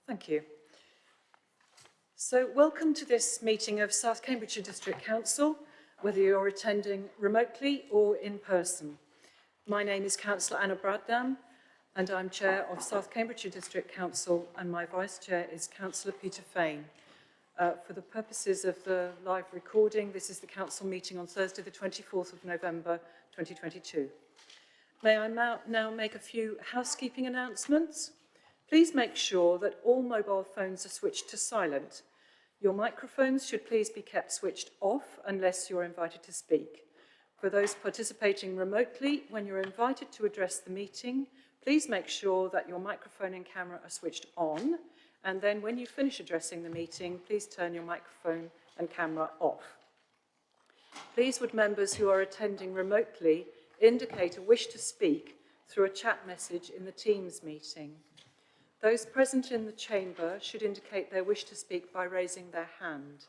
Thank you. So welcome to this meeting of South Cambridgeshire District Council, whether you're attending remotely or in person. My name is Councillor Anna Bradnam, and I'm Chair of South Cambridgeshire District Council, and my Vice Chair is Councillor Peter Fain. For the purposes of the live recording, this is the Council meeting on Thursday, the 24th of November, 2022. May I now make a few housekeeping announcements? Please make sure that all mobile phones are switched to silent. Your microphones should please be kept switched off unless you're invited to speak. For those participating remotely, when you're invited to address the meeting, please make sure that your microphone and camera are switched on, and then when you finish addressing the meeting, please turn your microphone and camera off. Please would members who are attending remotely indicate a wish to speak through a chat message in the Teams meeting. Those present in the chamber should indicate their wish to speak by raising their hand.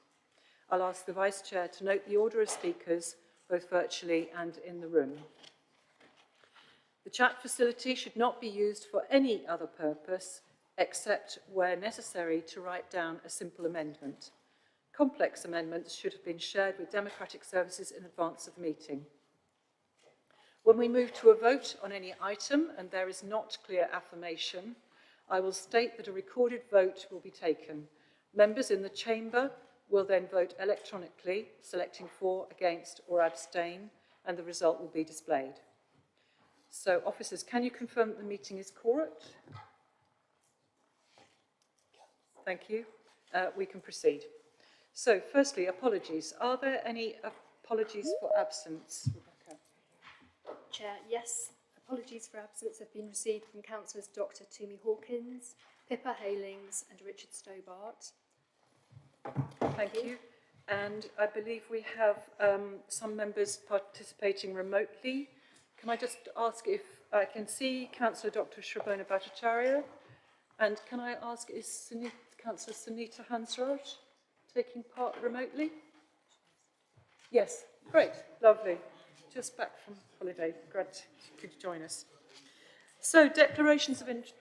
I'll ask the Vice Chair to note the order of speakers, both virtually and in the room. The chat facility should not be used for any other purpose except where necessary to write down a simple amendment. Complex amendments should have been shared with Democratic Services in advance of the meeting. When we move to a vote on any item and there is not clear affirmation, I will state that a recorded vote will be taken. Members in the chamber will then vote electronically, selecting for, against or abstain, and the result will be displayed. So, officers, can you confirm that the meeting is quorate? Thank you. We can proceed. So, firstly, apologies. Are there any apologies for absence? Rebecca? Chair, yes. Apologies for absence have been received from Councillors Dr Toomey Hawkins, Pippa Halings and Richard Stobart. Thank you. And I believe we have some members participating remotely. Can I just ask if I can see Councillor Dr Shrabona Bhattacharya, and can I ask, is Councillor Sunita Hansraj taking part remotely? Yes, great, lovely. Just back from holiday, glad you could join us. So, declarations of interest.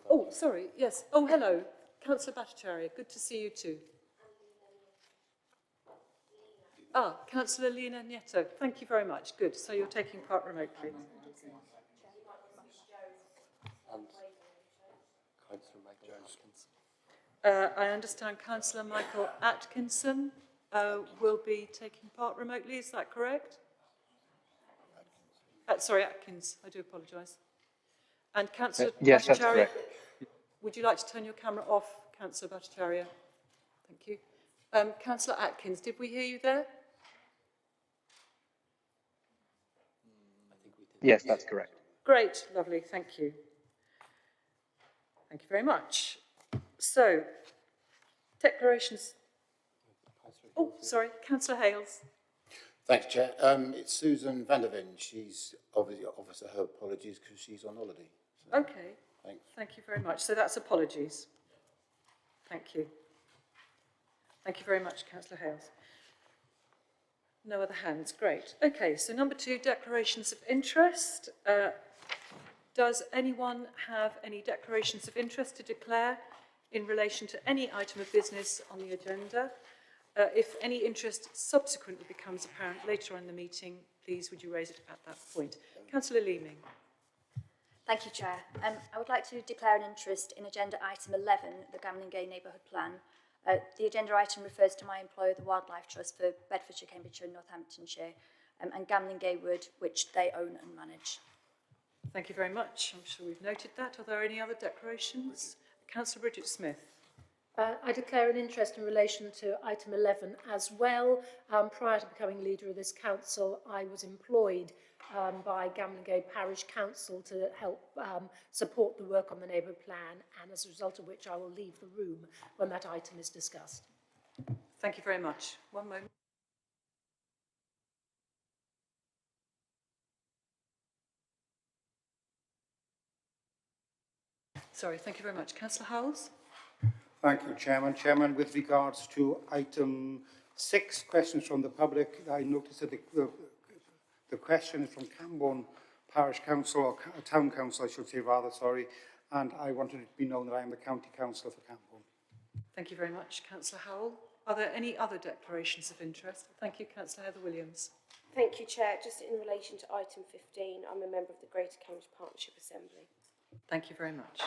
Oh, sorry, yes. Oh, hello, Councillor Bhattacharya, good to see you too. Ah, Councillor Lena Nieto, thank you very much. Good, so you're taking part remotely. I understand Councillor Michael Atkinson will be taking part remotely, is that correct? Sorry, Atkins, I do apologise. And Councillor yes, that's Bhattacharya, correct. would you like to turn your camera off, Councillor Bhattacharya? Thank you. Councillor Atkins, did we hear you there? Yes, that's correct. Great, lovely, thank you. Thank you very much. So, declarations. Oh, sorry, Councillor Hales. Thanks, Chair. It's Susan van der Ven. She's obviously offers her apologies because she's on holiday. So, okay. Thanks. Thank you very much. So that's apologies. Thank you. Thank you very much, Councillor Hales. No other hands. Great. Okay, so number 2, declarations of interest. Does anyone have any declarations of interest to declare in relation to any item of business on the agenda? If any interest subsequently becomes apparent later on in the meeting, please would you raise it at that point. Councillor Leeming. Thank you, Chair. I would like to declare an interest in agenda item 11, the Gamlingay Neighbourhood Plan. The agenda item refers to my employer, the Wildlife Trust for Bedfordshire, Cambridgeshire and Northamptonshire, and Gamlingay Wood, which they own and manage. Thank you very much. I'm sure we've noted that. Are there any other declarations? Councillor Bridget Smith. I declare an interest in relation to item 11 as well. Prior to becoming leader of this council, I was employed by Gamlingay Parish Council to help support the work on the neighbourhood plan, and as a result of which I will leave the room when that item is discussed. Thank you very much. One moment. Sorry, thank you very much. Councillor Howells. Thank you, Chairman. Chairman, with regards to item 6, questions from the public, I noticed that the question is from Camborne Parish Council, or Town Council, I should say rather, sorry, and I wanted it to be known that I am the County Councillor for Camborne. Thank you very much, Councillor Howell. Are there any other declarations of interest? Thank you, Councillor Heather Williams. Thank you, Chair. Just in relation to item 15, I'm a member of the Greater Cambridge Partnership Assembly. Thank you very much.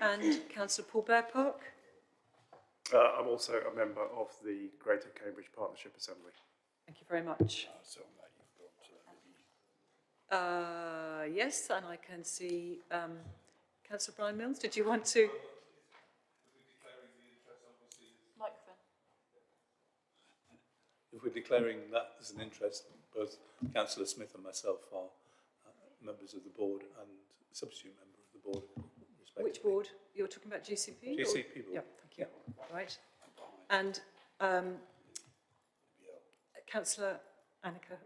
And Councillor Paul Bearpark? I'm also a member of the Greater Cambridge Partnership Assembly. Thank you very much. Yes, and I can see Councillor Brian Mills. Did you want to? Microphone. If we're declaring that as an interest, both Councillor Smith and myself are members of the board and substitute member of the board. Which board? You're talking about GCP? GCP board. Yeah, thank you. Right. And Councillor Annika,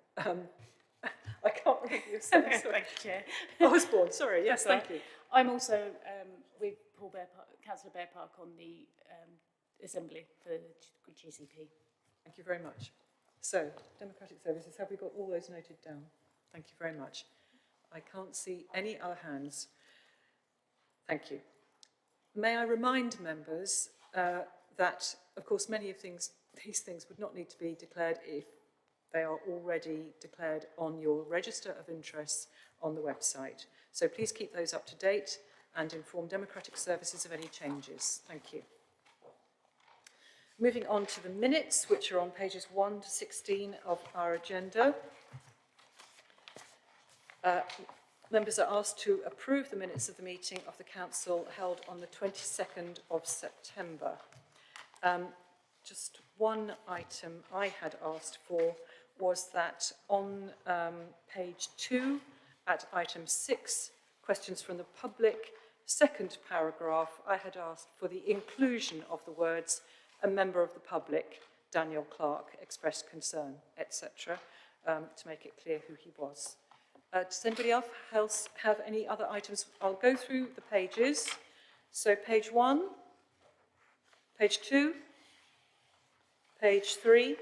I can't remember your surname. Thank you, Chair. Osborne, sorry. Yes, That's thank you. I'm also with Paul Councillor Bearpark on the Assembly for GCP. Thank you very much. So, Democratic Services, have we got all those noted down? Thank you very much. I can't see any other hands. Thank you. May I remind members that, of course, many of these things would not need to be declared if they are already declared on your register of interests on the website. So please keep those up to date and inform Democratic Services of any changes. Thank you. Moving on to the minutes, which are on pages 1 to 16 of our agenda. Members are asked to approve the minutes of the meeting of the Council held on the 22nd of September. Just one item I had asked for was that on page 2 at item 6, questions from the public, second paragraph, I had asked for the inclusion of the words, a member of the public, Daniel Clark, expressed concern, etc., to make it clear who he was. Does anybody else have any other items? I'll go through the pages. So page 1, page 2, page 3,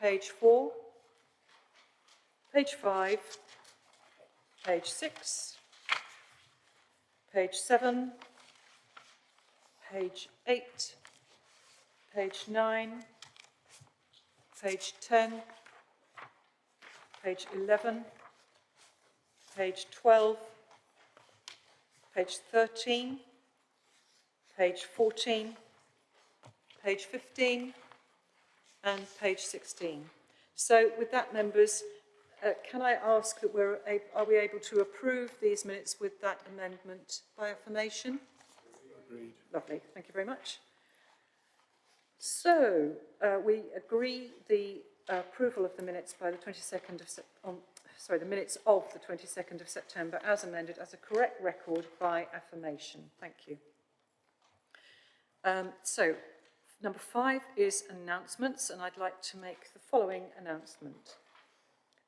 page 4, page 5, page 6, page 7, page 8, page 9, page 10, page 11, page 12, page 13, page 14, page 15, and page 16. So with that, members, can I ask that are we able to approve these minutes with that amendment by affirmation? Agreed. Lovely, thank you very much. So we agree the approval of the minutes by the 22nd of the minutes of the 22nd of September as amended as a correct record by affirmation. Thank you. So number 5 is announcements, and I'd like to make the following announcement.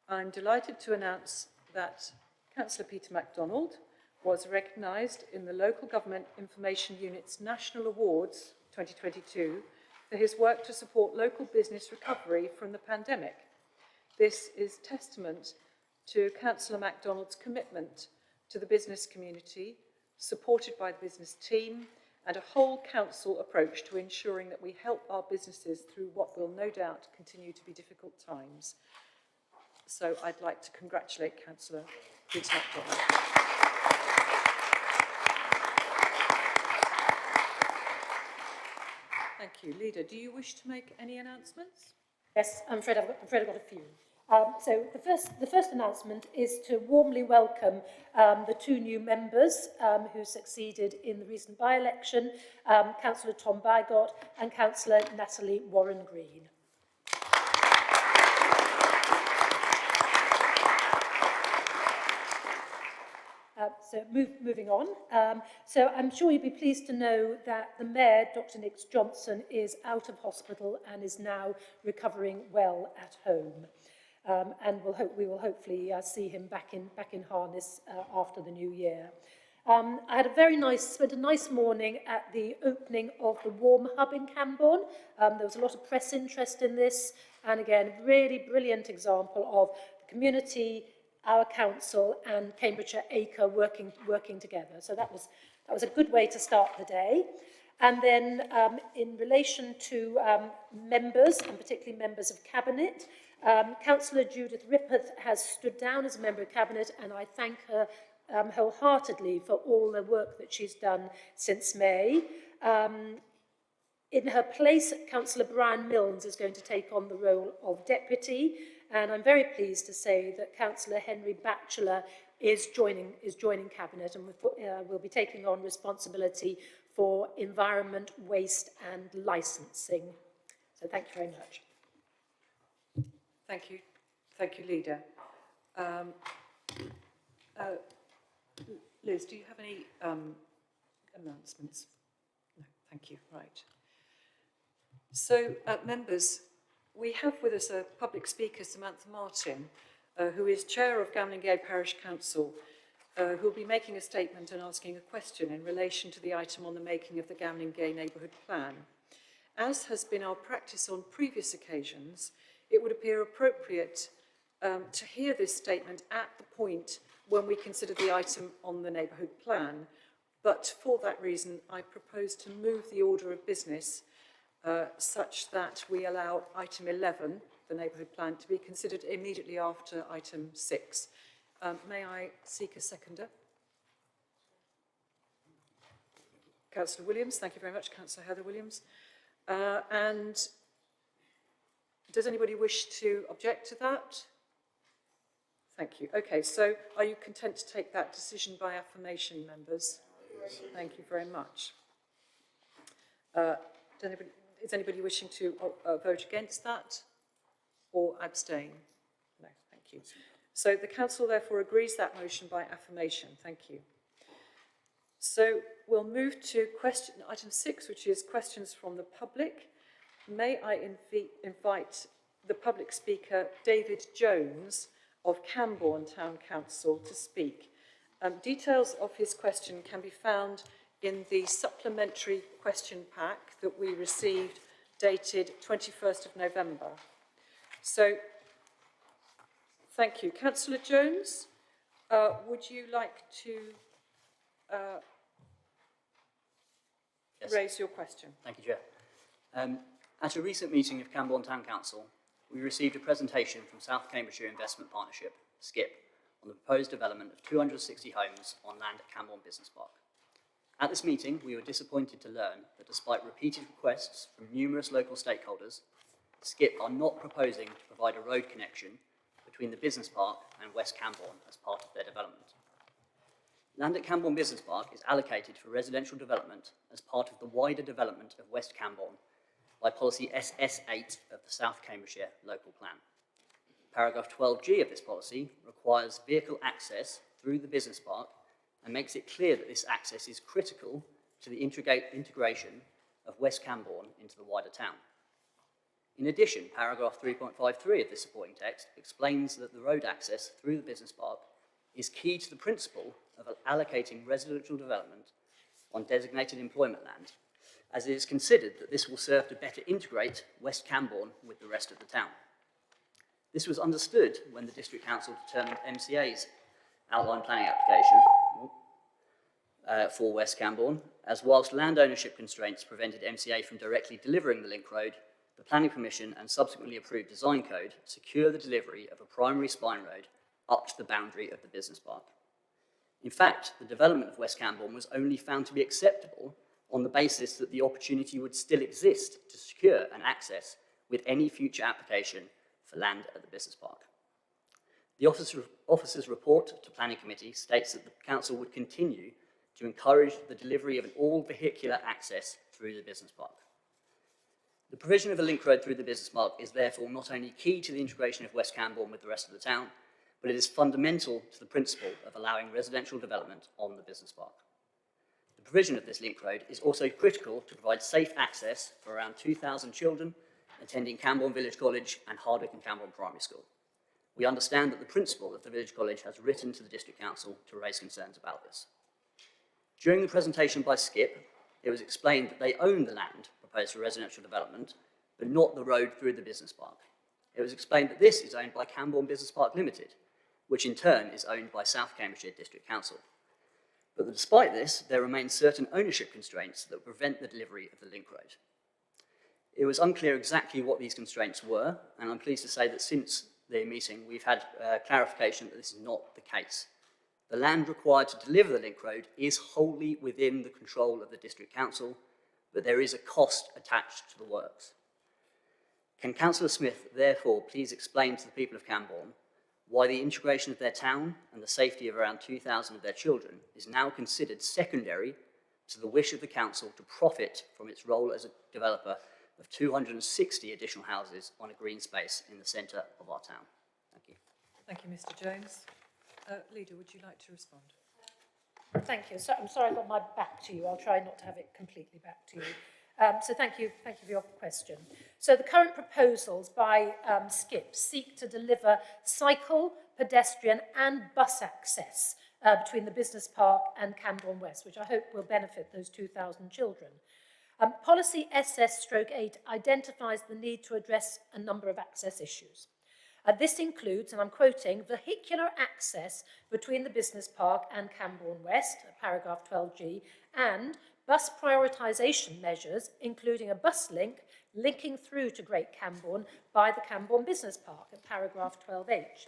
I'm delighted to announce that Councillor Peter MacDonald was recognised in the Local Government Information Unit's National Awards 2022 for his work to support local business recovery from the pandemic. This is testament to Councillor MacDonald's commitment to the business community, supported by the business team, and a whole council approach to ensuring that we help our businesses through what will no doubt continue to be difficult times. So I'd like to congratulate Councillor Peter MacDonald. Thank you. Leader, do you wish to make any announcements? Yes, I'm afraid I've got a few. So the first announcement is to warmly welcome the 2 new members who succeeded in the recent by-election, Councillor Tom Bygott and Councillor Natalie Warren-Green. So moving on. So I'm sure you'll be pleased to know that the Mayor, Dr. Nick Johnson, is out of hospital and is now recovering well at home. And we will hopefully see him back in harness after the new year. I had spent a nice morning at the opening of the Warm Hub in Camborne. There was a lot of press interest in this, and again, really brilliant example of the community our council and Cambridgeshire Acre working together. So that was a good way to start the day. And then in relation to members, and particularly members of Cabinet, Councillor Judith Rippeth has stood down as a member of Cabinet, and I thank her wholeheartedly for all the work that she's done since May. In her place, Councillor Brian Milnes is going to take on the role of deputy, and I'm very pleased to say that Councillor Henry Batchelor is joining Cabinet and will be taking on responsibility for environment, waste and licensing. So thank you very much. Thank you, Leader. Liz, do you have any announcements? No, thank you. Right. So, members, we have with us a public speaker, Samantha Martin, who is chair of Gamlingay Parish Council, who will be making a statement and asking a question in relation to the item on the making of the Gamlingay Neighbourhood Plan. As has been our practice on previous occasions, it would appear appropriate to hear this statement at the point when we consider the item on the neighbourhood plan. But for that reason, I propose to move the order of business such that we allow item 11, the neighbourhood plan, to be considered immediately after item 6. May I seek a seconder? Councillor Williams, thank you very much. Councillor Heather Williams. And does anybody wish to object to that? Thank you. Okay, so are you content to take that decision by affirmation, members? Yes. Thank you very much. Is anybody wishing to vote against that or abstain? No, thank you. So the council therefore agrees that motion by affirmation. Thank you. So we'll move to item 6, which is questions from the public. May I invite the public speaker, David Jones, of Camborne Town Council, to speak. Details of his question can be found in the supplementary question pack that we received dated 21st of November. So, thank you. Councillor Jones, would you like to raise your question? Thank you, Chair. At a recent meeting of Camborne Town Council, we received a presentation from South Cambridgeshire Investment Partnership, SKIP, on the proposed development of 260 homes on land at Camborne Business Park. At this meeting, we were disappointed to learn that despite repeated requests from numerous local stakeholders, SKIP are not proposing to provide a road connection between the business park and West Camborne as part of their development. Land at Camborne Business Park is allocated for residential development as part of the wider development of West Camborne by policy SS8 of the South Cambridgeshire Local Plan. Paragraph 12G of this policy requires vehicle access through the business park and makes it clear that this access is critical to the integration of West Camborne into the wider town. In addition, paragraph 3.53 of this supporting text explains that the road access through the business park is key to the principle of allocating residential development on designated employment land, as it is considered that this will serve to better integrate West Camborne with the rest of the town. This was understood when the District Council determined MCA's outline planning application for West Camborne, as whilst land ownership constraints prevented MCA from directly delivering the link road, the Planning Permission and subsequently approved design code secure the delivery of a primary spine road up to the boundary of the business park. In fact, the development of West Camborne was only found to be acceptable on the basis that the opportunity would still exist to secure an access with any future application for land at the business park. The officer's report to Planning Committee states that the Council would continue to encourage the delivery of an all-vehicular access through the business park. The provision of a link road through the business park is therefore not only key to the integration of West Camborne with the rest of the town, but it is fundamental to the principle of allowing residential development on the business park. The provision of this link road is also critical to provide safe access for around 2,000 children attending Camborne Village College and Hardwick and Camborne Primary School. We understand that the principal of the Village College has written to the District Council to raise concerns about this. During the presentation by SKIP, it was explained that they own the land proposed for residential development, but not the road through the business park. It was explained that this is owned by Camborne Business Park Limited, which in turn is owned by South Cambridgeshire District Council. But despite this, there remain certain ownership constraints that prevent the delivery of the link road. It was unclear exactly what these constraints were, and I'm pleased to say that since the meeting, we've had clarification that this is not the case. The land required to deliver the link road is wholly within the control of the District Council, but there is a cost attached to the works. Can Councillor Smith therefore please explain to the people of Cambourne why the integration of their town and the safety of around 2,000 of their children is now considered secondary to the wish of the council to profit from its role as a developer of 260 additional houses on a green space in the centre of our town? Thank you. Thank you, Mr. Jones. Leader, would you like to respond? Thank you. So, I'm sorry I got my back to you. I'll try not to have it completely back to you. So thank you for your question. So the current proposals by SKIP seek to deliver cycle, pedestrian and bus access between the business park and Cambourne West, which I hope will benefit those 2,000 children. Policy SS/8 identifies the need to address a number of access issues. This includes, and I'm quoting, vehicular access between the business park and Cambourne West, paragraph 12G, and bus prioritisation measures, including a bus link linking through to Great Cambourne by the Cambourne Business Park, at paragraph 12H.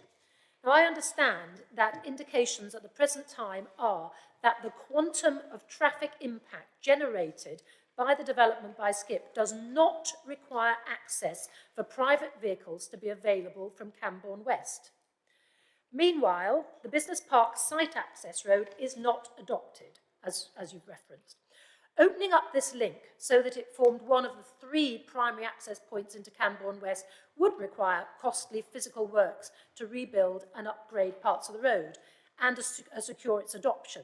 Now, I understand that indications at the present time are that the quantum of traffic impact generated by the development by SKIP does not require access for private vehicles to be available from Cambourne West. Meanwhile, the business park site access road is not adopted, as you've referenced. Opening up this link so that it formed one of the 3 primary access points into Cambourne West would require costly physical works to rebuild and upgrade parts of the road and secure its adoption.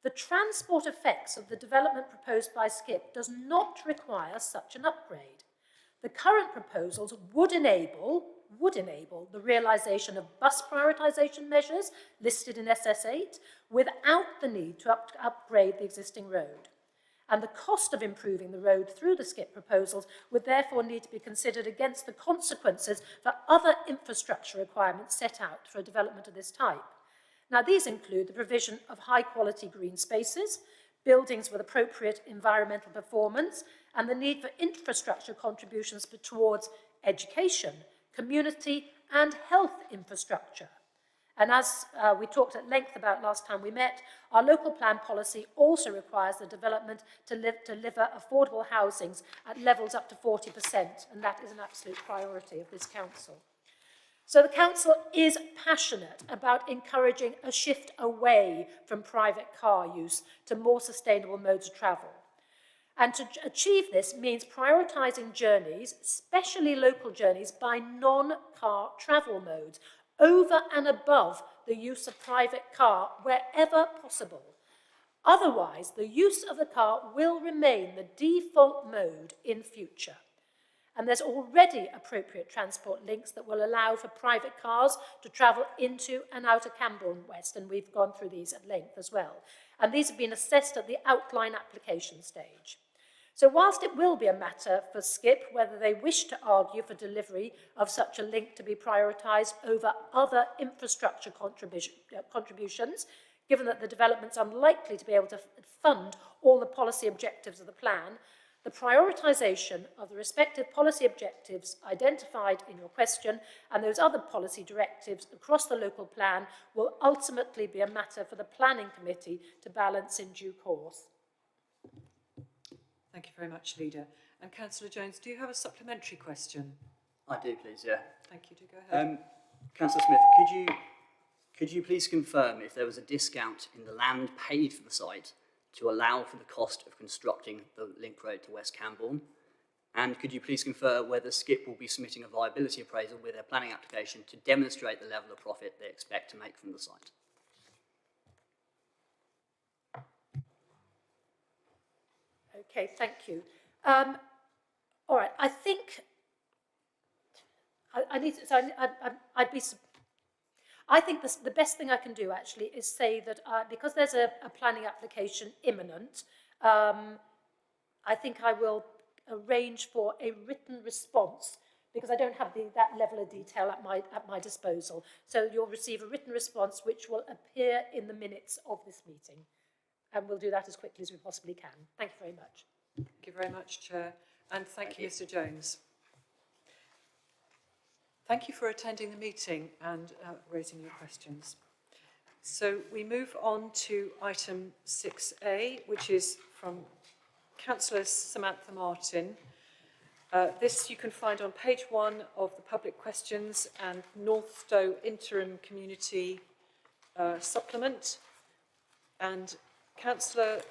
The transport effects of the development proposed by SKIP does not require such an upgrade. The current proposals would enable the realisation of bus prioritisation measures listed in SS8 without the need to upgrade the existing road. And the cost of improving the road through the SKIP proposals would therefore need to be considered against the consequences for other infrastructure requirements set out for a development of this type. Now, these include the provision of high-quality green spaces, buildings with appropriate environmental performance, and the need for infrastructure contributions towards education, community, and health infrastructure. And as we talked at length about last time we met, our local plan policy also requires the development to deliver affordable housings at levels up to 40%, and that is an absolute priority of this council. So the council is passionate about encouraging a shift away from private car use to more sustainable modes of travel. And to achieve this means prioritising journeys, especially local journeys, by non-car travel modes, over and above the use of private car wherever possible. Otherwise, the use of the car will remain the default mode in future. And there's already appropriate transport links that will allow for private cars to travel into and out of Cambourne West, and we've gone through these at length as well. And these have been assessed at the outline application stage. So whilst it will be a matter for SKIP whether they wish to argue for delivery of such a link to be prioritised over other infrastructure contributions, given that the development's unlikely to be able to fund all the policy objectives of the plan, the prioritisation of the respective policy objectives identified in your question and those other policy directives across the local plan will ultimately be a matter for the Planning Committee to balance in due course. Thank you very much, Leader. And Councillor Jones, do you have a supplementary question? I do, please, yeah. Thank you. Do go ahead. Councillor Smith, could you please confirm if there was a discount in the land paid for the site to allow for the cost of constructing the link road to West Cambourne? And could you please confirm whether SKIP will be submitting a viability appraisal with their planning application to demonstrate the level of profit they expect to make from the site? Okay, thank you. All right, I think I need to, so I'd be. I think the best thing I can do actually is say that because there's a planning application imminent, I think I will arrange for a written response because I don't have that level of detail at my disposal. So you'll receive a written response which will appear in the minutes of this meeting. And we'll do that as quickly as we possibly can. Thank you very much. Thank you very much, Chair. And thank you, Mr. Jones. Thank you for attending the meeting and raising your questions. So we move on to item 6A, which is from Councillor Samantha Martin. This you can find on page 1 of the public questions and Northstowe Interim Community Supplement. And Councillor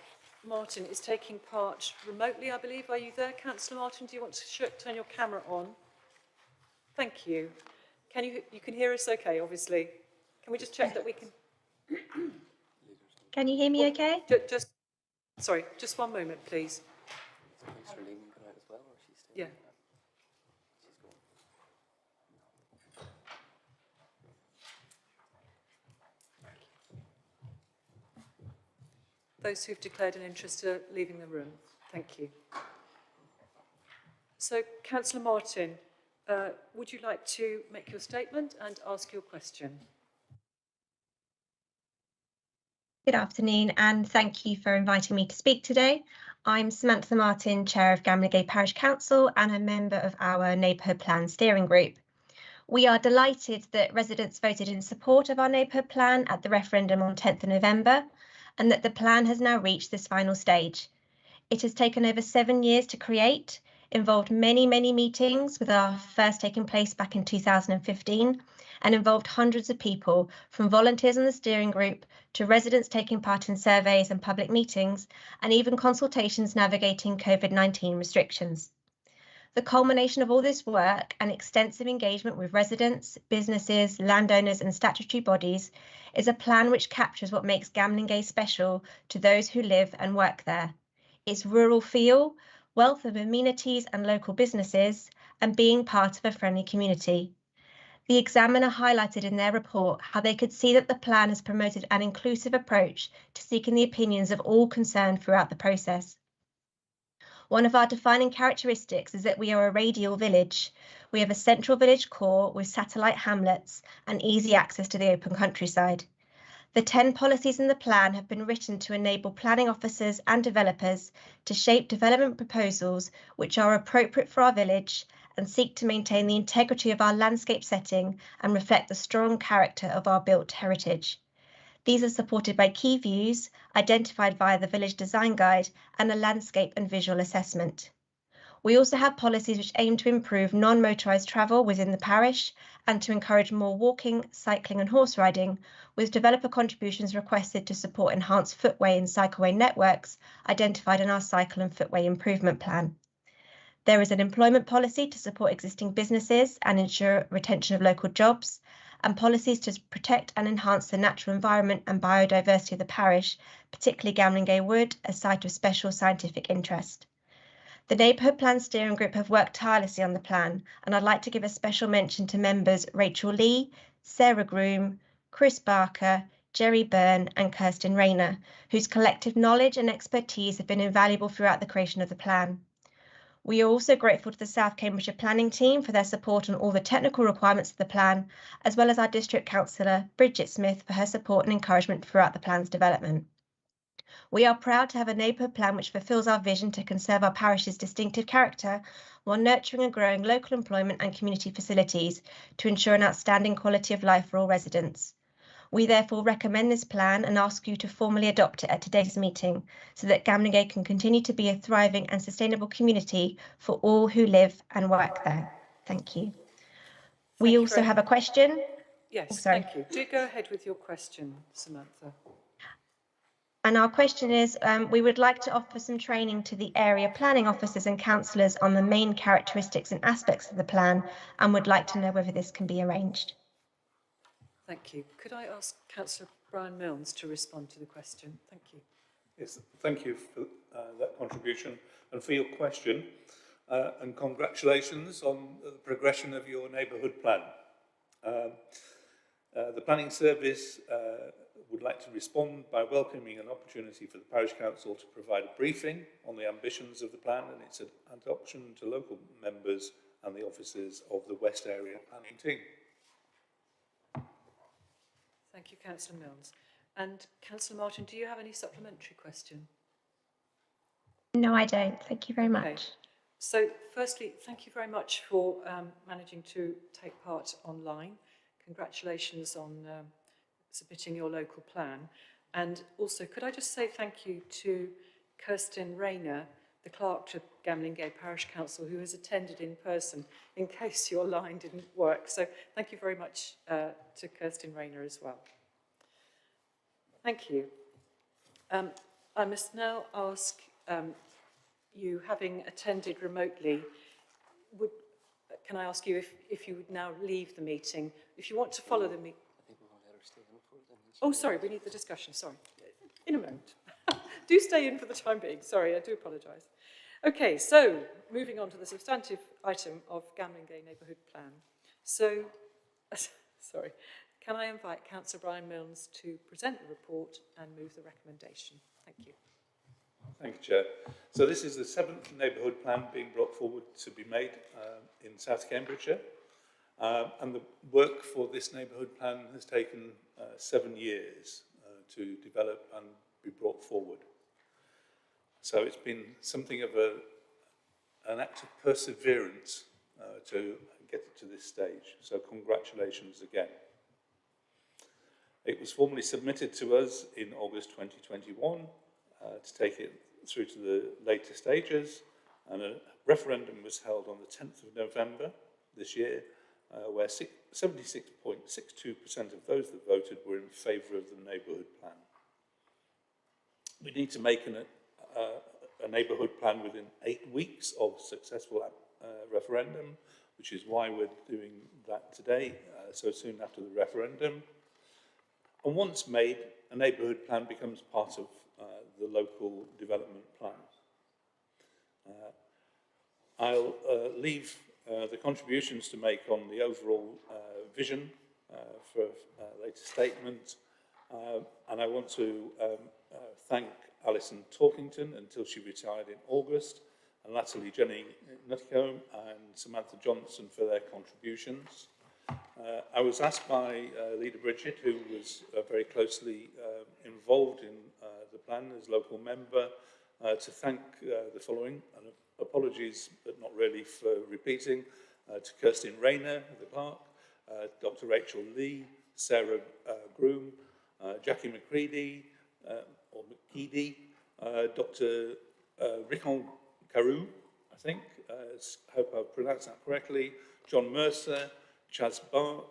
Martin is taking part remotely, I believe. Are you there, Councillor Martin? Do you want to turn your camera on? Thank you. You can hear us okay, obviously. Can we just check that we can... Can you hear me okay? Sorry, just one moment, please. Yeah. Those who've declared an interest are leaving the room. Thank you. So, Councillor Martin, would you like to make your statement and ask your question? Good afternoon, and thank you for inviting me to speak today. I'm Samantha Martin, Chair of Gamlingay Parish Council and a member of our Neighbourhood Plan Steering Group. We are delighted that residents voted in support of our Neighbourhood Plan at the referendum on 10th of November, and that the plan has now reached this final stage. It has taken over 7 years to create, involved many meetings, with our first taking place back in 2015, and involved hundreds of people, from volunteers in the steering group to residents taking part in surveys and public meetings, and even consultations navigating COVID-19 restrictions. The culmination of all this work and extensive engagement with residents, businesses, landowners and statutory bodies is a plan which captures what makes Gamlingay special to those who live and work there. Its rural feel, wealth of amenities and local businesses, and being part of a friendly community. The Examiner highlighted in their report how they could see that the plan has promoted an inclusive approach to seeking the opinions of all concerned throughout the process. One of our defining characteristics is that we are a radial village. We have a central village core with satellite hamlets and easy access to the open countryside. The 10 policies in the plan have been written to enable planning officers and developers to shape development proposals which are appropriate for our village and seek to maintain the integrity of our landscape setting and reflect the strong character of our built heritage. These are supported by key views identified via the Village Design Guide and a landscape and visual assessment. We also have policies which aim to improve non-motorised travel within the parish and to encourage more walking, cycling and horse riding, with developer contributions requested to support enhanced footway and cycleway networks identified in our Cycle and Footway Improvement Plan. There is an employment policy to support existing businesses and ensure retention of local jobs, and policies to protect and enhance the natural environment and biodiversity of the parish, particularly Gamlingay Wood, a site of special scientific interest. The Neighbourhood Plan Steering Group have worked tirelessly on the plan, and I'd like to give a special mention to members Rachel Lee, Sarah Groom, Chris Barker, Jerry Byrne and Kirsten Rayner, whose collective knowledge and expertise have been invaluable throughout the creation of the plan. We are also grateful to the South Cambridgeshire Planning Team for their support on all the technical requirements of the plan, as well as our District Councillor, Bridget Smith, for her support and encouragement throughout the plan's development. We are proud to have a neighbourhood plan which fulfils our vision to conserve our parish's distinctive character while nurturing and growing local employment and community facilities to ensure an outstanding quality of life for all residents. We therefore recommend this plan and ask you to formally adopt it at today's meeting so that Gamlingay can continue to be a thriving and sustainable community for all who live and work there. Thank you. We also have a question. Yes, thank you. Do go ahead with your question, Samantha. And our question is, we would like to offer some training to the area planning officers and councillors on the main characteristics and aspects of the plan and would like to know whether this can be arranged. Thank you. Could I ask Councillor Brian Milnes to respond to the question? Thank you. Yes, thank you for that contribution and for your question. And congratulations on the progression of your neighbourhood plan. The Planning Service would like to respond by welcoming an opportunity for the Parish Council to provide a briefing on the ambitions of the plan and its adoption to local members and the officers of the West Area Planning Team. Thank you, Councillor Milnes. And Councillor Martin, do you have any supplementary question? No, I don't. Thank you very much. So firstly, thank you very much for managing to take part online. Congratulations on submitting your local plan. And also, could I just say thank you to Kirsten Rayner, the clerk to Gamlingay Parish Council, who has attended in person in case your line didn't work. So thank you very much to Kirsten Rayner as well. Thank you. I must now ask you, having attended remotely, can I ask you if you would now leave the meeting? If you want to follow the meeting. Oh, sorry, we need the discussion, sorry. In a moment. Do stay in for the time being. Sorry, I do apologise. Okay, so moving on to the substantive item of Gamlingay Neighbourhood Plan. So, sorry, can I invite Councillor Brian Milnes to present the report and move the recommendation? Thank you. Thank you, Chair. So this is the 7th neighbourhood plan being brought forward to be made in South Cambridgeshire. And the work for this neighbourhood plan has taken 7 years to develop and be brought forward. So it's been something of an act of perseverance to get it to this stage. So congratulations again. It was formally submitted to us in August 2021 to take it through to the later stages, and a referendum was held on the 10th of November this year, where 76.62% of those that voted were in favour of the neighbourhood plan. We need to make a neighbourhood plan within 8 weeks of successful referendum, which is why we're doing that today, so soon after the referendum. And once made, a neighbourhood plan becomes part of the local development plan. I'll leave the contributions to make on the overall vision for a later statement, and I want to thank Alison Torkington until she retired in August, and latterly Jenny Nutcombe and Samantha Johnson for their contributions. I was asked by Leader Bridget, who was very closely involved in the plan as local member, to thank the following, and apologies but not really for repeating, to Kirsten Rayner, the clerk, Dr. Rachel Lee, Sarah Groom, Jackie McCready, or McKeedy, Dr. Ricon Carew, I think, hope I've pronounced that correctly, John Mercer, Chaz Bark,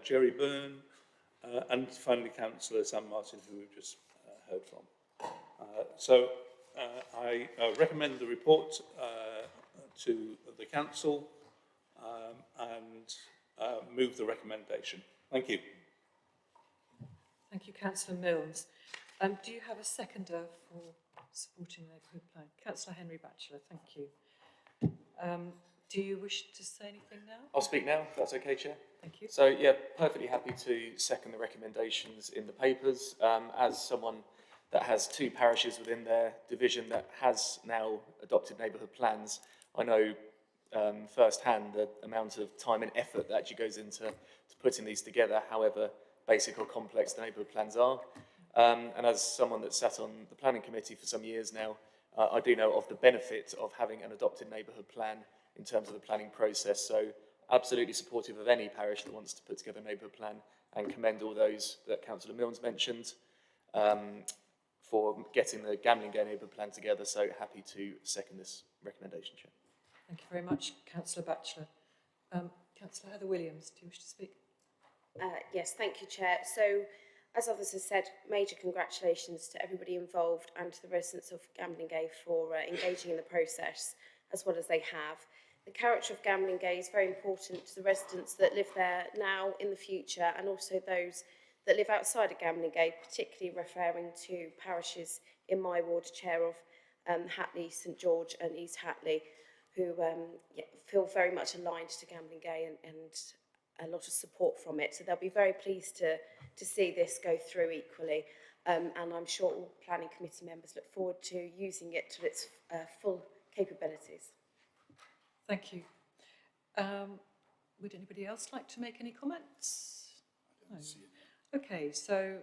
Jerry Byrne, and finally Councillor Sam Martin, who we've just heard from. I recommend the report to the Council and move the recommendation. Thank you. Thank you, Councillor Milnes. Do you have a seconder for supporting the neighbourhood plan? Councillor Henry Batchelor, thank you. Do you wish to say anything now? I'll speak now, if that's okay, Chair. Thank you. So, yeah, perfectly happy to second the recommendations in the papers. As someone that has 2 parishes within their division that has now adopted neighbourhood plans, I know firsthand the amount of time and effort that actually goes into putting these together, however basic or complex the neighbourhood plans are. And as someone that's sat on the planning committee for some years now, I do know of the benefit of having an adopted neighbourhood plan in terms of the planning process. So absolutely supportive of any parish that wants to put together a neighbourhood plan, and commend all those that Councillor Milnes mentioned for getting the Gamlingay neighbourhood plan together. So happy to second this recommendation, Chair. Thank you very much, Councillor Batchelor. Councillor Heather Williams, do you wish to speak? Yes, thank you, Chair. So, as others have said, major congratulations to everybody involved and to the residents of Gamlingay for engaging in the process as well as they have. The character of Gamlingay is very important to the residents that live there now, in the future, and also those that live outside of Gamlingay, particularly referring to parishes in my ward, Chair of Hatley, St George and East Hatley, who feel very much aligned to Gamlingay and a lot of support from it. So they'll be very pleased to see this go through equally. And I'm sure all planning committee members look forward to using it to its full capabilities. Thank you. Would anybody else like to make any comments? No. Okay, so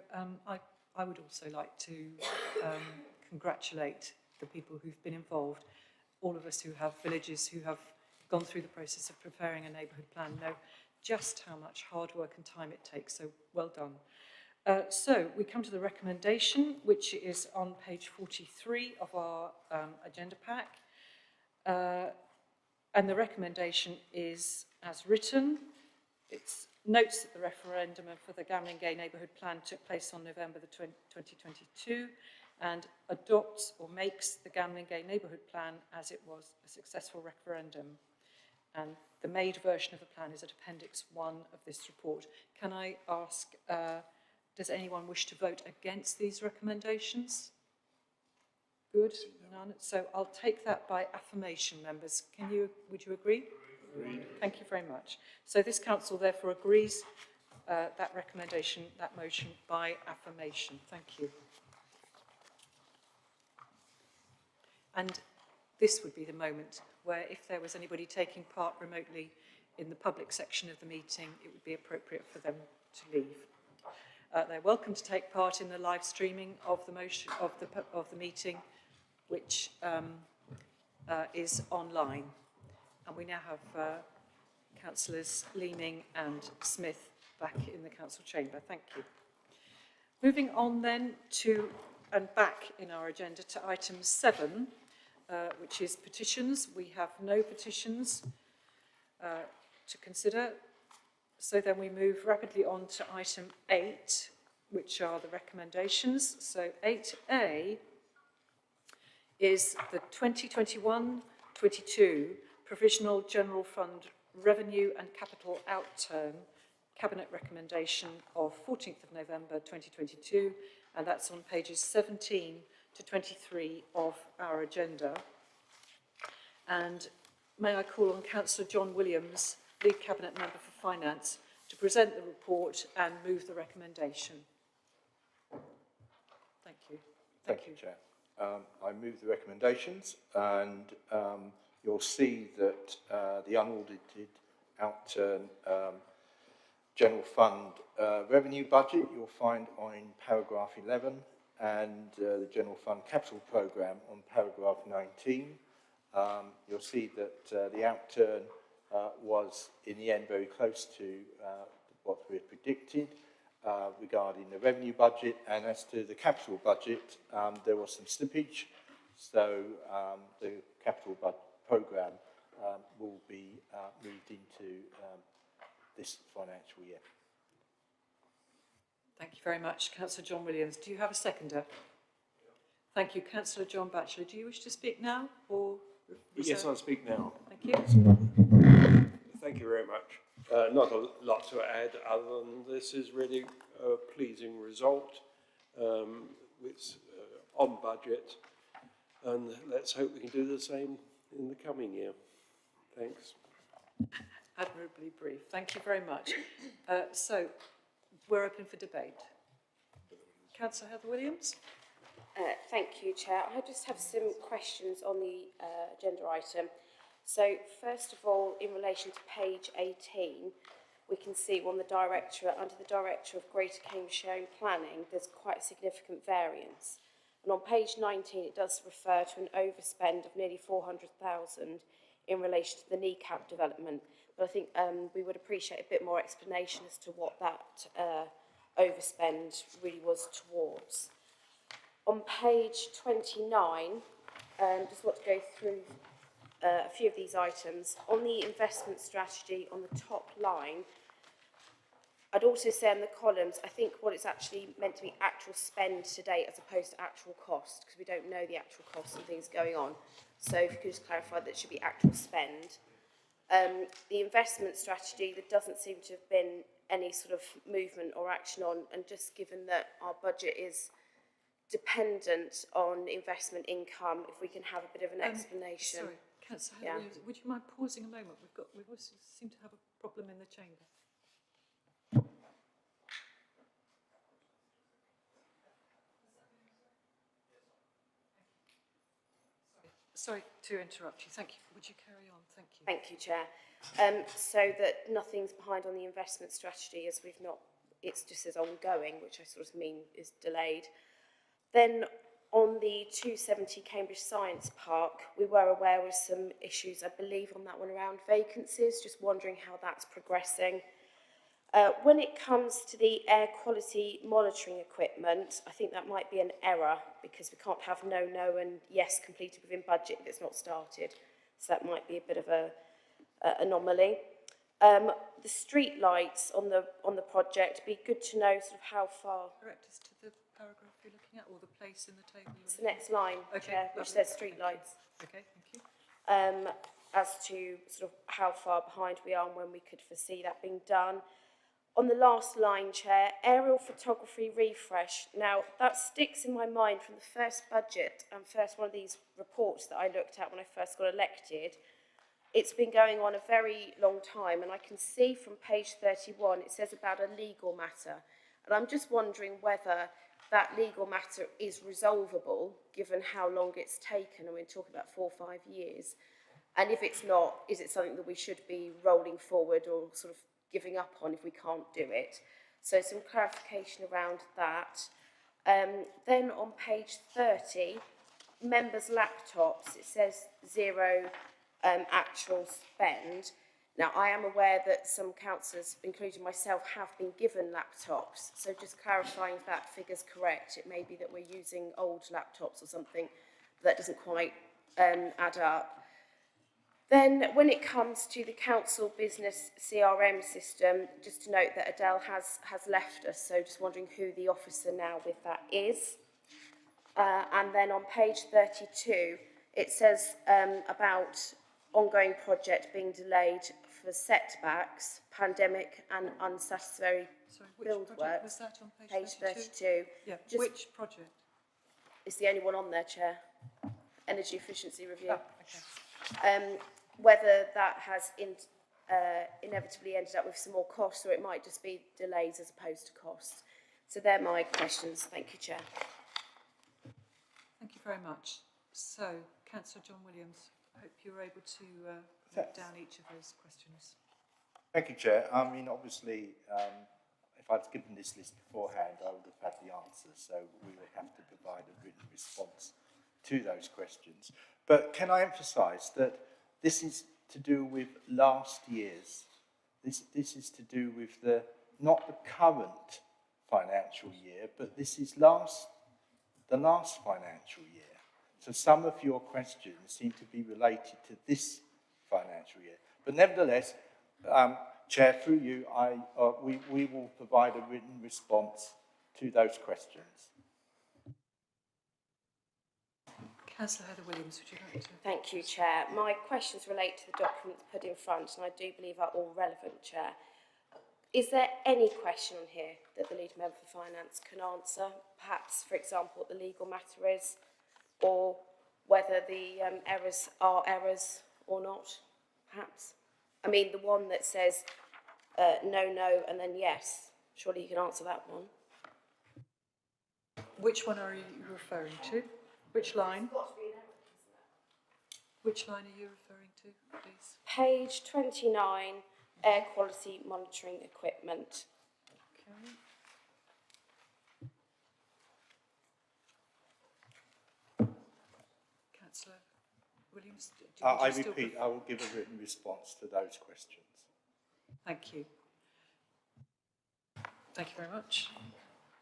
I would also like to congratulate the people who've been involved. All of us who have villages who have gone through the process of preparing a neighbourhood plan know just how much hard work and time it takes, so well done. So we come to the recommendation, which is on page 43 of our agenda pack. And the recommendation is as written. It notes that the referendum for the Gambling Gay Neighbourhood Plan took place on November the 2022 and adopts or makes the Gambling Gay Neighbourhood Plan as it was a successful referendum. And the made version of the plan is at Appendix 1 of this report. Can I ask, does anyone wish to vote against these recommendations? Good, none. So I'll take that by affirmation, members. Would you agree? Agreed. Thank you very much. So this council therefore agrees that recommendation, that motion by affirmation. Thank you. And this would be the moment where if there was anybody taking part remotely in the public section of the meeting, it would be appropriate for them to leave. They're welcome to take part in the live streaming of the motion of the meeting, which is online. And we now have Councillors Leeming and Smith back in the council chamber. Thank you. Moving on then to and back in our agenda to item 7, which is petitions. We have no petitions to consider. So then we move rapidly on to item 8, which are the recommendations. So 8A is the 2021-22 Provisional General Fund Revenue and Capital Outturn Cabinet recommendation of 14th of November 2022, and that's on pages 17 to 23 of our agenda. And may I call on Councillor John Williams, Lead Cabinet Member for Finance, to present the report and move the recommendation. Thank you. Thank you, Chair. I move the recommendations, and you'll see that the unaudited outturn general fund revenue budget you'll find on paragraph 11, and the general fund capital programme on paragraph 19. You'll see that the outturn was in the end very close to what we had predicted regarding the revenue budget, and as to the capital budget, there was some slippage, so the capital programme will be moved into this financial year. Thank you very much, Councillor John Williams. Do you have a seconder? Thank you. Councillor John Batchelor, do you wish to speak now? Or yes, I'll speak now. Thank you. Thank you very much. Not a lot to add other than this is really a pleasing result. It's on budget, and let's hope we can do the same in the coming year. Thanks. Admirably brief. Thank you very much. So, we're open for debate. Councillor Heather Williams. Thank you, Chair. I just have some questions on the agenda item. So, first of all, in relation to page 18, we can see under the Director of Greater Cambridgeshire and Planning, there's quite a significant variance. And on page 19, it does refer to an overspend of nearly 400,000 in relation to the kneecap development. But I think we would appreciate a bit more explanation as to what that overspend really was towards. On page 29, just want to go through a few of these items. On the investment strategy on the top line, I'd also say in the columns, I think what it's actually meant to be actual spend to date as opposed to actual cost, because we don't know the actual costs and things going on. So if you could just clarify that it should be actual spend. The investment strategy, there doesn't seem to have been any sort of movement or action on, and just given that our budget is dependent on investment income, if we can have a bit of an explanation. Sorry, Councillor Heather Williams, would you mind pausing a moment? We seem to have a problem in the chamber. Sorry to interrupt you. Thank you. Would you carry on? Thank you. Thank you, Chair. So that nothing's behind on the investment strategy, as we've not, it's just as ongoing, which I sort of mean is delayed. Then on the 270 Cambridge Science Park, we were aware of some issues, I believe, on that one around vacancies, just wondering how that's progressing. When it comes to the air quality monitoring equipment, I think that might be an error because we can't have no and yes completed within budget if it's not started. So that might be a bit of a anomaly. The street lights on the project, be good to know sort of how far. Correct as to the paragraph you're looking at or the place in the table? It's the next line, okay, Chair, which says street lights. Okay, thank you. As to sort of how far behind we are and when we could foresee that being done. On the last line, Chair, aerial photography refresh. Now, that sticks in my mind from the first budget and first one of these reports that I looked at when I first got elected. It's been going on a very long time, and I can see from page 31, it says about a legal matter. And I'm just wondering whether that legal matter is resolvable, given how long it's taken, and we're talking about 4 or 5 years. And if it's not, is it something that we should be rolling forward or sort of giving up on if we can't do it? So some clarification around that. Then on page 30, members' laptops, it says 0 actual spend. Now, I am aware that some councillors, including myself, have been given laptops. So just clarifying if that figure's correct. It may be that we're using old laptops or something that doesn't quite add up. Then, when it comes to the council business CRM system, just to note that Adele has left us, so just wondering who the officer now with that is. And then on page 32, it says about ongoing project being delayed for setbacks, pandemic and unsatisfactory build works. Was that on page 32? Yeah, Just, which project? It's the only one on there, Chair. Energy efficiency review. Oh, okay. Whether that has inevitably ended up with some more costs, or it might just be delays as opposed to costs. So they're my questions. Thank you, Chair. Thank you very much. So, Councillor John Williams, I hope you were able to note down each of those questions. Thank you, Chair. I mean, obviously, if I'd given this list beforehand, I would have had the answers, so we will have to provide a written response to those questions. But can I emphasise that this is to do with last year's. This is to do with not the current financial year, but this is the last financial year. So some of your questions seem to be related to this financial year. But nevertheless, Chair, through you, we will provide a written response to those questions. Councillor Heather Williams, would you like to? Thank you, Chair. My questions relate to the documents put in front, and I do believe are all relevant, Chair. Is there any question on here that the Lead Member for Finance can answer? Perhaps, for example, what the legal matter is, or whether the errors are errors or not, perhaps? I mean, the one that says no, and then yes. Surely you can answer that one. Which one are you referring to? Which line? Which line are you referring to, please? Page 29, air quality monitoring equipment. Okay. Councillor Williams, I repeat, I will give a written response to those questions. Thank you. Thank you very much.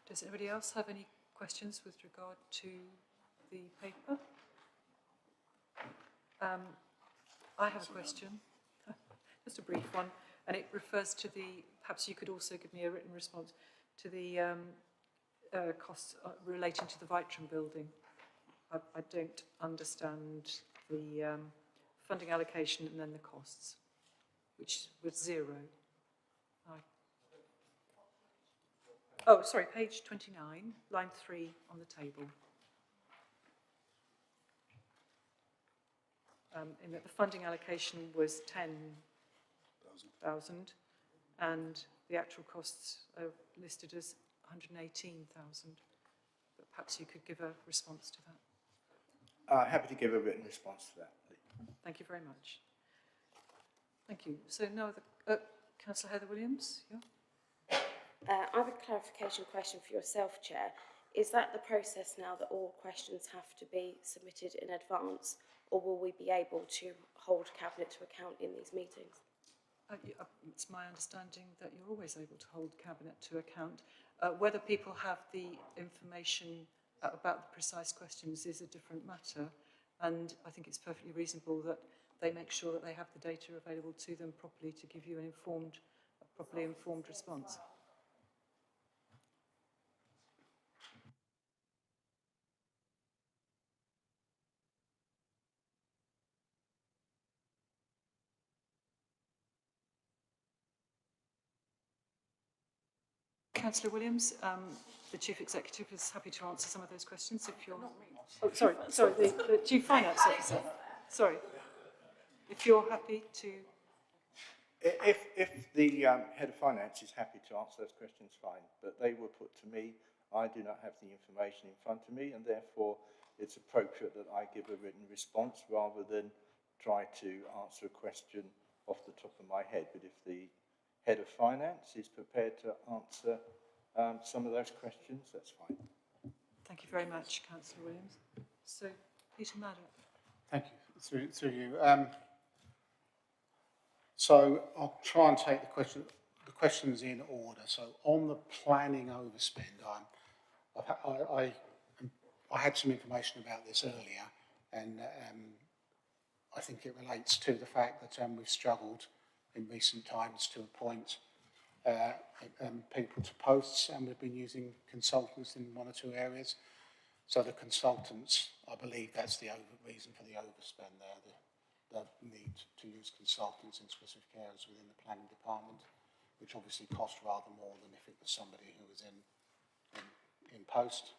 Does anybody else have any questions with regard to the paper? I have a question, just a brief one, and it refers to perhaps you could also give me a written response to the costs relating to the Vitrum building. I don't understand the funding allocation and then the costs, which was 0. Oh, sorry, page 29, line 3 on the table. In that the funding allocation was 10,000 and the actual costs are listed as 118,000. But perhaps you could give a response to Happy to give a written response to that. Thank you very much. Thank you. So no other, Councillor Heather Williams, yeah? I have a clarification question for yourself, Chair. Is that the process now that all questions have to be submitted in advance, or will we be able to hold Cabinet to account in these meetings? It's my understanding that you're always able to hold Cabinet to account. Whether people have the information about the precise questions is a different matter, and I think it's perfectly reasonable that they make sure that they have the data available to them properly to give you a properly informed response. Councillor Williams, the Chief Executive is happy to answer some of those questions if you're... Not me. Oh, sorry, the Chief Finance Officer. Sorry. If you're happy to... If the Head of Finance is happy to answer those questions, fine, but they were put to me. I do not have the information in front of me, and therefore it's appropriate that I give a written response rather than try to answer a question off the top of my head. But if the Head of Finance is prepared to answer some of those questions, that's fine. Thank you very much, Councillor Williams. So, Peter Maddock. Thank you. Through you. So I'll try and take the questions in order. So on the planning overspend, I had some information about this earlier, and I think it relates to the fact that we've struggled in recent times to appoint people to posts, and we've been using consultants in one or two areas. So the consultants, I believe that's the reason for the overspend there, the need to use consultants in specific areas within the planning department, which obviously cost rather more than if it was somebody who was in post.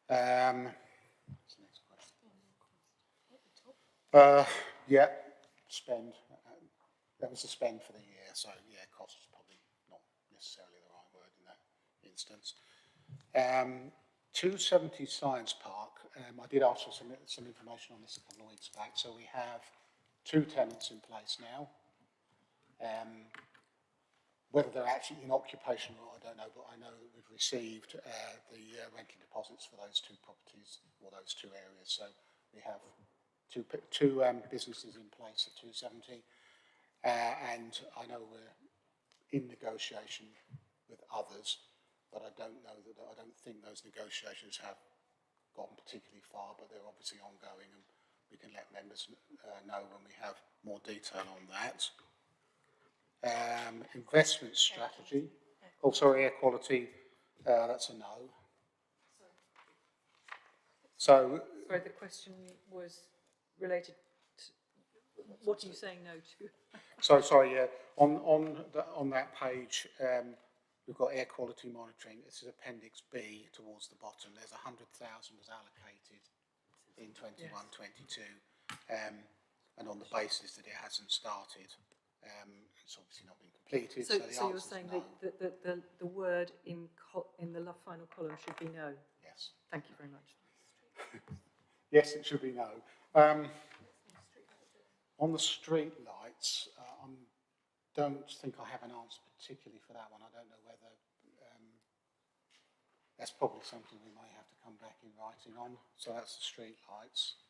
What's the next question? Yeah, spend. That was the spend for the year, so yeah, cost is probably not necessarily the right word in that instance. 270 Science Park, I did ask for some information on this a couple of weeks back. So we have 2 tenants in place now. Whether they're actually in occupation or not, I don't know, but I know that we've received the rental deposits for those 2 properties or those 2 areas. So we have two businesses in place at 270. And I know we're in negotiation with others, but I don't think those negotiations have gone particularly far, but they're obviously ongoing, and we can let members know when we have more detail on that. Investment strategy. Oh, sorry, air quality. That's a no. So, sorry, the question was related to what are you saying no to? So sorry, yeah. On that page, we've got air quality monitoring. This is Appendix B towards the bottom. There's 100,000 was allocated in 21-22, and on the basis that it hasn't started, it's obviously not been completed. So the you're saying no. that the word in the final column should be no? Yes. Thank you very much. Yes, it should be no. On the street lights, I don't think I have an answer particularly for that one. I don't know whether that's probably something we may have to come back in writing on. So that's the street lights.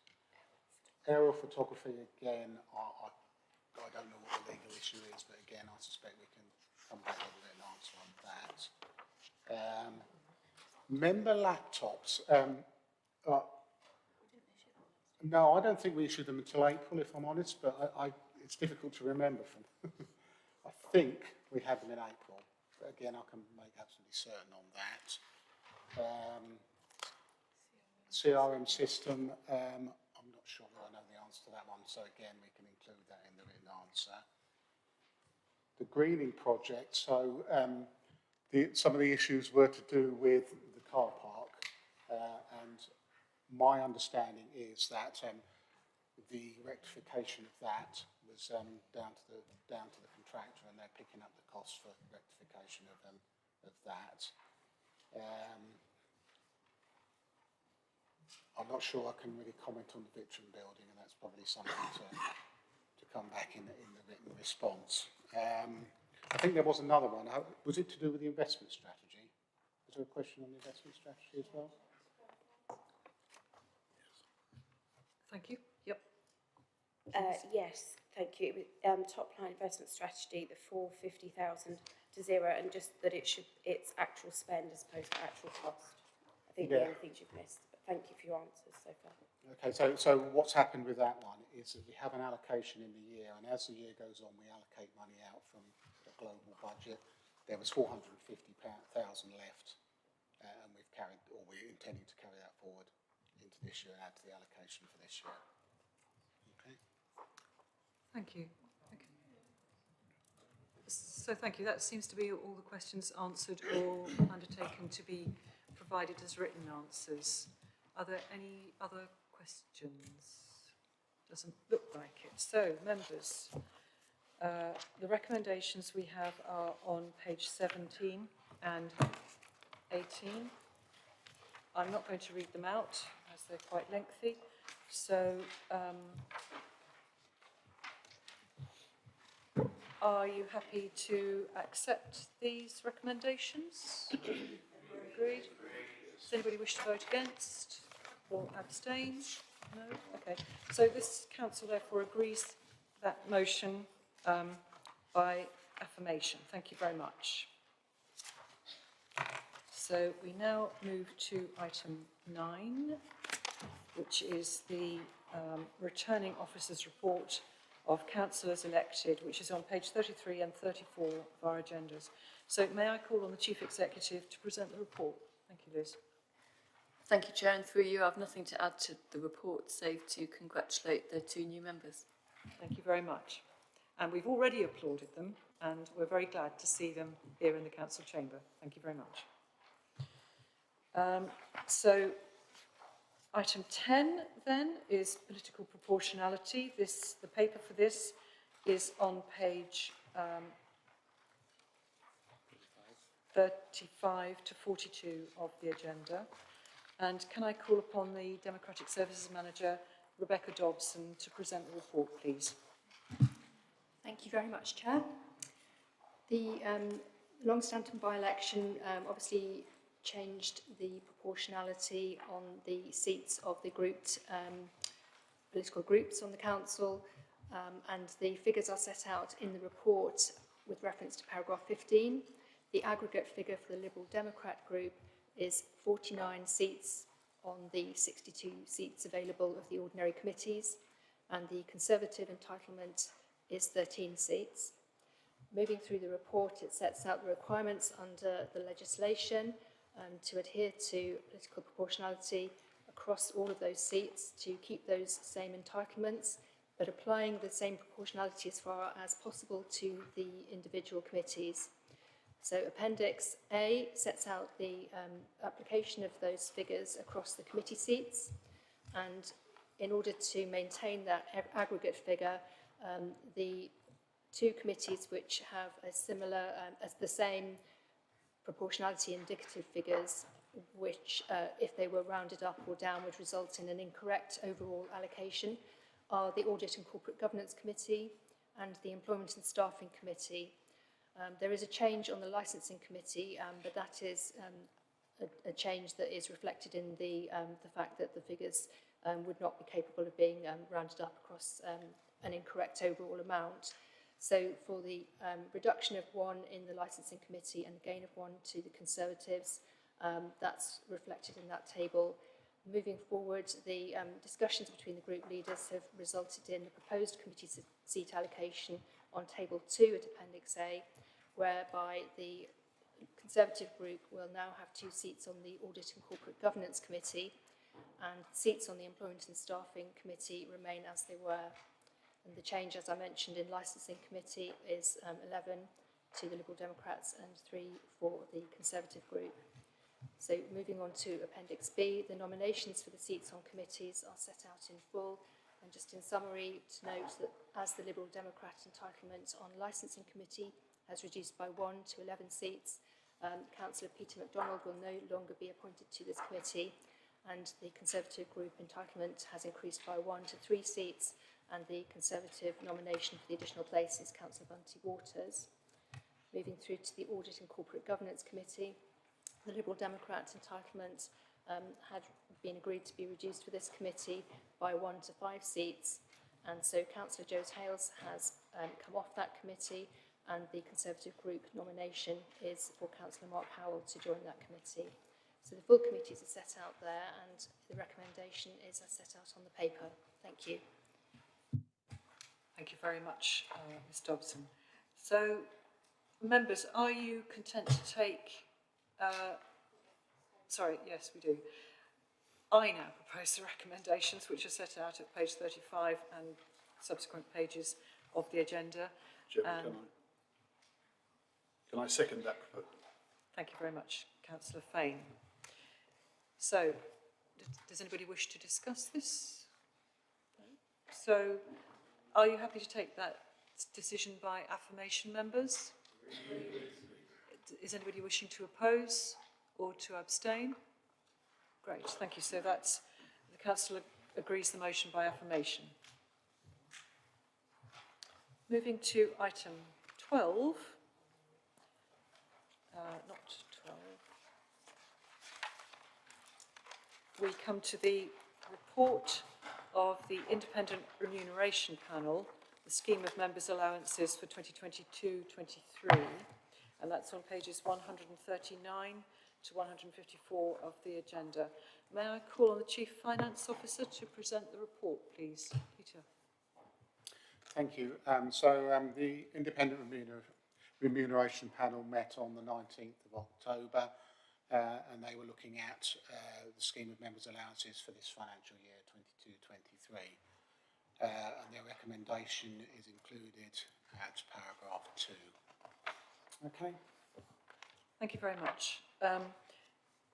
Aerial photography, again, I don't know what the legal issue is, but again, I suspect we can come back with an answer on that. Member laptops. No, I don't think we issued them until April, if I'm honest, but it's difficult to remember from. I think we had them in April, but again, I can make absolutely certain on that. CRM system, I'm not sure that I know the answer to that one, so again, we can include that in the written answer. The greening project, so some of the issues were to do with the car park, and my understanding is that the rectification of that was down to the contractor, and they're picking up the cost for rectification of that. I'm not sure I can really comment on the Victron building, and that's probably something to come back in the written response. I think there was another one. Was it to do with the investment strategy? Was there a question on the investment strategy as well? Thank you. Yep. Yes, thank you. Top line investment strategy, the 450,000 to zero, and just that it's actual spend as opposed to actual cost. I think the only things you've missed, but thank you for your answers so far. Okay, so what's happened with that one is that we have an allocation in the year, and as the year goes on, we allocate money out from the global budget. There was 450,000 left, and we're intending to carry that forward into this year and add to the allocation for this year. Okay. Thank you. Okay. So thank you. That seems to be all the questions answered or undertaken to be provided as written answers. Are there any other questions? Doesn't look like it. So, members, the recommendations we have are on page 17 and 18. I'm not going to read them out as they're quite lengthy. So, are you happy to accept these recommendations? Agreed? Does anybody wish to vote against or abstain? No? Okay. So this council therefore agrees that motion by affirmation. Thank you very much. So we now move to item 9, which is the returning officers' report of councillors elected, which is on page 33 and 34 of our agendas. So may I call on the Chief Executive to present the report? Thank you, Liz. Thank you, Chair, and through you, I have nothing to add to the report, save to congratulate the 2 new members. Thank you very much. And we've already applauded them, and we're very glad to see them here in the council chamber. Thank you very much. So item 10 then is political proportionality. The paper for this is on page 35 to 42 of the agenda. And can I call upon the Democratic Services Manager, Rebecca Dobson, to present the report, please? Thank you very much, Chair. The Longstanton by-election obviously changed the proportionality on the seats of the grouped political groups on the council, and the figures are set out in the report with reference to paragraph 15. The aggregate figure for the Liberal Democrat group is 49 seats on the 62 seats available of the ordinary committees, and the Conservative entitlement is 13 seats. Moving through the report, it sets out the requirements under the legislation to adhere to political proportionality across all of those seats, to keep those same entitlements, but applying the same proportionality as far as possible to the individual committees. So Appendix A sets out the application of those figures across the committee seats, and in order to maintain that aggregate figure, the 2 committees which have a similar, as the same proportionality indicative figures, which if they were rounded up or down would result in an incorrect overall allocation, are the Audit and Corporate Governance Committee and the Employment and Staffing Committee. There is a change on the Licensing Committee, but that is a change that is reflected in the fact that the figures would not be capable of being rounded up across an incorrect overall amount. So for the reduction of 1 in the Licensing Committee and the gain of 1 to the Conservatives, that's reflected in that table. Moving forward, the discussions between the group leaders have resulted in the proposed committee seat allocation on table 2 at Appendix A, whereby the Conservative group will now have 2 seats on the Audit and Corporate Governance Committee, and seats on the Employment and Staffing Committee remain as they were. And the change, as I mentioned, in Licensing Committee is 11 to the Liberal Democrats and 3 for the Conservative group. So moving on to Appendix B, the nominations for the seats on committees are set out in full. And just in summary, to note that as the Liberal Democrat entitlement on Licensing Committee has reduced by 1 to 11 seats, Councillor Peter MacDonald will no longer be appointed to this committee, and the Conservative group entitlement has increased by 1 to 3 seats, and the Conservative nomination for the additional place is Councillor Bunty Waters. Moving through to the Audit and Corporate Governance Committee, the Liberal Democrats entitlement had been agreed to be reduced for this committee by 1 to 5 seats, and so Councillor Joe Hales has come off that committee, and the Conservative group nomination is for Councillor Mark Howell to join that committee. So the full committees are set out there, and the recommendation is as set out on the paper. Thank you. Thank you very much, Ms Dobson. So, members, are you content to take... sorry, yes, we do. I now propose the recommendations which are set out at page 35 and subsequent pages of the agenda. Chairman, can I second that proposal? Thank you very much, Councillor Fane. So, does anybody wish to discuss this? So, are you happy to take that decision by affirmation, members? Is anybody wishing to oppose or to abstain? Great, thank you. So that's, the Council agrees the motion by affirmation. Moving to item 12, not 12, we come to the report of the Independent Remuneration Panel, the Scheme of Members' Allowances for 2022-23, and that's on pages 139 to 154 of the agenda. May I call on the Chief Finance Officer to present the report, please? Peter. Thank you. The Independent Remuneration Panel met on the 19th of October and they were looking at the Scheme of Members' Allowances for this financial year 22-23 and their recommendation is included at paragraph 2. Okay. Thank you very much.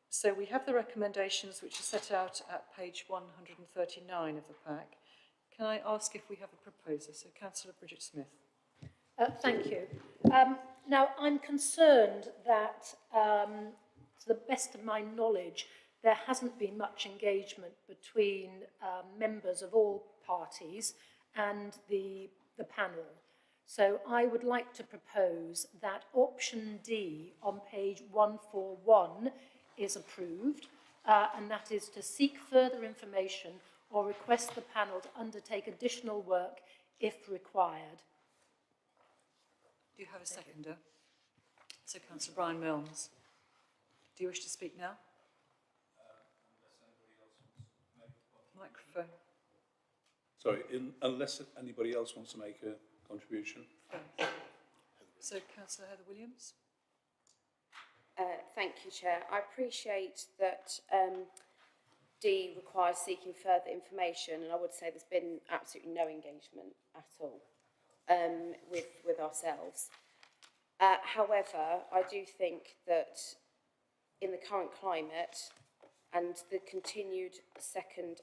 So we have the recommendations which are set out at page 139 of the pack. Can I ask if we have a proposer? So Councillor Bridget Smith. Thank you. Now, I'm concerned that, to the best of my knowledge, there hasn't been much engagement between members of all parties and the panel. So I would like to propose that option D on page 141 is approved, and that is to seek further information or request the panel to undertake additional work if required. Do you have a seconder? So Councillor Brian Milnes. Do you wish to speak now? Microphone. Sorry, unless anybody else wants to make a contribution. So Councillor Heather Williams. Thank you, Chair. I appreciate that D requires seeking further information, and I would say there's been absolutely no engagement at all with ourselves. However, I do think that in the current climate and the continued second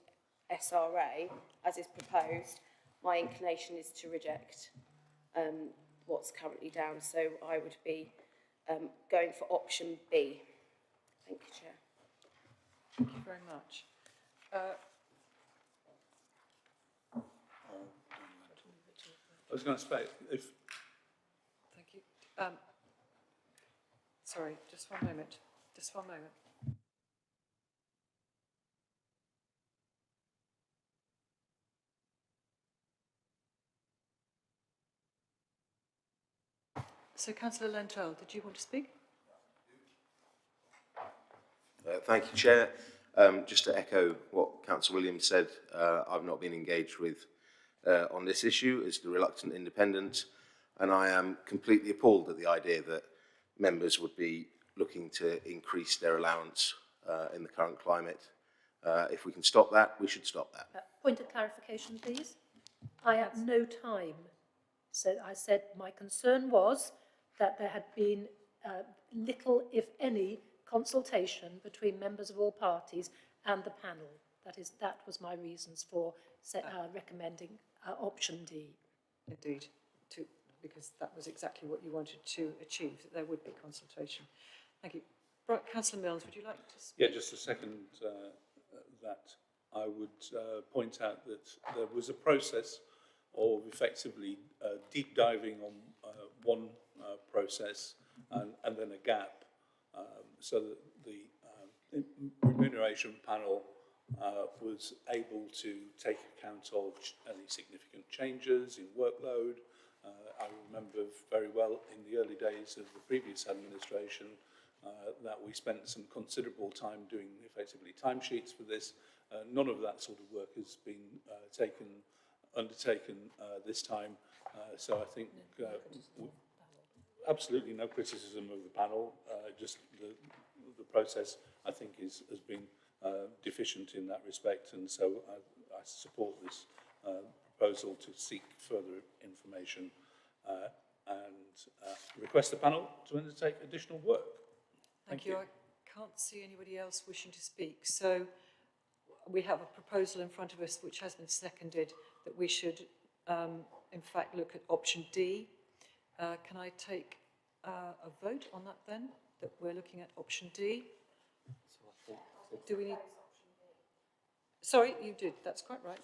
SRA, as is proposed, my inclination is to reject what's currently down. So I would be going for option B. Thank you, Chair. Thank you very much. I was going to say, if... Thank you. Sorry, just one moment. Just one moment. So, Councillor Lentrell, did you want to speak? Thank you, Chair. Just to echo what Councillor Williams said, I've not been engaged with on this issue as the reluctant independent, and I am completely appalled at the idea that members would be looking to increase their allowance in the current climate. If we can stop that, we should stop that. Point of clarification, please. I at no time said, I said my concern was that there had been little, if any, consultation between members of all parties and the panel. That was my reasons for recommending option D. Indeed, because that was exactly what you wanted to achieve, that there would be consultation. Thank you. Right, Councillor Milnes, would you like to speak? Yeah, just a second that I would point out that there was a process of effectively deep diving on one process and then a gap, so that the remuneration panel was able to take account of any significant changes in workload. I remember very well in the early days of the previous administration that we spent some considerable time doing effectively timesheets for this. None of that sort of work has been undertaken this time. So I think absolutely no criticism of the panel, just the process I think has been deficient in that respect, and so I support this proposal to seek further information and request the panel to undertake additional work. Thank you. I can't see anybody else wishing to speak. So we have a proposal in front of us which has been seconded that we should, in fact, look at option D. Can I take a vote on that then, that we're looking at option D? Do we need... Sorry, you did. That's quite right.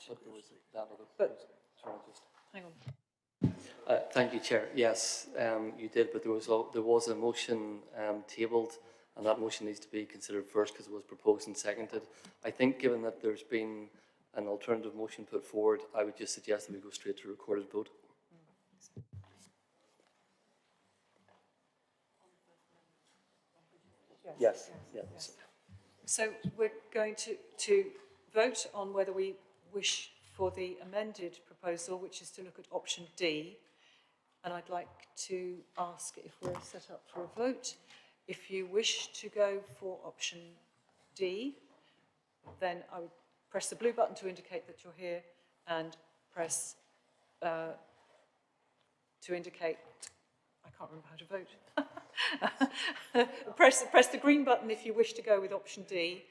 But hang on. Thank you, Chair. Yes, you did, but there was a motion tabled, and that motion needs to be considered first because it was proposed and seconded. I think, given that there's been an alternative motion put forward, I would just suggest that we go straight to recorded vote. Yes. So we're going to vote on whether we wish for the amended proposal, which is to look at option D. And I'd like to ask if we're set up for a vote. If you wish to go for option D, then I would press the blue button to indicate that you're here, and press to indicate, I can't remember how to vote. press the green button if you wish to go with option D.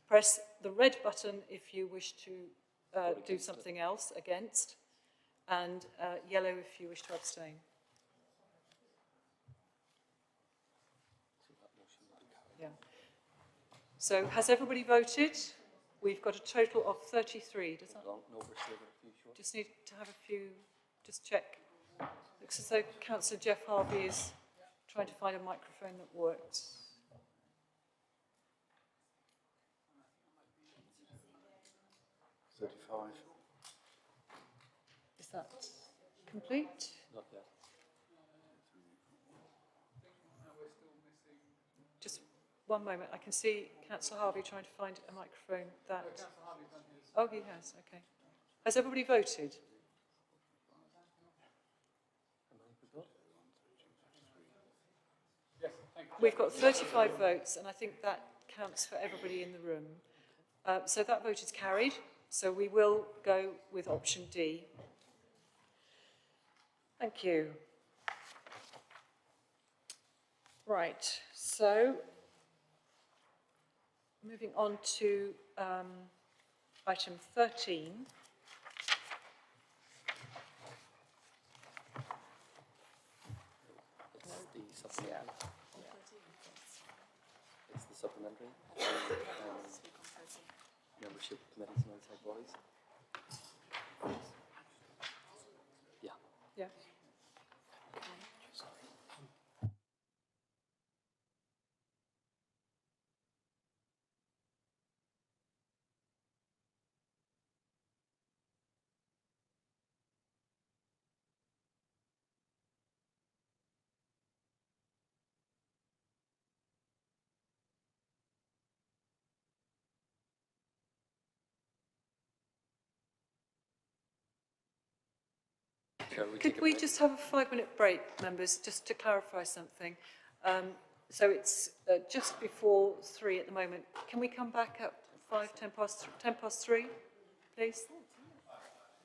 Press the red button if you wish to do something else, against, and yellow if you wish to abstain. Yeah. So has everybody voted? We've got a total of 33. Does that? Just need to have a few, just check. Looks as though Councillor Jeff Harvey is trying to find a microphone that works. Is that complete? Not yet. Just one moment. I can see Councillor Harvey trying to find a microphone that... Oh, he has. Okay. Has everybody voted? We've got 35 votes, and I think that counts for everybody in the room. So that vote is carried. So we will go with option D. Thank you. Right, so moving on to item 13. It's the supplementary. Membership committees and outside bodies. Yeah. Yeah. Could we just have a 5-minute break, members, just to clarify something? So it's just before 3 at the moment. Can we come back at 10 past 3, please?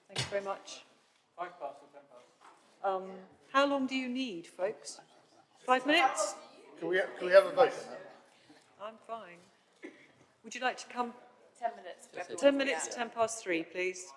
Thank you very much. 5 past or 10 past? How long do you need, folks? 5 minutes? Can we have a vote? I'm fine. Would you like to come? 10 minutes. 10 minutes, 10 past 3, please.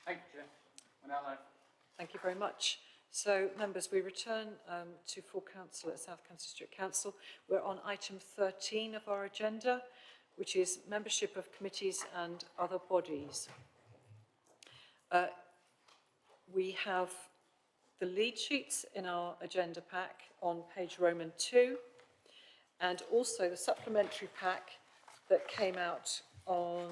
Thank you, Chair. We're now live. Thank you very much. So, members, we return to full council at South Kent District Council. We're on item 13 of our agenda, which is membership of committees and other bodies. We have the lead sheets in our agenda pack on page Roman 2, and also the supplementary pack that came out on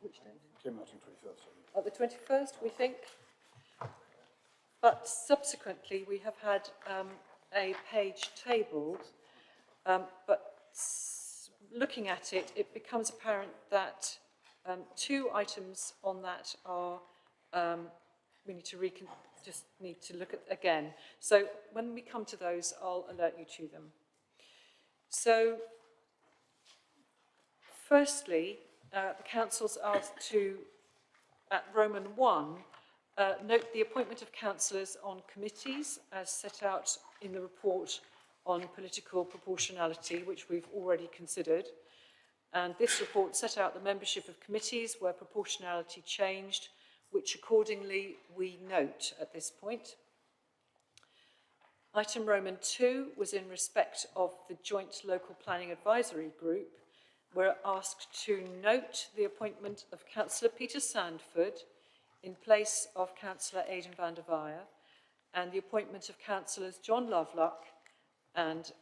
which date? Came out on 21st. The 21st, we think. But subsequently, we have had a page tabled, but looking at it, it becomes apparent that two items on that are, we need to just need to look at again. So when we come to those, I'll alert you to them. So, firstly, the council's asked to, at Roman 1, note the appointment of councillors on committees as set out in the report on political proportionality, which we've already considered. And this report set out the membership of committees where proportionality changed, which accordingly we note at this point. Item Roman 2 was in respect of the Joint Local Planning Advisory Group. We're asked to note the appointment of Councillor Peter Sandford in place of Councillor Aidan van der Weyer, and the appointment of Councillors John Lovelock and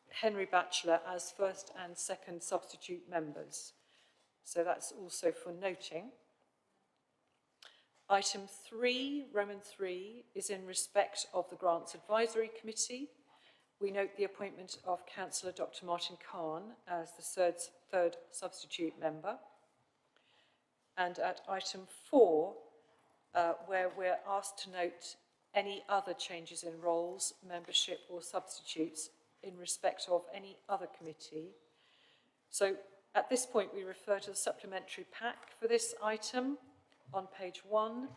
Henry Batchelor as first and second substitute members. So that's also for noting. Item 3, Roman 3, is in respect of the Grants Advisory Committee. We note the appointment of Councillor Dr. Martin Khan as the third substitute member. And at item 4, where we're asked to note any other changes in roles, membership or substitutes in respect of any other committee. So at this point we refer to the supplementary pack for this item on page 1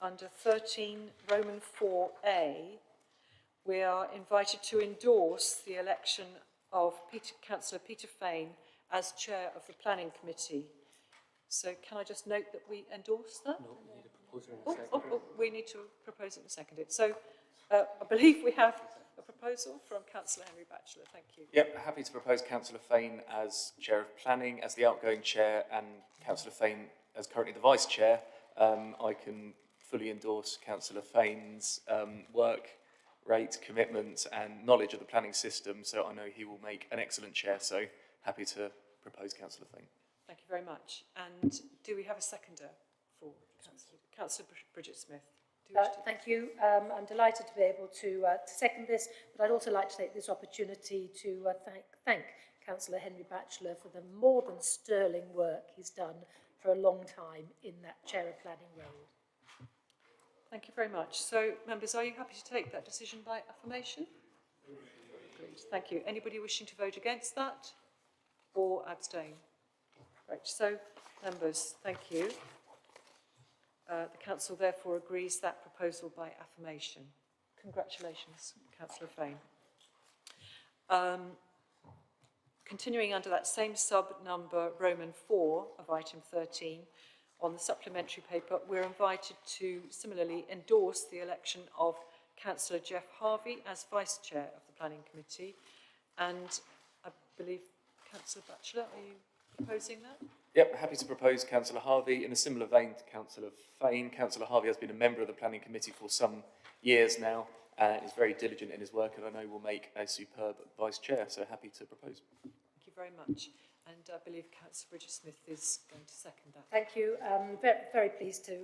under 13 Roman 4A. We are invited to endorse the election of Councillor Peter Fain as chair of the planning committee. So can I just note that we endorse that? No, we need a proposer in a second. We need to propose it and second it. So I believe we have a proposal from Councillor Henry Batchelor. Thank you. Yep, happy to propose Councillor Fain as Chair of Planning, as the outgoing Chair, and Councillor Fain as currently the Vice Chair. I can fully endorse Councillor Fain's work rate, commitment and knowledge of the planning system, so I know he will make an excellent Chair, so happy to propose Councillor Fain. Thank you very much. And do we have a seconder for Councillor Bridget Smith? Thank you. I'm delighted to be able to second this, but I'd also like to take this opportunity to thank Councillor Henry Batchelor for the more than sterling work he's done for a long time in that chair of planning role. Thank you very much. So, members, are you happy to take that decision by affirmation? Great. Thank you. Anybody wishing to vote against that or abstain? Right. So, members, thank you. The Council therefore agrees that proposal by affirmation. Congratulations, Councillor Fain. Continuing under that same sub-number, Roman 4 of item 13, on the supplementary paper, we're invited to similarly endorse the election of Councillor Jeff Harvey as Vice Chair of the Planning Committee. And I believe, Councillor Batchelor, are you proposing that? Yep, happy to propose Councillor Harvey. In a similar vein to Councillor Fain, Councillor Harvey has been a member of the Planning Committee for some years now and is very diligent in his work, and I know will make a superb Vice Chair, so happy to propose. Thank you very much. And I believe Councillor Bridget Smith is going to second that. Thank you. Very, very pleased to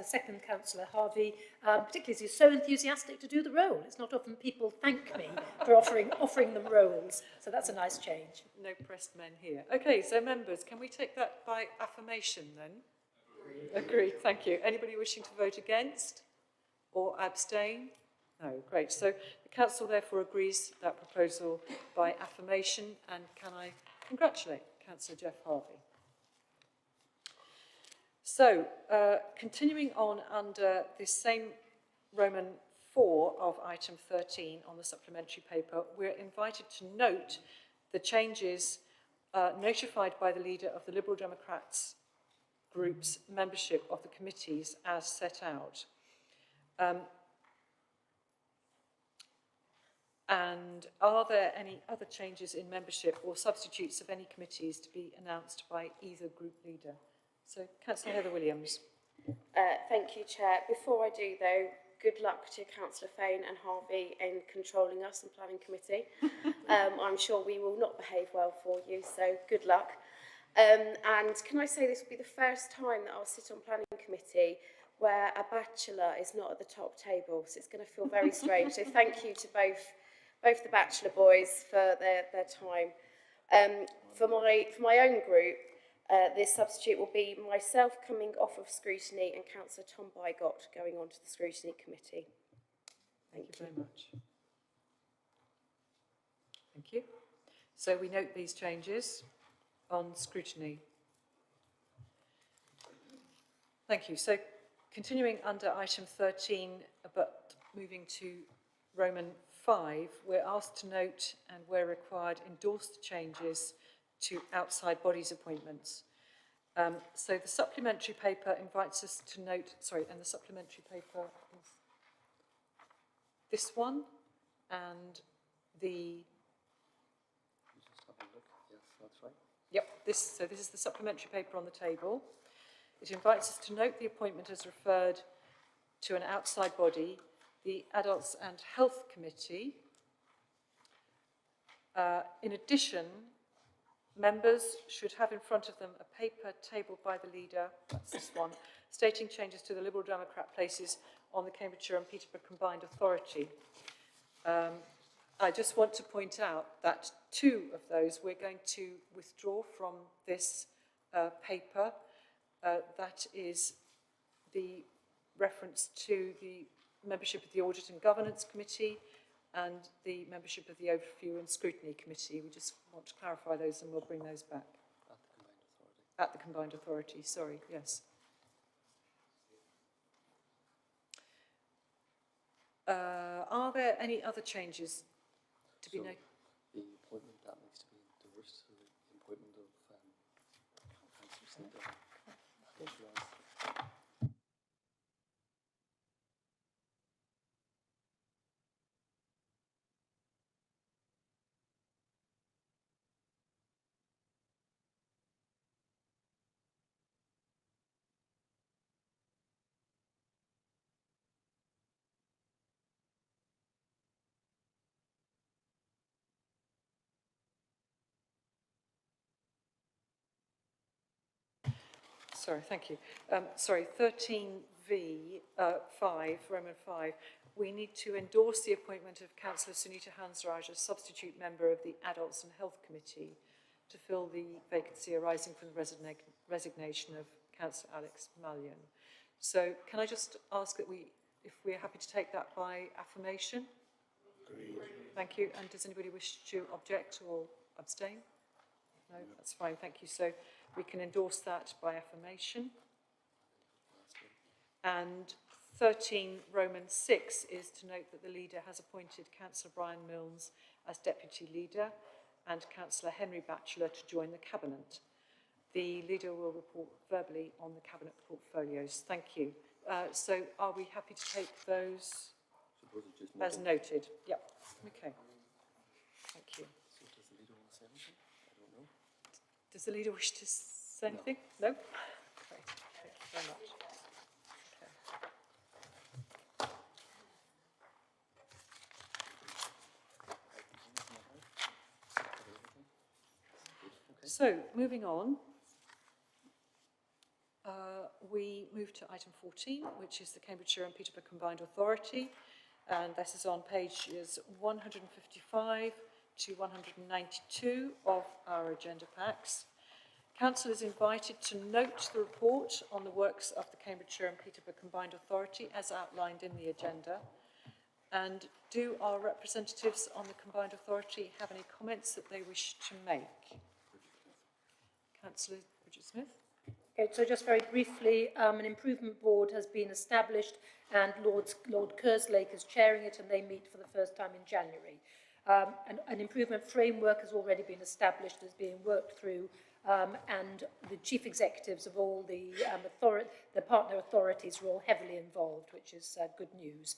second Councillor Harvey, particularly as he's so enthusiastic to do the role. It's not often people thank me for offering them roles, so that's a nice change. No pressed men here. Okay, so members, can we take that by affirmation then? Agreed, thank you. Anybody wishing to vote against or abstain? No, great. So the Council therefore agrees that proposal by affirmation, and can I congratulate Councillor Jeff Harvey. So, continuing on under this same Roman 4 of item 13 on the supplementary paper, we're invited to note the changes notified by the leader of the Liberal Democrats group's membership of the committees as set out. And are there any other changes in membership or substitutes of any committees to be announced by either group leader? So, Councillor Heather Williams. Thank you, Chair. Before I do, though, good luck to Councillor Fane and Harvey in controlling us and planning committee. I'm sure we will not behave well for you, so good luck. And can I say this will be the first time that I'll sit on planning committee where a bachelor is not at the top table, so it's going to feel very strange. So thank you to both the bachelor boys for their time. For my own group, this substitute will be myself coming off of scrutiny and Councillor Tom Bygott going on to the scrutiny committee. Thank you very much. Thank you. So we note these changes on scrutiny. Thank you. So continuing under item 13, but moving to Roman 5, we're asked to note and where required endorse the changes to outside bodies appointments. So the supplementary paper invites us to note, and the supplementary paper is this one, and the... Yes, that's right. Yep, this is the supplementary paper on the table. It invites us to note the appointment as referred to an outside body, the Adults and Health Committee. In addition, members should have in front of them a paper tabled by the leader, that's this one, stating changes to the Liberal Democrat places on the Cambridgeshire and Peterborough Combined Authority. I just want to point out that 2 of those we're going to withdraw from this paper. That is the reference to the membership of the Audit and Governance Committee and the membership of the Overview and Scrutiny Committee. We just want to clarify those and we'll bring those back. At the Combined Authority, sorry, yes. Are there any other changes to be noted? The appointment that needs to be endorsed, so the appointment of Councillor Snyder. Sorry, thank you. 13V, 5, Roman 5, we need to endorse the appointment of Councillor Sunita Hansraj as substitute member of the Adults and Health Committee to fill the vacancy arising from the resignation of Councillor Alex Mallion. So can I just ask that if we're happy to take that by affirmation? Agreed. Thank you. And does anybody wish to object or abstain? No, that's fine. Thank you. So we can endorse that by affirmation. And 13 Roman 6 is to note that the leader has appointed Councillor Brian Milnes as deputy leader and Councillor Henry Batchelor to join the cabinet. The leader will report verbally on the cabinet portfolios. Thank you. So are we happy to take those as noted? Yep. Okay. Thank you. So does the leader want to say anything? I don't know. Does the leader wish to say anything? No? Great. Thank you very much. Okay. So, moving on, we move to item 14, which is the Cambridgeshire and Peterborough Combined Authority, and this is on pages 155 to 192 of our agenda packs. Council is invited to note the report on the works of the Cambridgeshire and Peterborough Combined Authority as outlined in the agenda. And do our representatives on the Combined Authority have any comments that they wish to make? Councillor Bridget Smith. Okay, so just very briefly, an improvement board has been established and Lord Kerslake is chairing it and they meet for the first time in January. An improvement framework has already been established, is being worked through, and the chief executives of all the partner authorities are all heavily involved, which is good news.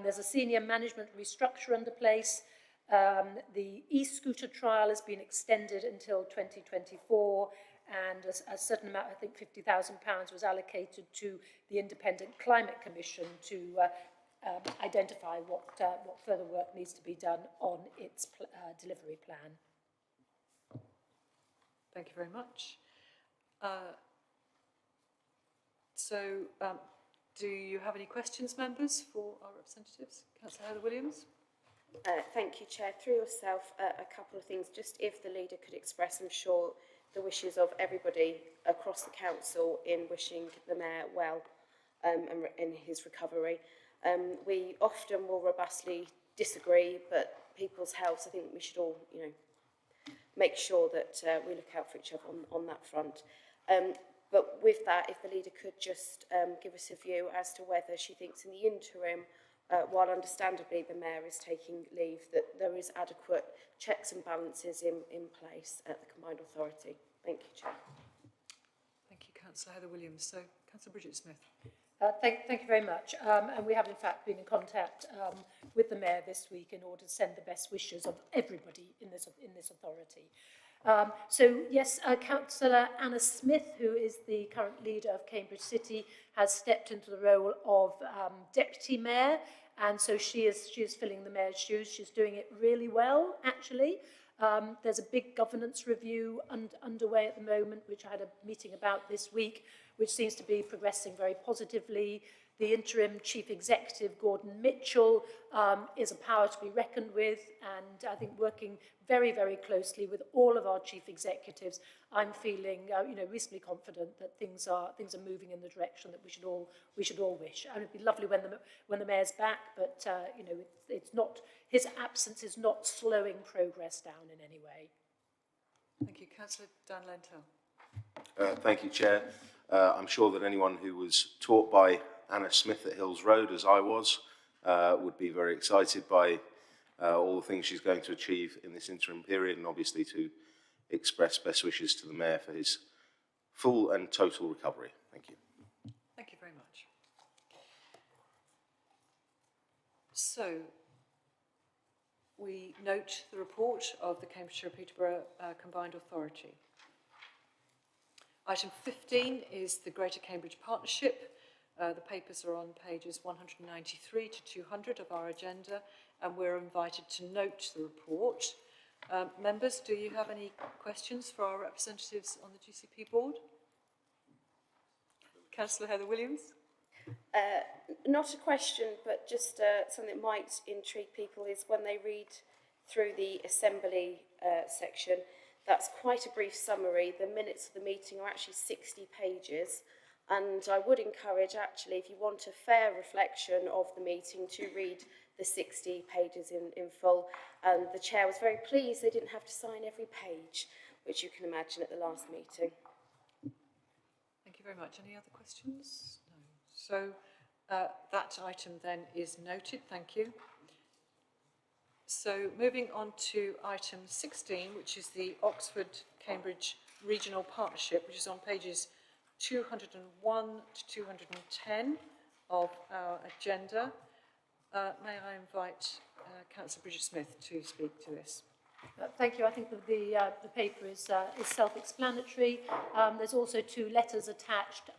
There's a senior management restructure under place. The e-scooter trial has been extended until 2024, and a certain amount, I think £50,000 was allocated to the Independent Climate Commission to identify what further work needs to be done on its delivery plan. Thank you very much. Do you have any questions, members, for our representatives? Councillor Heather Williams. Thank you, Chair. Through yourself, a couple of things. Just if the leader could express, I'm sure, the wishes of everybody across the council in wishing the Mayor well in his recovery. We often will robustly disagree, but people's health, I think we should all, make sure that we look out for each other on that front. But with that, if the leader could just give us a view as to whether she thinks in the interim, while understandably the Mayor is taking leave, that there is adequate checks and balances in place at the Combined Authority. Thank you, Chair. Thank you, Councillor Heather Williams. So, Councillor Bridget Smith. Thank you very much. And we have, in fact, been in contact with the Mayor this week in order to send the best wishes of everybody in this authority. Yes, Councillor Anna Smith, who is the current leader of Cambridge City, has stepped into the role of Deputy Mayor, and so she is filling the Mayor's shoes. She's doing it really well, actually. There's a big governance review underway at the moment, which I had a meeting about this week, which seems to be progressing very positively. The interim chief executive, Gordon Mitchell, is a power to be reckoned with, and I think working very, very closely with all of our chief executives, I'm feeling, reasonably confident that things are moving in the direction that we should all wish. And it'd be lovely when the Mayor's back, but it's not, his absence is not slowing progress down in any way. Thank you, Councillor Dan Lentell. Thank you, Chair. I'm sure that anyone who was taught by Anna Smith at Hills Road, as I was, would be very excited by all the things she's going to achieve in this interim period, and obviously to express best wishes to the Mayor for his full and total recovery. Thank you. Thank you very much. So, we note the report of the Cambridgeshire-Peterborough Combined Authority. Item 15 is the Greater Cambridge Partnership. The papers are on pages 193 to 200 of our agenda, and we're invited to note the report. Members, do you have any questions for our representatives on the GCP board? Councillor Heather Williams. Not a question, but just something that might intrigue people is when they read through the Assembly section, that's quite a brief summary. The minutes of the meeting are actually 60 pages. And I would encourage, actually, if you want a fair reflection of the meeting, to read the 60 pages in full. And the Chair was very pleased they didn't have to sign every page, which you can imagine at the last meeting. Thank you very much. Any other questions? No. So that item then is noted. Thank you. So moving on to item 16, which is the Oxford-Cambridge Regional Partnership, which is on pages 201 to 210 of our agenda. May I invite Councillor Bridget Smith to speak to this? Thank you. I think that the paper is self-explanatory. There's also two letters attached,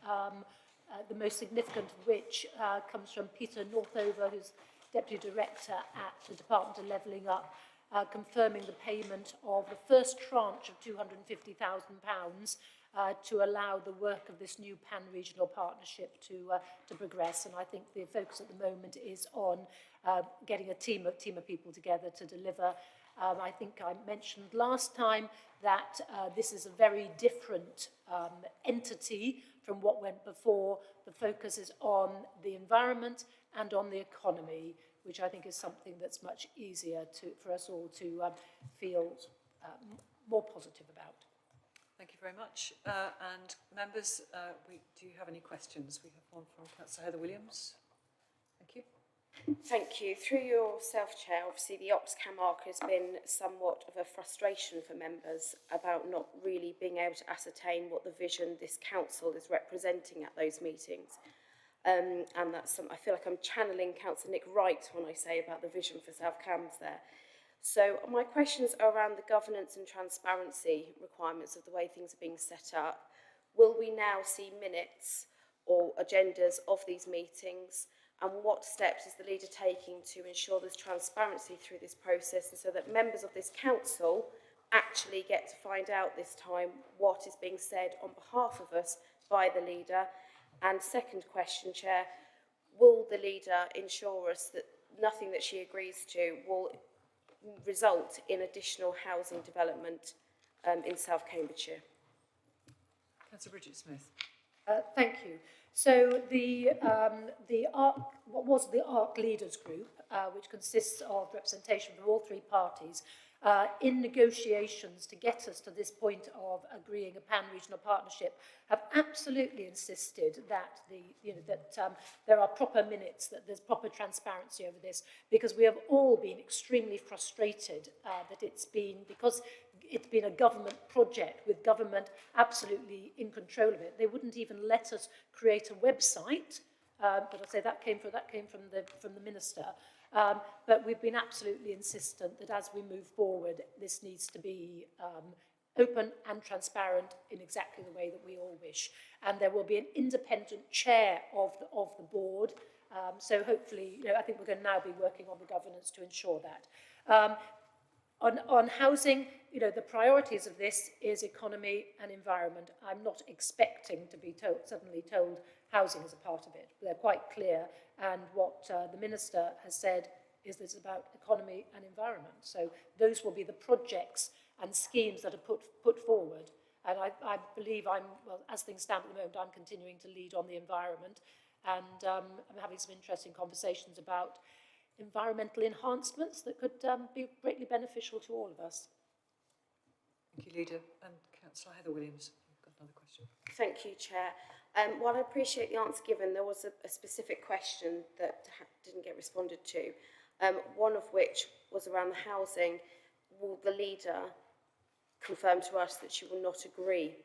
the most significant of which comes from Peter Northover, who's Deputy Director at the Department of Levelling Up, confirming the payment of the first tranche of £250,000 to allow the work of this new pan-regional partnership to progress. And I think the focus at the moment is on getting a team of people together to deliver. I think I mentioned last time that this is a very different entity from what went before. The focus is on the environment and on the economy, which I think is something that's much easier for us all to feel more positive about. Thank you very much. And members, do you have any questions? We have one from Councillor Heather Williams. Thank you. Thank you. Through yourself, Chair, obviously the Oxcam arc has been somewhat of a frustration for members about not really being able to ascertain what the vision this council is representing at those meetings. And that's I feel like I'm channeling Councillor Nick Wright when I say about the vision for South Cambs there. So my questions are around the governance and transparency requirements of the way things are being set up. Will we now see minutes or agendas of these meetings? And what steps is the leader taking to ensure there's transparency through this process, and so that members of this council actually get to find out this time what is being said on behalf of us by the leader? And second question, Chair, will the leader ensure us that nothing that she agrees to will result in additional housing development in South Cambridgeshire? Councillor Bridget Smith. Thank you. So the ARC, what was the ARC Leaders Group, which consists of representation from all three parties, in negotiations to get us to this point of agreeing a pan-regional partnership, have absolutely insisted that there are proper minutes, that there's proper transparency over this, because we have all been extremely frustrated that it's been a government project with government absolutely in control of it. They wouldn't even let us create a website, but I'll say that came from the minister. But we've been absolutely insistent that as we move forward, this needs to be open and transparent in exactly the way that we all wish. And there will be an independent chair of the board. So hopefully, I think we're going to now be working on the governance to ensure that. On housing, the priorities of this is economy and environment. I'm not expecting to be suddenly told housing is a part of it. They're quite clear, and what the Minister has said is that it's about economy and environment. So those will be the projects and schemes that are put forward. And I believe as things stand at the moment, I'm continuing to lead on the environment, and I'm having some interesting conversations about environmental enhancements that could be greatly beneficial to all of us. Thank you, Leader. And Councillor Heather Williams, you've got another question. Thank you, Chair. While I appreciate the answer given, there was a specific question that didn't get responded to, one of which was around the housing. Will the leader confirm to us that she will not agree?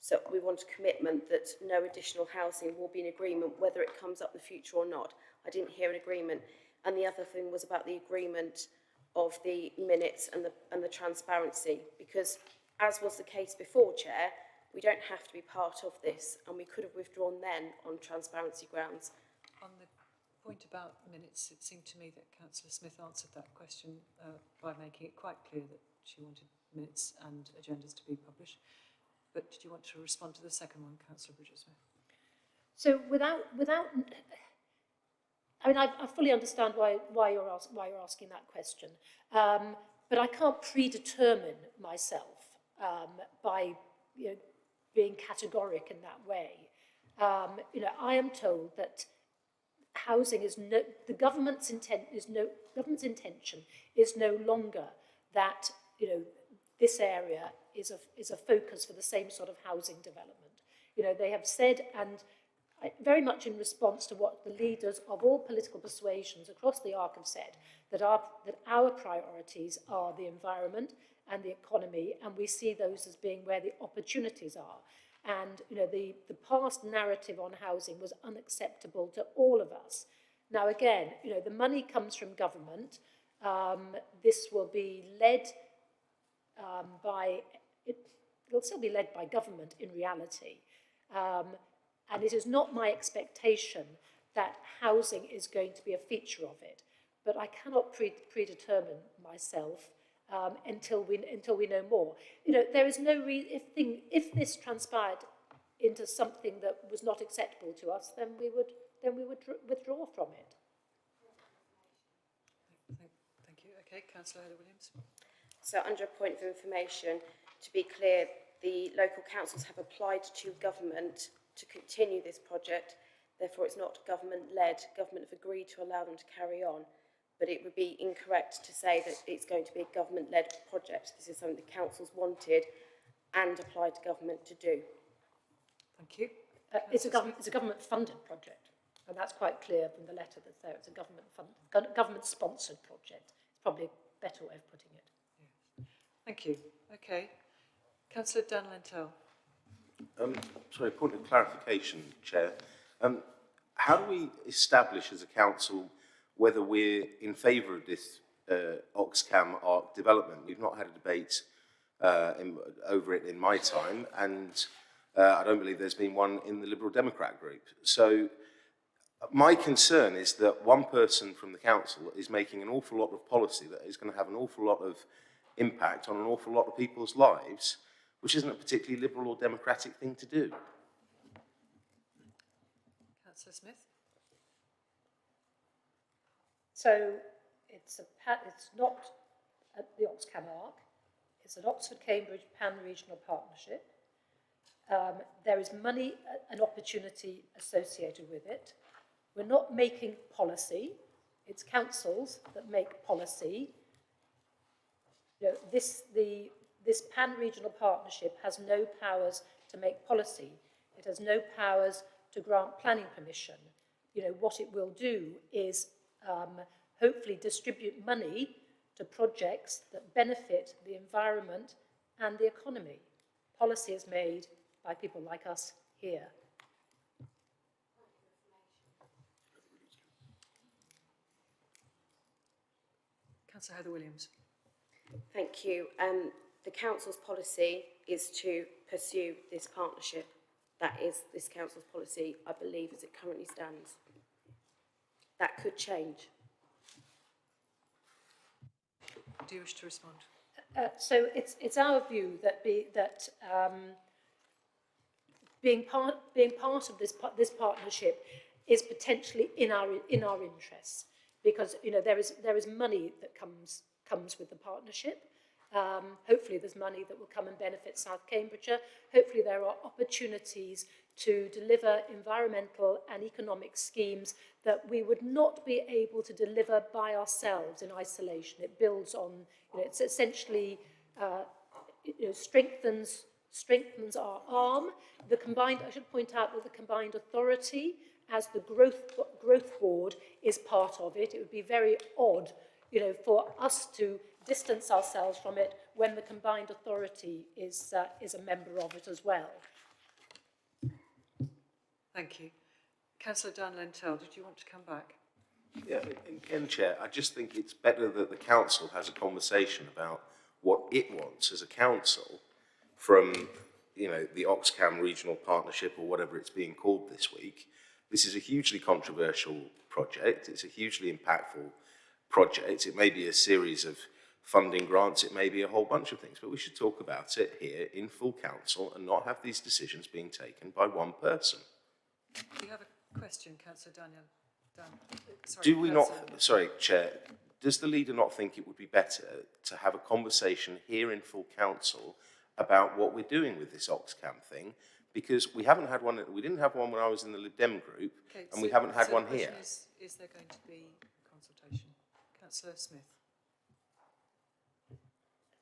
So we want a commitment that no additional housing will be an agreement, whether it comes up in the future or not. I didn't hear an agreement. And the other thing was about the agreement of the minutes and the transparency, because as was the case before, Chair, we don't have to be part of this, and we could have withdrawn then on transparency grounds. On the point about minutes, it seemed to me that Councillor Smith answered that question by making it quite clear that she wanted minutes and agendas to be published. But did you want to respond to the second one, Councillor Bridget Smith? So I fully understand why you're asking that question, but I can't predetermine myself by being categoric in that way. I am told that housing is the government's intention is no longer that this area is a focus for the same sort of housing development. They have said, and very much in response to what the leaders of all political persuasions across the ARC have said, that our priorities are the environment and the economy, and we see those as being where the opportunities are. And the past narrative on housing was unacceptable to all of us. Now again, the money comes from government. This will be led it'll still be led by government in reality. And it is not my expectation that housing is going to be a feature of it. But I cannot predetermine myself until we know more. There is no reason, if this transpired into something that was not acceptable to us, then we would withdraw from it. Thank you. Okay, Councillor Heather Williams. So under a point of information, to be clear, the local councils have applied to government to continue this project. Therefore, it's not government-led. Government have agreed to allow them to carry on. But it would be incorrect to say that it's going to be a government-led project. This is something the councils wanted and applied to government to do. Thank you. It's a government-funded project. And that's quite clear from the letter that's there. It's a government-sponsored project. It's probably a better way of putting it. Thank you. Okay. Councillor Dan Lentel. Sorry, point of clarification, Chair. How do we establish as a council whether we're in favour of this Oxcam Arc development? We've not had a debate over it in my time, and I don't believe there's been one in the Liberal Democrat group. So my concern is that one person from the council is making an awful lot of policy that is going to have an awful lot of impact on an awful lot of people's lives, which isn't a particularly Liberal or Democratic thing to do. Councillor Smith. So it's not the Oxcam Arc. It's an Oxford-Cambridge pan-regional partnership. There is money and opportunity associated with it. We're not making policy. It's councils that make policy. You know, this pan-regional partnership has no powers to make policy. It has no powers to grant planning permission. You know, what it will do is hopefully distribute money to projects that benefit the environment and the economy. Policy is made by people like us here. Councillor Heather Williams. Thank you. The council's policy is to pursue this partnership. That is this council's policy, I believe, as it currently stands. That could change. Do you wish to respond? So it's our view that being part of this partnership is potentially in our interests, because you know there is money that comes with the partnership. Hopefully there's money that will come and benefit South Cambridgeshire. Hopefully there are opportunities to deliver environmental and economic schemes that we would not be able to deliver by ourselves in isolation. It builds on, you know, it's essentially strengthens our arm. I should point out that the combined authority, as the growth board, is part of it. It would be very odd, you know, for us to distance ourselves from it when the combined authority is a member of it as well. Thank you. Councillor Dan Lentel, did you want to come back? Yeah, again, Chair, I just think it's better that the council has a conversation about what it wants as a council from, you know, the Oxcam Regional Partnership or whatever it's being called this week. This is a hugely controversial project. It's a hugely impactful project. It may be a series of funding grants, it may be a whole bunch of things, but we should talk about it here in full council and not have these decisions being taken by one person. Do you have a question, Councillor Daniel? Do we not, sorry, Chair, does the leader not think it would be better to have a conversation here in full council about what we're doing with this Oxcam thing? Because we haven't had one, we didn't have one when I was in the Lib Dem group, okay, and we haven't had one the here. Is there going to be consultation? Councillor Smith.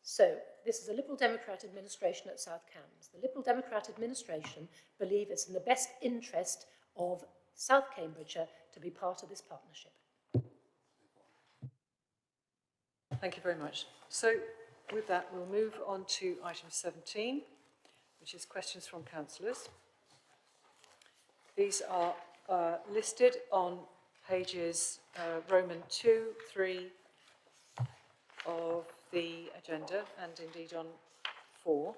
So, this is a Liberal Democrat administration at South Cambs. The Liberal Democrat administration believe it's in the best interest of South Cambridgeshire to be part of this partnership. Thank you very much. So, with that, we'll move on to item 17, which is questions from councillors. These are listed on pages Roman 2, 3 of the agenda, and indeed on 4.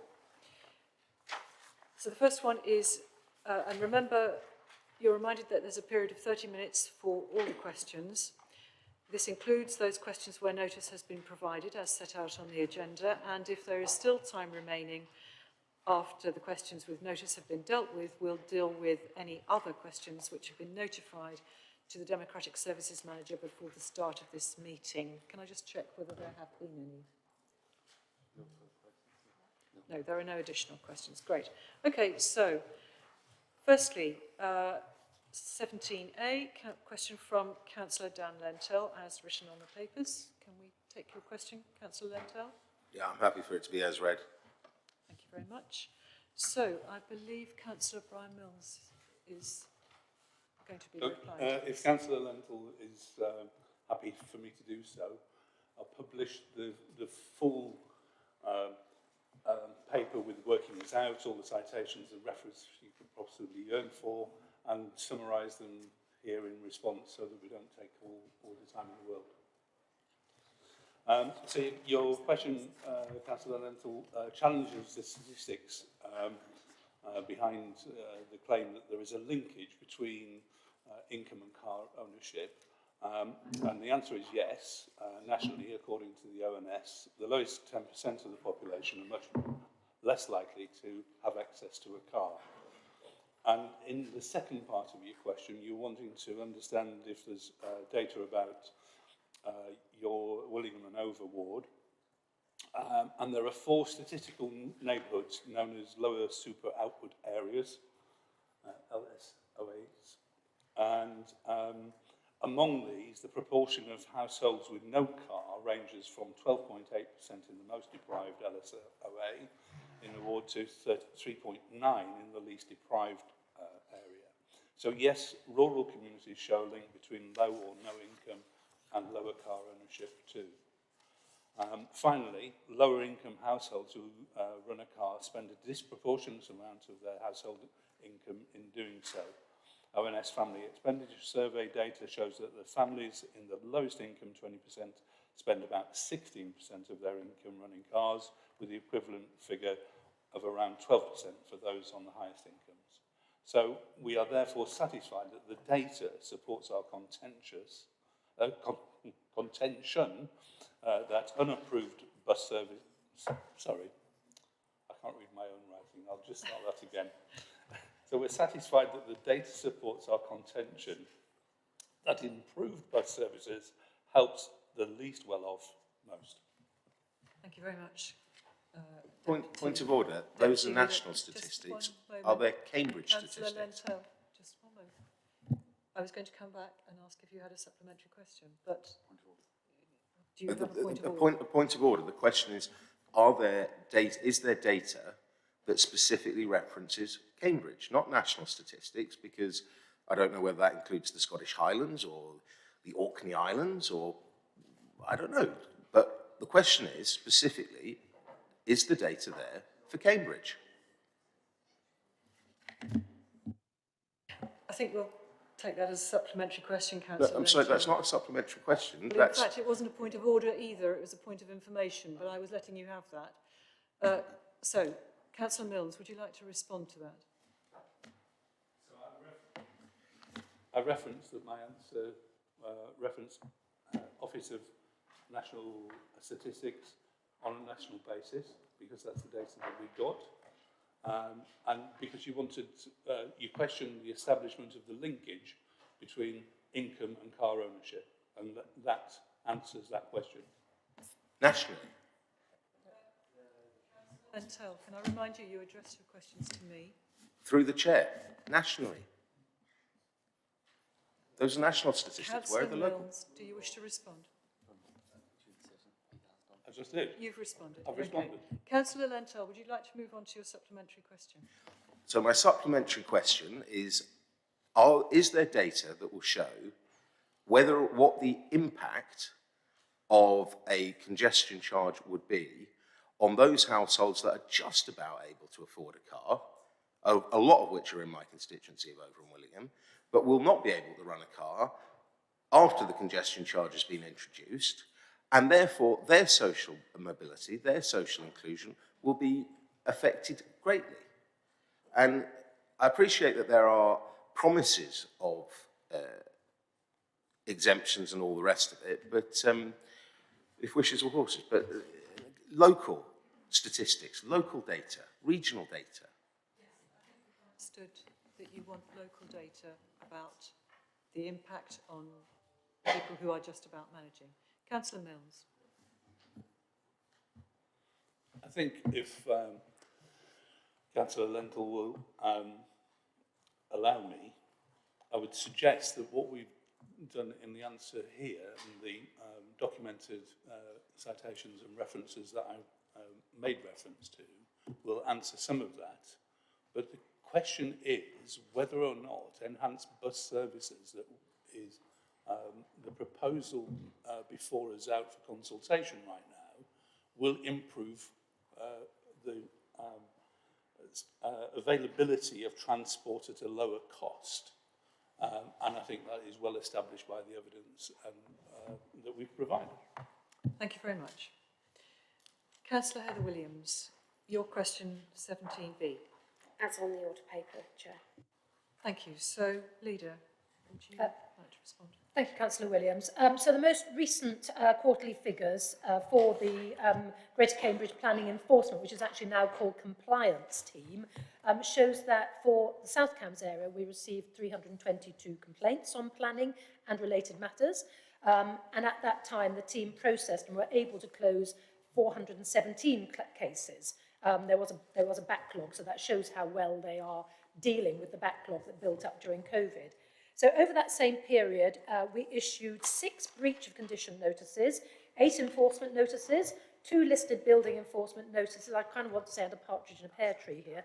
So the first one is, and remember, you're reminded that there's a period of 30 minutes for all the questions. This includes those questions where notice has been provided, as set out on the agenda, and if there is still time remaining after the questions with notice have been dealt with, we'll deal with any other questions which have been notified to the Democratic Services Manager before the start of this meeting. Can I just check whether there have been any? No, there are no additional questions. Great. Okay, so firstly, 17A, question from Councillor Dan Lentel, as written on the papers. Can we take your question, Councillor Lentel? Yeah, I'm happy for it to be as read. Thank you very much. So, I believe Councillor Brian Mills is going to be Look, replying to if this. Councillor Lentil is happy for me to do so, I'll publish the full paper with workings out, all the citations and references you could possibly yearn for, and summarise them here in response so that we don't take all the time in the world. So your question, Councillor Lentil, challenges the statistics behind the claim that there is a linkage between income and car ownership. And the answer is yes. Nationally, according to the ONS, the lowest 10% of the population are much less likely to have access to a car. And in the second part of your question, you're wanting to understand if there's data about your Willingham and Over ward. And there are 4 statistical neighbourhoods known as lower super outward areas, LSOAs. And among these, the proportion of households with no car ranges from 12.8% in the most deprived LSOA in the ward to 3.9% in the least deprived area. So yes, rural communities show a link between low or no income and lower car ownership too. Finally, lower income households who run a car spend a disproportionate amount of their household income in doing so. ONS Family Expenditure Survey data shows that the families in the lowest income, 20%, spend about 16% of their income running cars, with the equivalent figure of around 12% for those on the highest incomes. So we are therefore satisfied that the data supports our contention that unapproved bus service, sorry, I can't read my own writing, I'll just start that again. So we're satisfied that the data supports our contention that improved bus services helps the least well-off most. Thank you very much. Point of order. Those are national statistics. Are there Cambridge Councillor statistics? Lentel, just one moment. I was going to come back and ask if you had a supplementary question, but do you have a point of order? A point of order. The question is, is there data that specifically references Cambridge, not national statistics, because I don't know whether that includes the Scottish Highlands or the Orkney Islands, or I don't know. But the question is, specifically, is the data there for Cambridge? I think we'll take that as a supplementary question, Councillor. I'm sorry, that's not a supplementary question. Well, in fact, it wasn't a point of order either. It was a point of information, but I was letting you have that. So, Councillor Mills, would you like to respond to that? I referenced that my answer referenced Office of National Statistics on a national basis, because that's the data that we got. And because you questioned the establishment of the linkage between income and car ownership, and that answers that question. Nationally? Lentel, can I remind you, you addressed your questions to me. Through the chair, nationally. Those are national statistics. Where are the local? Mills, do you wish to respond? I just did. You've responded. I've responded. Okay. Councillor Lentel, would you like to move on to your supplementary question? So my supplementary question is there data that will show what the impact of a congestion charge would be on those households that are just about able to afford a car, a lot of which are in my constituency of Over and Willingham, but will not be able to run a car after the congestion charge has been introduced, and therefore their social mobility, their social inclusion will be affected greatly. And I appreciate that there are promises of exemptions and all the rest of it, but if wishes were horses, but local statistics, local data, regional data. Understood that you want local data about the impact on people who are just about managing. Councillor Mills. I think if Councillor Lentil will allow me, I would suggest that what we've done in the answer here, and the documented citations and references that I made reference to, will answer some of that. But the question is whether or not enhanced bus services, that is the proposal before us out for consultation right now, will improve the availability of transport at a lower cost. And I think that is well established by the evidence that we've provided. Thank you very much. Councillor Heather Williams, your question 17B. As on the order paper, Chair. Thank you. So, Leader, would you like to respond? Thank you, Councillor Williams. So the most recent quarterly figures for the Greater Cambridge Planning Enforcement, which is actually now called Compliance Team, shows that for the South Cambs area, we received 322 complaints on planning and related matters. And at that time, the team processed and were able to close 417 cases. There was a backlog, so that shows how well they are dealing with the backlog that built up during COVID. So over that same period, we issued 6 breach of condition notices, 8 enforcement notices, 2 listed building enforcement notices. I kind of want to say a partridge in a pear tree here.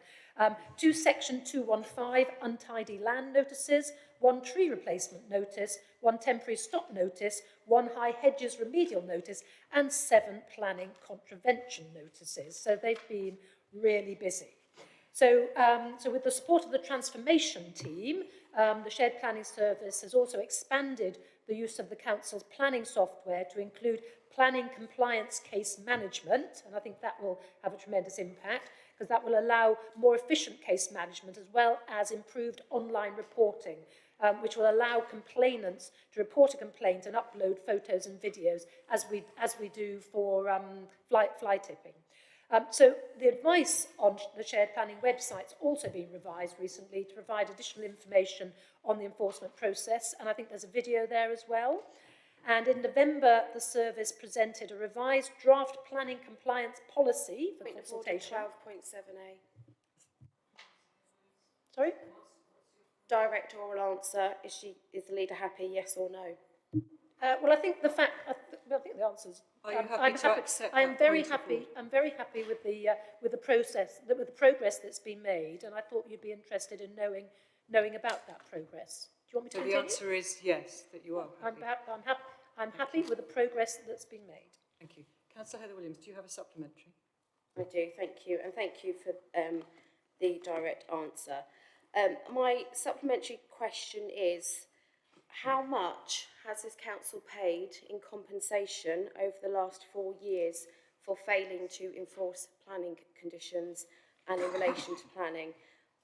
2 section 215 untidy land notices, 1 tree replacement notice, 1 temporary stop notice, 1 high hedges remedial notice, and 7 planning contravention notices. So they've been really busy. So, with the support of the transformation team, the Shared Planning Service has also expanded the use of the Council's planning software to include planning compliance case management, and I think that will have a tremendous impact, because that will allow more efficient case management as well as improved online reporting, which will allow complainants to report a complaint and upload photos and videos as we do for fly tipping. So the advice on the shared planning website's also been revised recently to provide additional information on the enforcement process, and I think there's a video there as well. And in November, the service presented a revised draft planning compliance policy for consultation. 12.7A. Sorry? Direct oral answer. Is the leader happy? Yes or no? Well, I think the answer's. Are you happy to accept? I'm very happy. I'm very happy with the process, with the progress that's been made, and I thought you'd be interested in knowing about that progress. Do you want me to continue? The answer is yes, that you are happy. I'm happy with the progress that's been made. Thank you. Councillor Heather Williams, do you have a supplementary? I do, thank you, and thank you for the direct answer. My supplementary question is, how much has this council paid in compensation over the last 4 years for failing to enforce planning conditions and in relation to planning?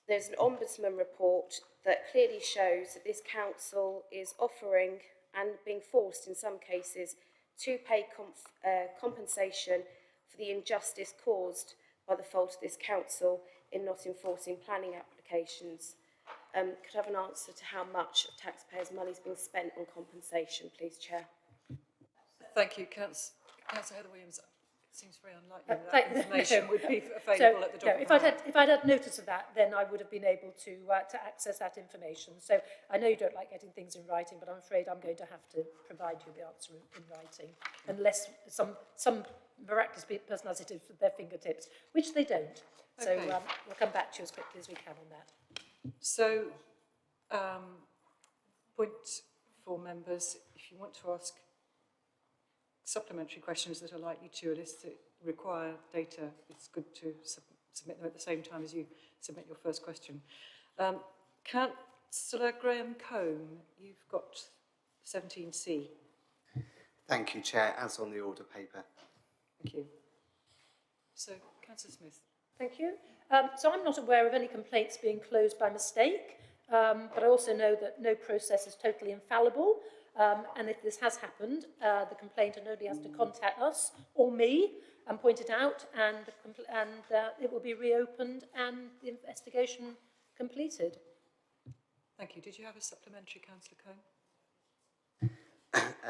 There's an Ombudsman report that clearly shows that this council is offering and being forced in some cases to pay compensation for the injustice caused by the fault of this council in not enforcing planning applications. Could I have an answer to how much of taxpayers' money is being spent on compensation, please, Chair? Thank you, Councillor Heather Williams. It seems very unlikely that information would be available at the drop of a hat. If I'd had notice of that, then I would have been able to access that information. So I know you don't like getting things in writing, but I'm afraid I'm going to have to provide you the answer in writing, unless some miraculous person has it at their fingertips, which they don't. So Okay. We'll come back to you as quickly as we can on that. So, point for members, if you want to ask supplementary questions that are likely to elicit, require data, it's good to submit them at the same time as you submit your first question. Councillor Graham Combe, you've got 17C. Thank you, Chair, as on the order paper. Thank you. So, Councillor Smith. Thank you. So I'm not aware of any complaints being closed by mistake, but I also know that no process is totally infallible. And if this has happened, the complainant only has to contact us or me and point it out, and it will be reopened and the investigation completed. Thank you. Did you have a supplementary, Councillor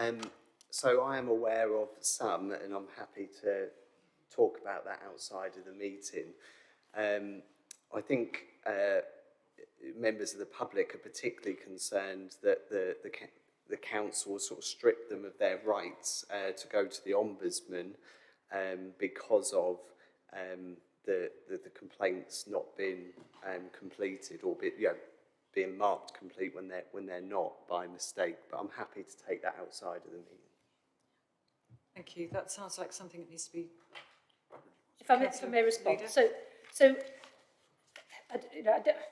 Combe? So I am aware of some, and I'm happy to talk about that outside of the meeting. I think members of the public are particularly concerned that the council sort of stripped them of their rights to go to the Ombudsman because of the complaints not been completed or being marked complete when they're not by mistake. But I'm happy to take that outside of the meeting. Thank you. That sounds like something that needs to be... If I may respond. So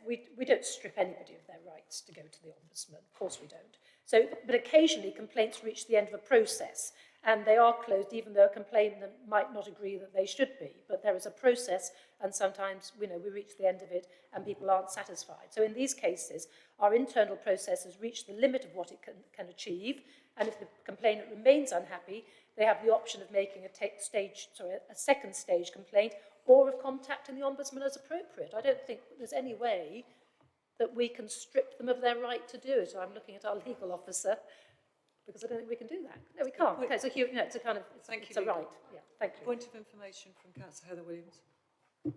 we don't strip anybody of their rights to go to the Ombudsman. Of course we don't. So, but occasionally complaints reach the end of a process and they are closed even though a complainant might not agree that they should be. But there is a process and sometimes we reach the end of it and people aren't satisfied. So in these cases, our internal process has reached the limit of what it can achieve, and if the complainant remains unhappy, they have the option of making a second stage complaint or of contacting the Ombudsman as appropriate. I don't think there's any way that we can strip them of their right to do it. I'm looking at our legal officer because I don't think we can do that. No, we can't. Okay, it's a kind of, it's a right. Yeah, thank you. Point of information from Councillor Heather Williams.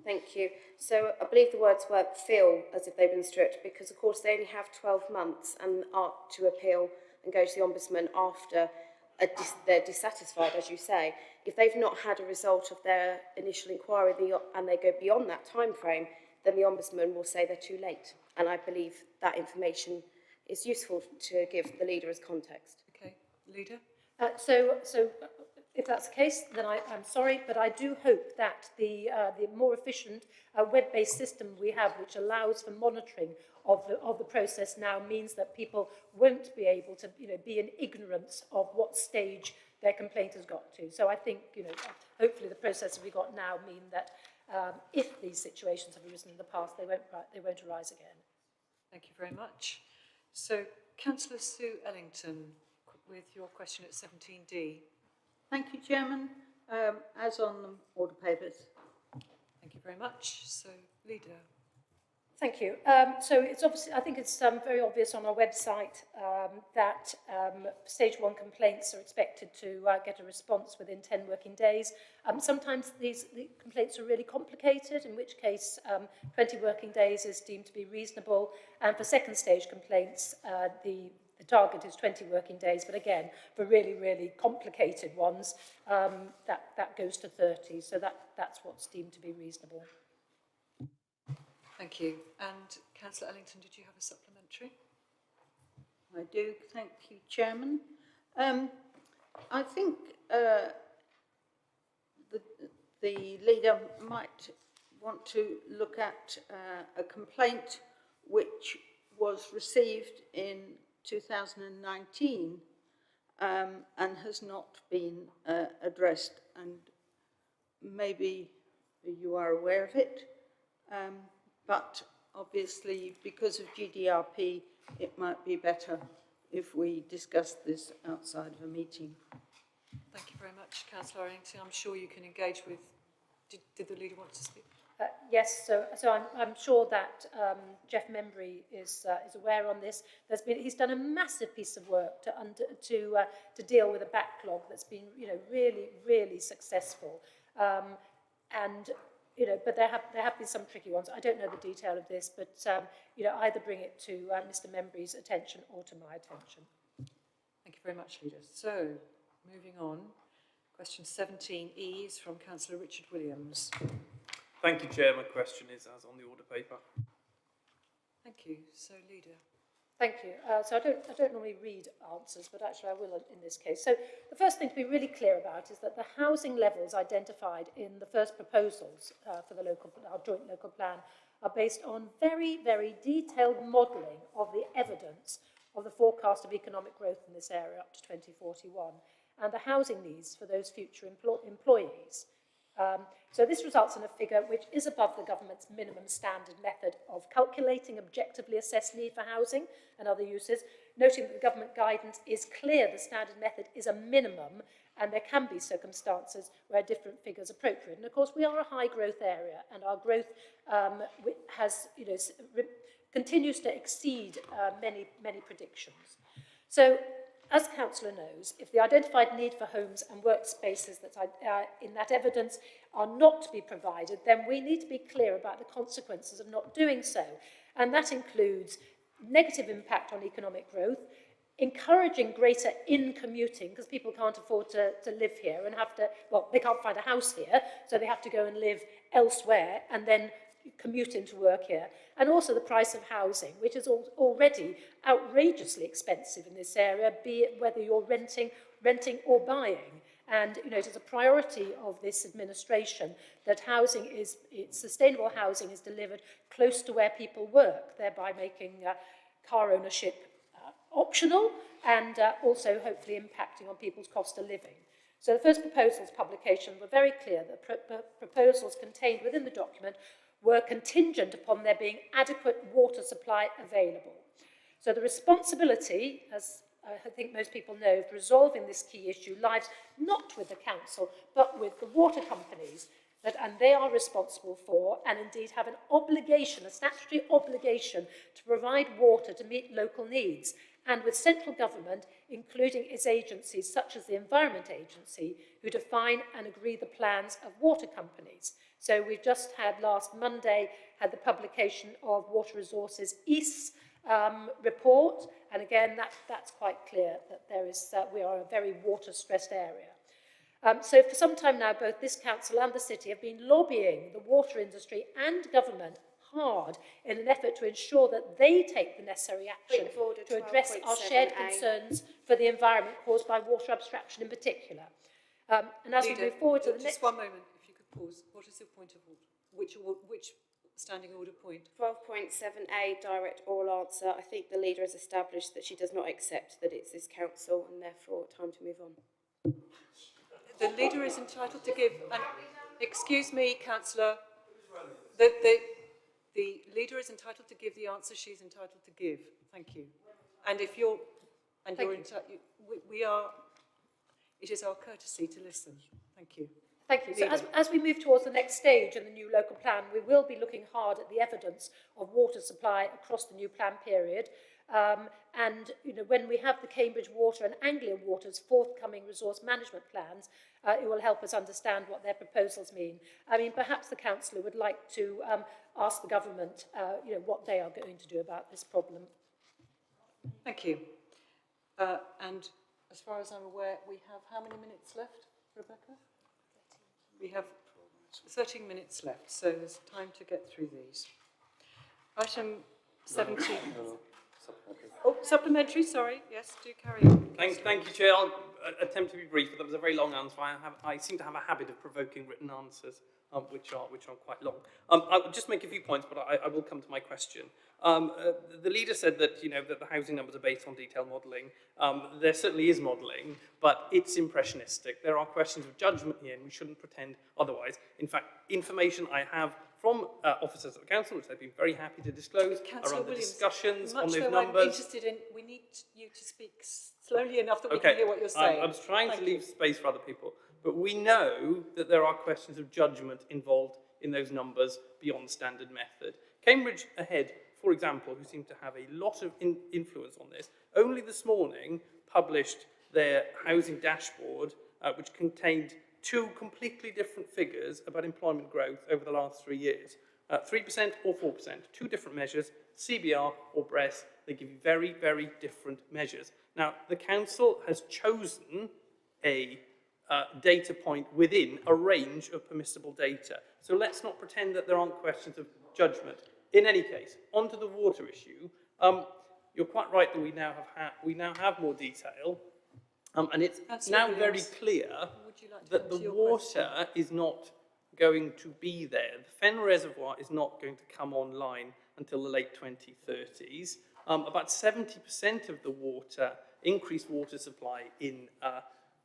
Thank you. So I believe the words were feel as if they've been stripped because, of course, they only have 12 months and are to appeal and go to the Ombudsman after they're dissatisfied, as you say. If they've not had a result of their initial inquiry and they go beyond that time frame, then the Ombudsman will say they're too late. And I believe that information is useful to give the leader as context. Okay, leader? So if that's the case, then I'm sorry, but I do hope that the more efficient web-based system we have, which allows for monitoring of the process now, means that people won't be able to be in ignorance of what stage their complaint has got to. So I think hopefully the process we got now mean that if these situations have arisen in the past, they won't arise again. Thank you very much. So Councillor Sue Ellington with your question at 17D. Thank you, Chairman. As on the order papers. Thank you very much. So, leader. Thank you. So it's obviously, I think it's very obvious on our website that stage 1 complaints are expected to get a response within 10 working days. Sometimes the complaints are really complicated, in which case 20 working days is deemed to be reasonable. And for second stage complaints, the target is 20 working days, but again, for really, really complicated ones, that goes to 30. So that's what's deemed to be reasonable. Thank you. And Councillor Ellington, did you have a supplementary? I do. Thank you, Chairman. I think the leader might want to look at a complaint which was received in 2019 and has not been addressed, and maybe you are aware of it, but obviously because of GDRP it might be better if we discuss this outside of a meeting. Thank you very much, Councillor Ellington. I'm sure you can engage with... Did the leader want to speak? Yes, so I'm sure that Jeff Membry is aware on this. He's done a massive piece of work to deal with a backlog that's been really, really successful, and but there have been some tricky ones. I don't know the detail of this, but either bring it to Mr. Membry's attention or to my attention. Thank you very much, leader. So moving on, question 17E is from Councillor Richard Williams. Thank you, Chair. My question is as on the order paper. Thank you. So, leader. Thank you. So I don't normally read answers, but actually I will in this case. So the first thing to be really clear about is that the housing levels identified in the first proposals for our joint local plan are based on very, very detailed modelling of the evidence of the forecast of economic growth in this area up to 2041 and the housing needs for those future employees. So this results in a figure which is above the government's minimum standard method of calculating objectively assessed need for housing and other uses, noting that the government guidance is clear the standard method is a minimum and there can be circumstances where different figures are appropriate. And of course we are a high growth area and our growth has, continues to exceed many predictions. So, as Councillor knows, if the identified need for homes and workspaces that in that evidence are not to be provided, then we need to be clear about the consequences of not doing so. And that includes negative impact on economic growth, encouraging greater in-commuting, because people can't afford to live here and have to, well, they can't find a house here, so they have to go and live elsewhere and then commute into work here. And also the price of housing, which is already outrageously expensive in this area, be it whether you're renting or buying. And it is a priority of this administration that sustainable housing is delivered close to where people work, thereby making car ownership optional and also hopefully impacting on people's cost of living. So the first proposals publication were very clear that proposals contained within the document were contingent upon there being adequate water supply available. So the responsibility, as I think most people know, of resolving this key issue lies not with the council, but with the water companies, and they are responsible for, and indeed have an obligation, a statutory obligation, to provide water to meet local needs, and with central government, including its agencies such as the Environment Agency, who define and agree the plans of water companies. So we've just had last Monday had the publication of Water Resources East's report, and again that's quite clear that we are a very water-stressed area. So for some time now, both this council and the city have been lobbying the water industry and government hard in an effort to ensure that they take the necessary action to address our shared concerns for the environment caused by water abstraction in particular. And as we move forward to the next... Just one moment, if you could pause. What is your point of order? Which standing order point? 12.7a, direct oral answer. I think the leader has established that she does not accept that it's this council, and therefore time to move on. The leader is entitled to give... excuse me, councillor. The leader is entitled to give the answer she's entitled to give. Thank you. And if you're... And you're we are... It is our courtesy to listen. Thank you. Thank you. So as we move towards the next stage in the new local plan, we will be looking hard at the evidence of water supply across the new plan period. And when we have the Cambridge Water and Anglian Water's forthcoming resource management plans, it will help us understand what their proposals mean. I mean, perhaps the councillor would like to ask the government, what they are going to do about this problem. Thank you. And as far as I'm aware, we have how many minutes left, Rebecca? We have 13 minutes left, so there's time to get through these. Item 17. Oh, supplementary, sorry. Yes, do carry on. Thank you, Chair. I'll attempt to be brief, but that was a very long answer. I seem to have a habit of provoking written answers, which are quite long. I'll just make a few points, but I will come to my question. The leader said that that the housing numbers are based on detailed modelling. There certainly is modelling, but it's impressionistic. There are questions of judgment here, and we shouldn't pretend otherwise. In fact, information I have from officers at the council, which they've been very happy to disclose, around the discussions on those numbers. I'm interested in, we need you to speak slowly enough that we can hear what you're saying. I was trying to leave space for other people, but we know that there are questions of judgment involved in those numbers beyond standard method. Cambridge Ahead, for example, who seem to have a lot of influence on this, only this morning published their housing dashboard, which contained two completely different figures about employment growth over the last 3 years. 3% or 4%, two different measures, CBR or BRES, they give you very, very different measures. Now, the council has chosen a data point within a range of permissible data. So let's not pretend that there aren't questions of judgment. In any case, onto the water issue, you're quite right that we now have more detail, and it's now very clear that the water is not going to be there. The Fen Reservoir is not going to come online until the late 2030s. About 70% of the increased water supply in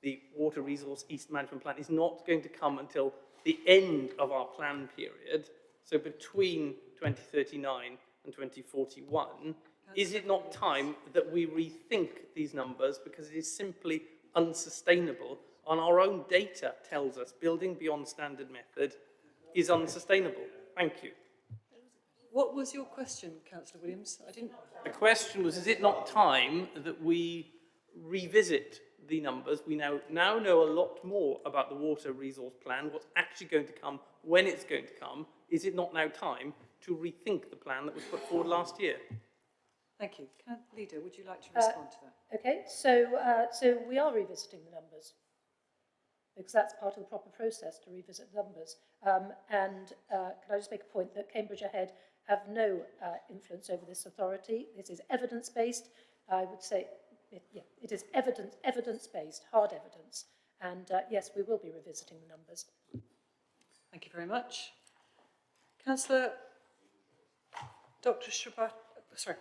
the Water Resource East Management Plan is not going to come until the end of our plan period, so between 2039 and 2041. Is it not time that we rethink these numbers, because it is simply unsustainable? And our own data tells us building beyond standard method is unsustainable. Thank you. What was your question, Councillor Williams? The question was, is it not time that we revisit the numbers? We now know a lot more about the water resource plan, what's actually going to come, when it's going to come. Is it not now time to rethink the plan that was put forward last year? Thank you. Leader, would you like to respond to that? Okay, so we are revisiting the numbers, because that's part of the proper process to revisit numbers. Can I just make a point that Cambridge Ahead have no influence over this authority. This is evidence-based. I would say, it is evidence-based, hard evidence. And yes, we will be revisiting the numbers. Thank you very much. Councillor Dr. Shabat, sorry.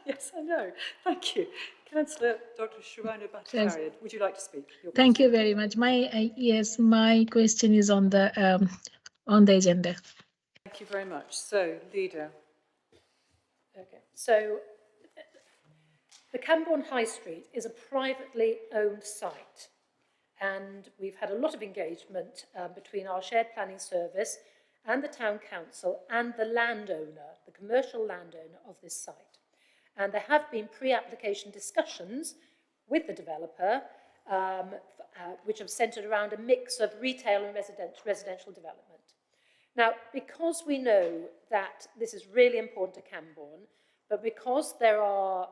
Yes, I know. Thank you. Councillor Dr. Shubhanu Bhattacharya, would you like to speak? Thank you very much. Yes, my question is on the agenda. Thank you very much. So, Leader. Okay. So, the Camborne High Street is a privately owned site, and we've had a lot of engagement between our shared planning service and the town council and the landowner, the commercial landowner of this site. And there have been pre-application discussions with the developer, which have centred around a mix of retail and residential development. Now, because we know that this is really important to Camborne, but because there are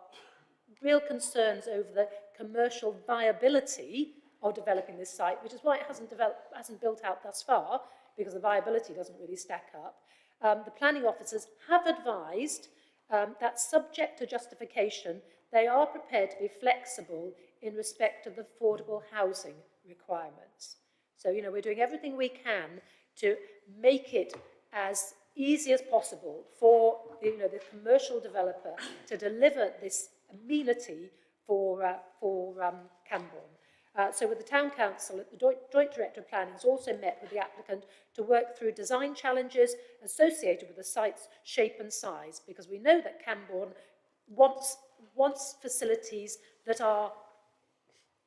real concerns over the commercial viability of developing this site, which is why it hasn't built out thus far, because the viability doesn't really stack up, the planning officers have advised that subject to justification, they are prepared to be flexible in respect of the affordable housing requirements. So, you know, we're doing everything we can to make it as easy as possible for, you know, the commercial developer to deliver this amenity for Camborne. So with the Town Council, the Joint Director of Planning has also met with the applicant to work through design challenges associated with the site's shape and size, because we know that Camborne wants facilities that are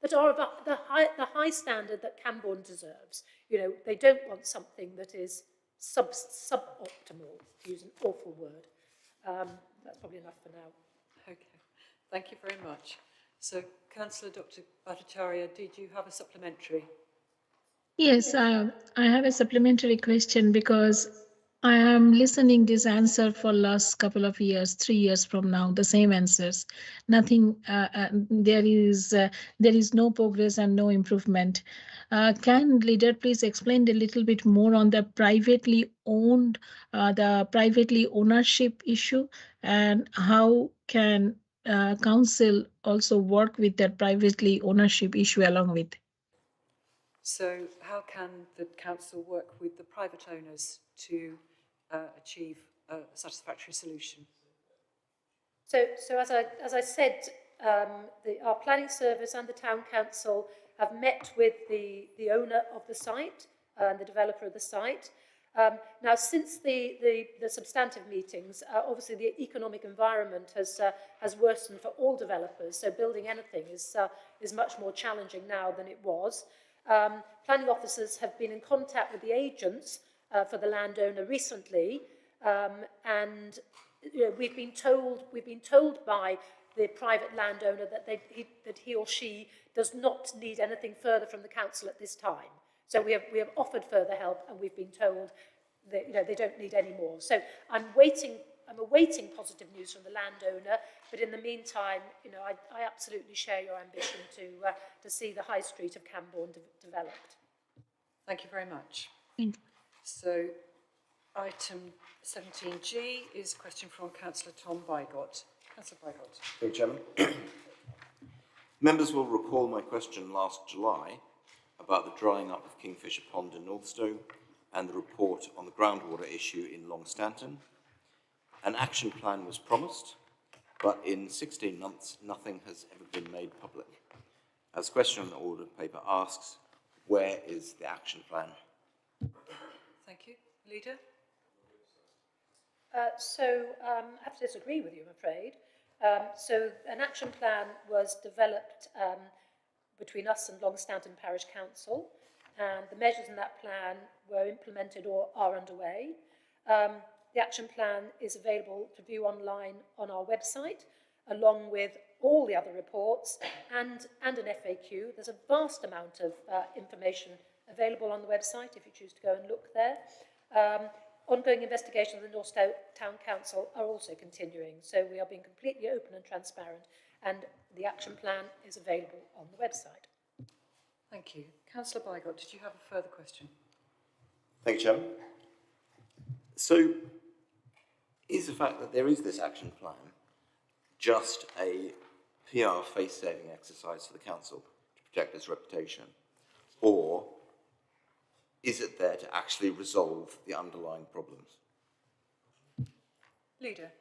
of the high standard that Camborne deserves. You know, they don't want something that is suboptimal, to use an awful word. That's probably enough for now. Okay, thank you very much. So, Councillor Dr. Bhattacharya, did you have a supplementary? Yes, I have a supplementary question because I am listening this answer for last couple of years, 3 years from now, the same answers. Nothing, there is no progress and no improvement. Can leader please explain a little bit more on the privately owned, the privately ownership issue, and how can council also work with that privately ownership issue along with? So how can the council work with the private owners to achieve a satisfactory solution? So as I said, our planning service and the town council have met with the owner of the site and the developer of the site. Now, since the substantive meetings, obviously the economic environment has worsened for all developers. So building anything is much more challenging now than it was. Planning officers have been in contact with the agents for the landowner recently, and you know, we've been told by the private landowner that he or she does not need anything further from the council at this time. So we have offered further help, and we've been told that, you know, they don't need any more. So I'm awaiting positive news from the landowner, but in the meantime, you know, I absolutely share your ambition to see the high street of Camborne developed. Thank you very much. Thank you. So item 17G is a question from Councillor Tom Bygott. Councillor Bygott. Thank you, Chairman. Members will recall my question last July about the drying up of Kingfisher Pond in Northstowe and the report on the groundwater issue in Longstanton. An action plan was promised, but in 16 months, nothing has ever been made public. As question on the order paper asks, where is the action plan? Thank you. Leader? I have to disagree with you, I'm afraid. So an action plan was developed between us and Longstanton Parish Council, and the measures in that plan were implemented or are underway. The action plan is available to view online on our website, along with all the other reports and an FAQ. There's a vast amount of information available on the website if you choose to go and look there. Ongoing investigations of the Northstowe Town Council are also continuing, so we are being completely open and transparent, and the action plan is available on the website. Thank you. Councillor Bygott, did you have a further question? Thank you, Chairman. So, is the fact that there is this action plan just a PR face-saving exercise for the council to protect its reputation, or is it there to actually resolve the underlying problems? Leader.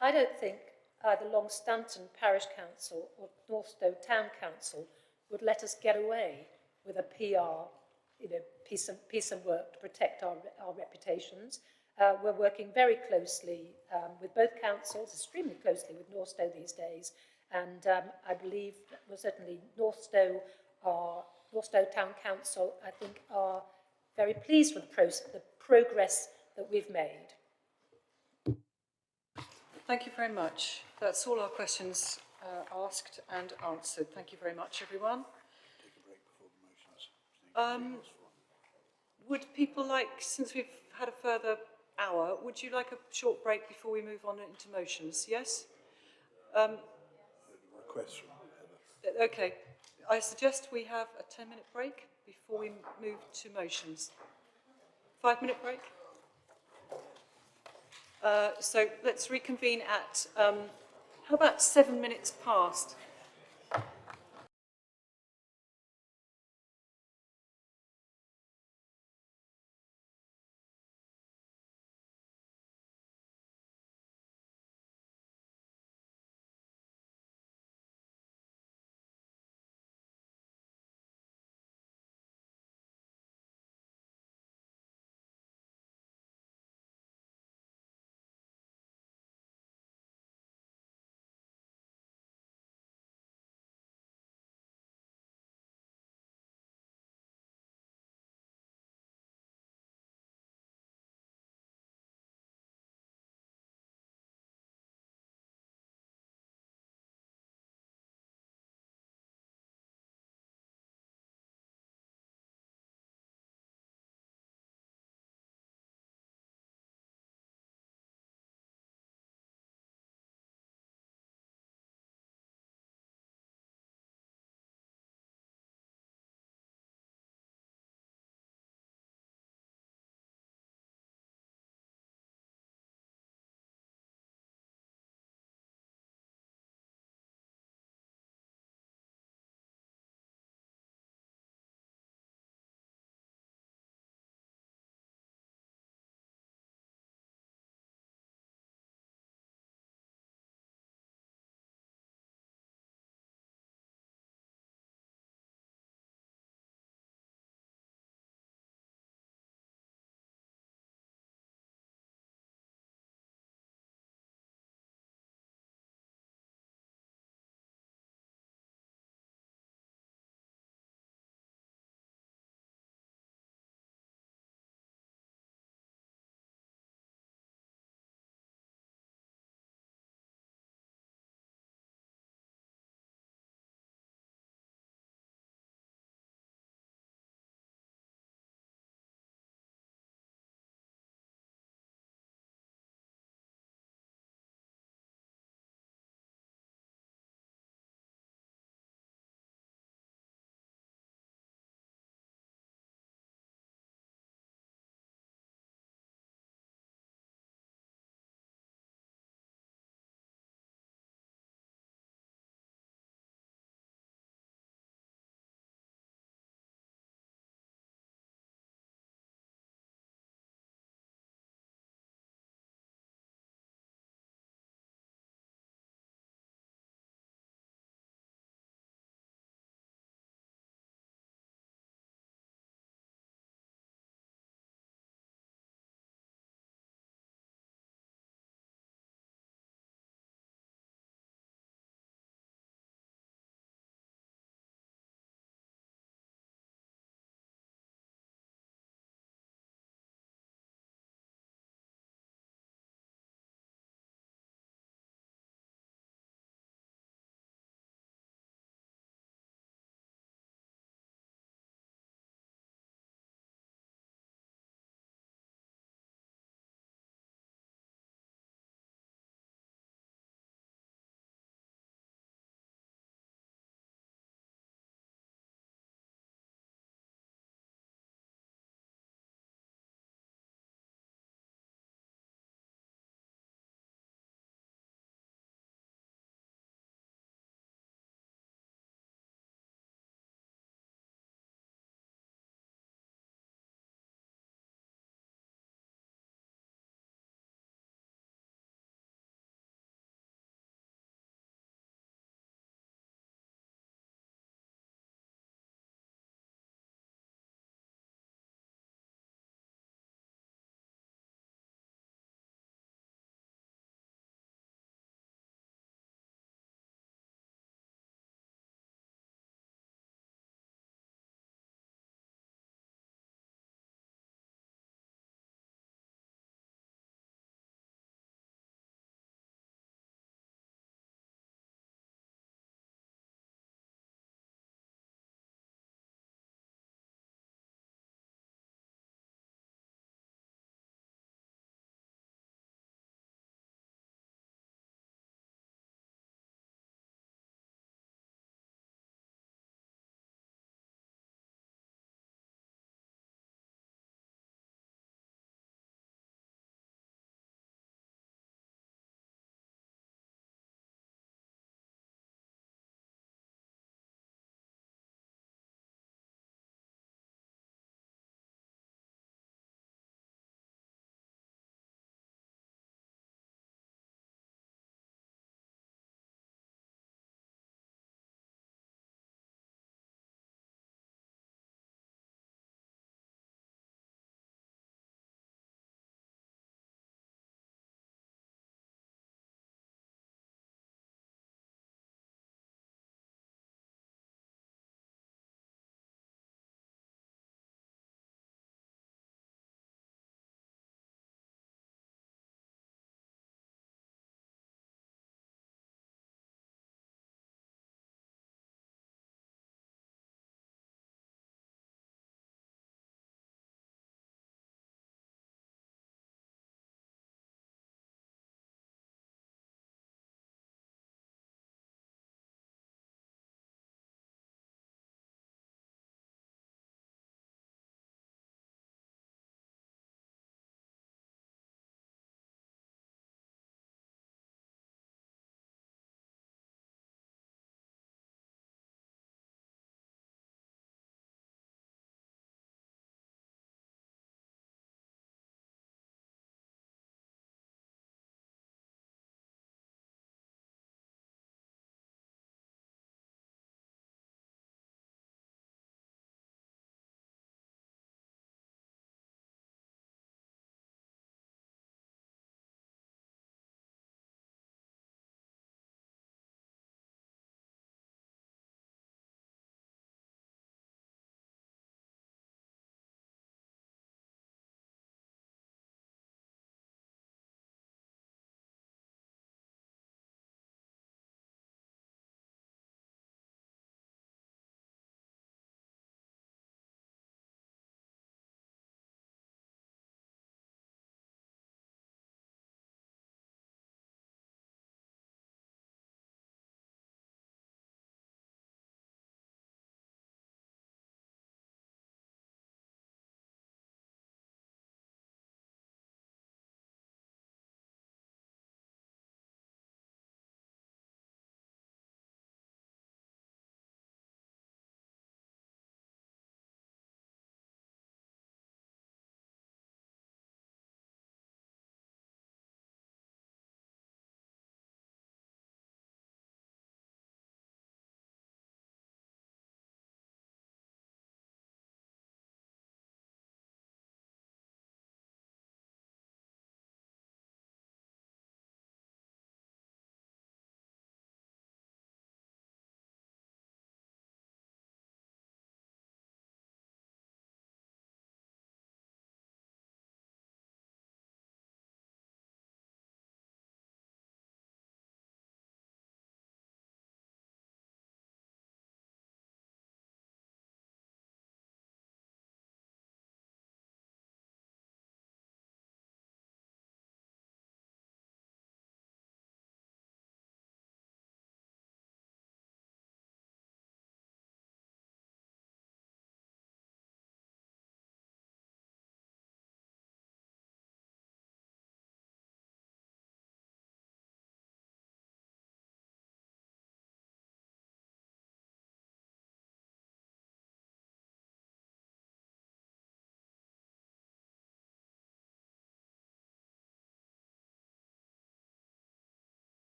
I don't think either Longstanton Parish Council or Northstowe Town Council would let us get away with a PR, piece of work to protect our reputations. We're working very closely with both councils, extremely closely with Northstowe these days, and I believe that we're certainly Northstowe Town Council, I think, are very pleased with the progress that we've made. Thank you very much. That's all our questions asked and answered. Thank you very much, everyone. Would people like, since we've had a further hour, would you like a short break before we move on into motions? Yes? Request from Okay. I suggest we have a 10-minute break before we move to motions. 5-minute break? So let's reconvene at, how about 7 minutes past?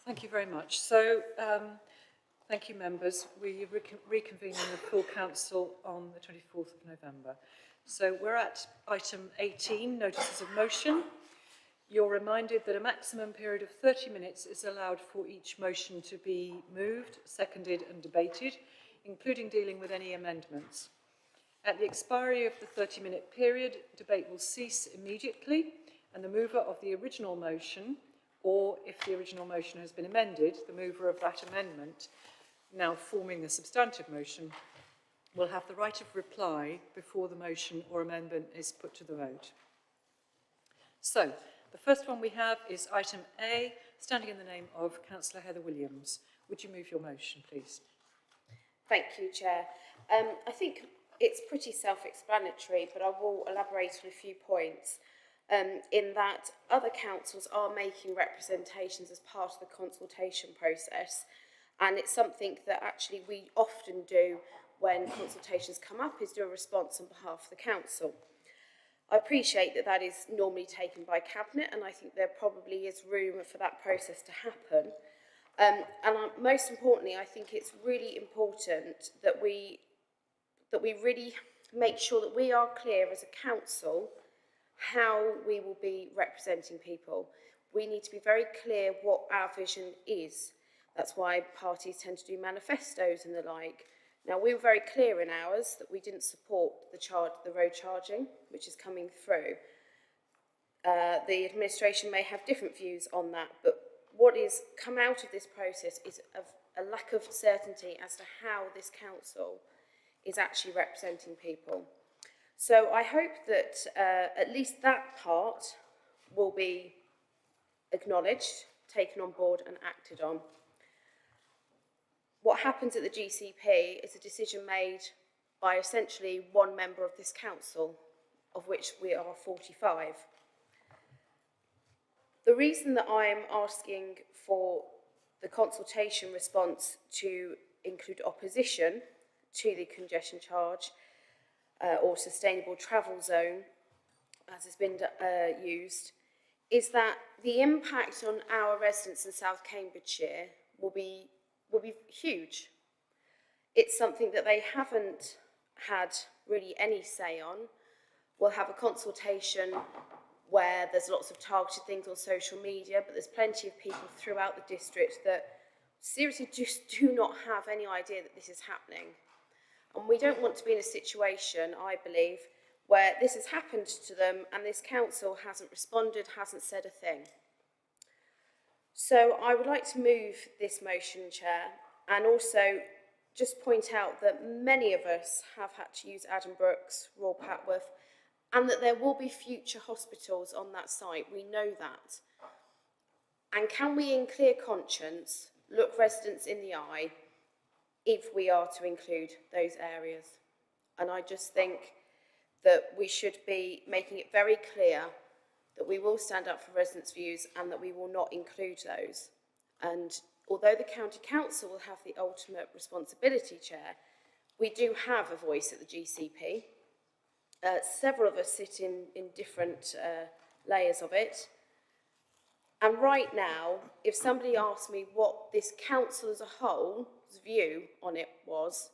Thank you very much. So, thank you, members. We reconvene in the full council on the 24th of November. So we're at item 18, notices of motion. You're reminded that a maximum period of 30 minutes is allowed for each motion to be moved, seconded and debated, including dealing with any amendments. At the expiry of the 30-minute period, debate will cease immediately, and the mover of the original motion, or if the original motion has been amended, the mover of that amendment, now forming the substantive motion, will have the right of reply before the motion or amendment is put to the vote. So, the first one we have is item A, standing in the name of Councillor Heather Williams. Would you move your motion, please? Thank you, Chair. I think it's pretty self-explanatory, but I will elaborate on a few points. In that other councils are making representations as part of the consultation process, and it's something that actually we often do when consultations come up, is do a response on behalf of the council. I appreciate that that is normally taken by Cabinet, and I think there probably is room for that process to happen. Most importantly, I think it's really important that we really make sure that we are clear as a council how we will be representing people. We need to be very clear what our vision is. That's why parties tend to do manifestos and the like. Now, we were very clear in ours that we didn't support the road charging, which is coming through. The administration may have different views on that, but what is come out of this process is a lack of certainty as to how this council is actually representing people. So I hope that at least that part will be acknowledged, taken on board and acted on. What happens at the GCP is a decision made by essentially one member of this council, of which we are 45. The reason that I am asking for the consultation response to include opposition to the congestion charge or sustainable travel zone, as has been used, is that the impact on our residents in South Cambridgeshire will be huge. It's something that they haven't had really any say on. We'll have a consultation where there's lots of targeted things on social media, but there's plenty of people throughout the district that seriously just do not have any idea that this is happening. And we don't want to be in a situation, I believe, where this has happened to them and this council hasn't responded, hasn't said a thing. So I would like to move this motion, Chair, and also just point out that many of us have had to use Adam Brooks, Royal Patworth, and that there will be future hospitals on that site. We know that. And can we, in clear conscience, look residents in the eye if we are to include those areas? And I just think that we should be making it very clear that we will stand up for residents' views and that we will not include those. And although the County Council will have the ultimate responsibility, Chair, we do have a voice at the GCP. Several of us sit in different layers of it. And right now, if somebody asked me what this council as a whole's view on it was,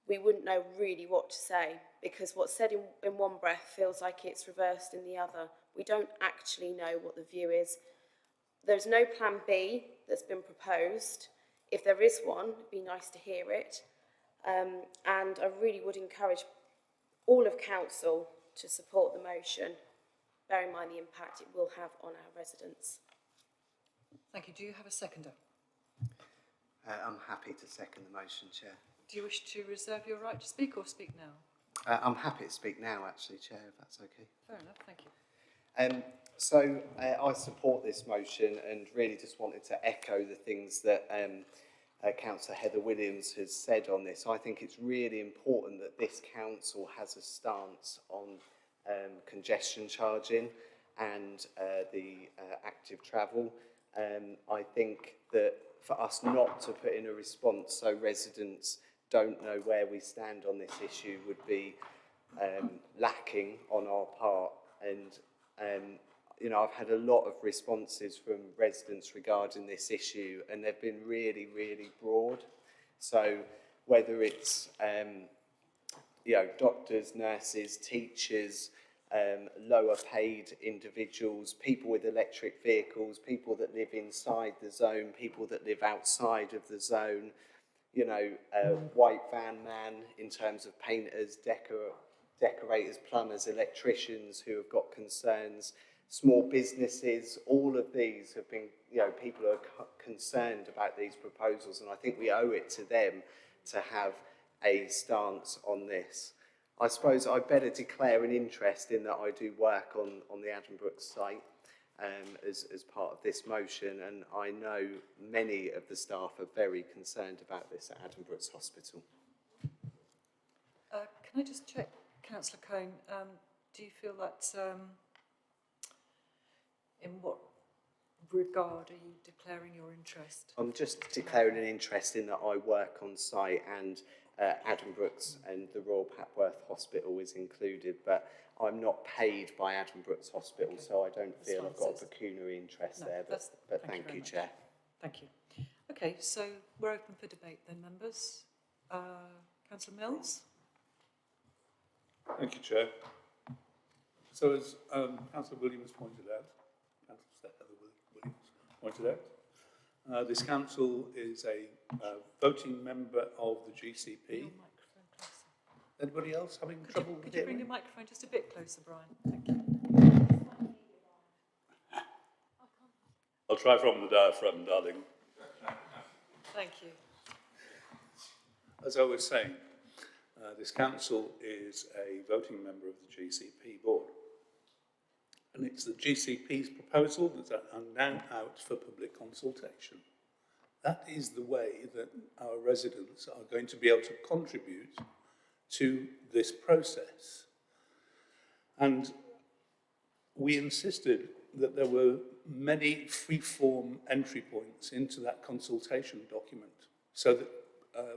we wouldn't know really what to say, because what's said in one breath feels like it's reversed in the other. We don't actually know what the view is. There's no plan B that's been proposed. If there is one, it'd be nice to hear it. And I really would encourage all of council to support the motion, bearing in mind the impact it will have on our residents. Thank you. Do you have a seconder? I'm happy to second the motion, Chair. Do you wish to reserve your right to speak or speak now? I'm happy to speak now, actually, Chair, if that's okay. Fair enough, thank you. So I support this motion and really just wanted to echo the things that Councillor Heather Williams has said on this. I think it's really important that this council has a stance on congestion charging and the active travel. I think that for us not to put in a response so residents don't know where we stand on this issue would be lacking on our part. And you know, I've had a lot of responses from residents regarding this issue, and they've been really, really broad. So whether it's, you know, doctors, nurses, teachers, lower paid individuals, people with electric vehicles, people that live inside the zone, people that live outside of the zone, you know, white van man in terms of painters, decorators, plumbers, electricians who have got concerns, small businesses, all of these have been, you know, people are concerned about these proposals, and I think we owe it to them to have a stance on this. I suppose I better declare an interest in that I do work on the Addenbrooke site as part of this motion, and I know many of the staff are very concerned about this at Addenbrooke's Hospital. Can I just check, Councillor Cohn, do you feel that, in what regard are you declaring your interest? I'm just declaring an interest in that I work on site, and Addenbrooke's and the Royal Papworth Hospital is included, but I'm not paid by Addenbrooke's Hospital, okay. So I don't feel I've got a pecuniary interest there, but thank you, Chair. Thank you. Okay, so we're open for debate then, members. Councillor Mills? Thank you, Chair. So as Councillor Williams pointed out, this council is a voting member of the GCP. Anybody else having trouble with it? Could you bring your microphone just a bit closer, Brian? Thank you. I'll try from the diaphragm, darling. Thank you. As I was saying, this council is a voting member of the GCP board. And it's the GCP's proposal that are now out for public consultation. That is the way that our residents are going to be able to contribute to this process. And we insisted that there were many free-form entry points into that consultation document so that